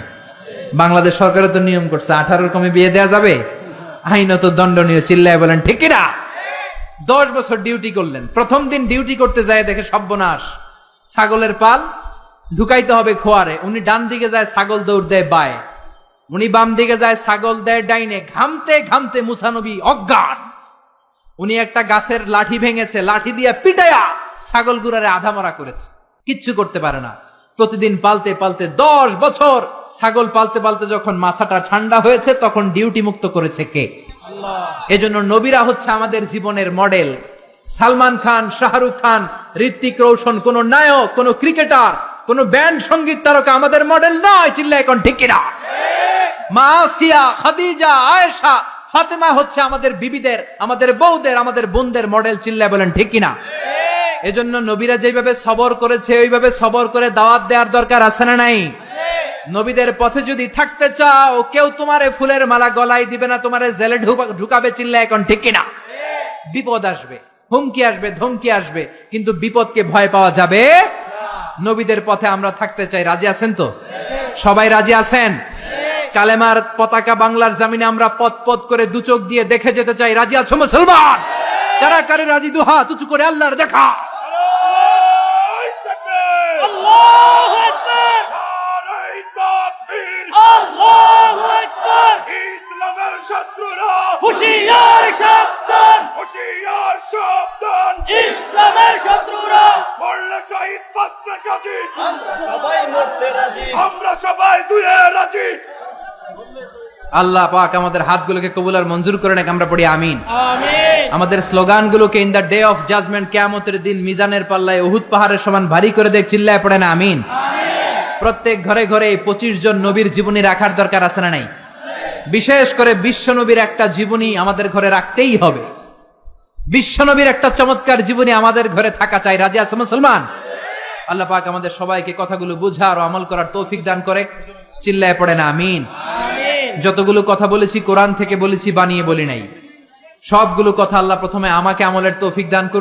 বাংলাদেশ সরকারের তো নিয়ম করছে 18-র কমে বিয়ে দেওয়া যাবে, আইনত দণ্ডনীয়। চিল্লায় বলেন ঠিক কিনা? 10 বছর ডিউটি করলেন। প্রথম দিন ডিউটি করতে যায় দেখে সর্বনাশ, ছাগলের পাল ঢুকাইতে হবে খোয়ারে। উনি ডান দিকে যায়, ছাগল দৌড় দেয় বায়ে। উনি বাম দিকে যায়, ছাগল দেয় ডাইনে। ঘামতে ঘামতে মুসা নবী অজ্ঞান। উনি একটা গাছের লাঠি ভেঙেছে, লাঠি দিয়ে পিটায়া ছাগল গুড়ারে আধা মরা করেছে, কিচ্ছু করতে পারে না। প্রতিদিন পালতে পালতে 10 বছর ছাগল পালতে পালতে যখন মাথাটা ঠান্ডা হয়েছে, তখন ডিউটি মুক্ত করেছে কে? আল্লাহ। এজন্য নবীরা হচ্ছে আমাদের জীবনের মডেল। সালমান খান, শাহরুখ খান, ঋত্বিক রোশন কোন নায়ক, কোন ক্রিকেটার, কোন ব্যান্ড সঙ্গীত তারকা আমাদের মডেল নয়। চিল্লায় এখন ঠিক কিনা? মা আসিয়া, খাদিজা, আয়েশা, ফাতেমা হচ্ছে আমাদের বিবিদের, আমাদের বউদের, আমাদের বোনদের মডেল। চিল্লায় বলেন ঠিক কিনা? এজন্য নবীরা যেভাবে সবর করেছে, ওইভাবে সবর করে দাওয়াত দেওয়ার দরকার আছে না নাই? নবীদের পথে যদি থাকতে চাও, কেউ তোমারে ফুলের মালা গলায় দিবে না, তোমারে জেলে ঢুকাবে। চিল্লায় এখন ঠিক কিনা? বিপদ আসবে, হুমকি আসবে, ধমকি আসবে, কিন্তু বিপদকে ভয় পাওয়া যাবে। নবীদের পথে আমরা থাকতে চাই। রাজি আছেন তো? সবাই রাজি আছেন? কালেমার পতাকা বাংলার জমিনে আমরা পথ পথ করে দু চোখ দিয়ে দেখে যেতে চাই। রাজি আছো মুসলমান? কারা কারে রাজি? দুহাত উঁচু করে আল্লাহর দেখা। আল্লাহু আকবার। ইসলামের শত্রুরা হুঁশিয়ার সাবধান, হুঁশিয়ার সাবধান, ইসলামের শত্রুরা মরলে শহীদ বাঁচলে গাজী, আমরা সবাই মরতে রাজি। আমরা সবাই দুয়ে রাজি। আল্লাহ পাক আমাদের হাতগুলোকে কবুল আর মঞ্জুর করে নাকি আমরা পড়ি আমিন। আমিন। আমাদের স্লোগানগুলোকে in the day of judgement, কিয়ামতের দিন মিজানের পাল্লায় উহুদ পাহাড়ের সমান ভারী করে দেখ, চিল্লায় পড়ে না আমিন। প্রত্যেক ঘরে ঘরে 25 জন নবীর জীবনী রাখার দরকার আছে না নাই? বিশেষ করে বিশ্ব নবীর একটা জীবনী আমাদের ঘরে রাখতেই হবে। বিশ্ব নবীর একটা চমৎকার জীবনী আমাদের ঘরে থাকা চাই। রাজি আছে মুসলমান? আল্লাহ পাক আমাদের সবাইকে কথাগুলো বুঝার ও আমল করার তৌফিক দান করে, চিল্লায় পড়ে না আমিন। যতগুলো কথা বলেছি কোরআন থেকে বলেছি, বানিয়ে বলি নাই। সবগুলো কথা আল্লাহ প্রথমে আমাকে আমলের তৌফিক দান করুন।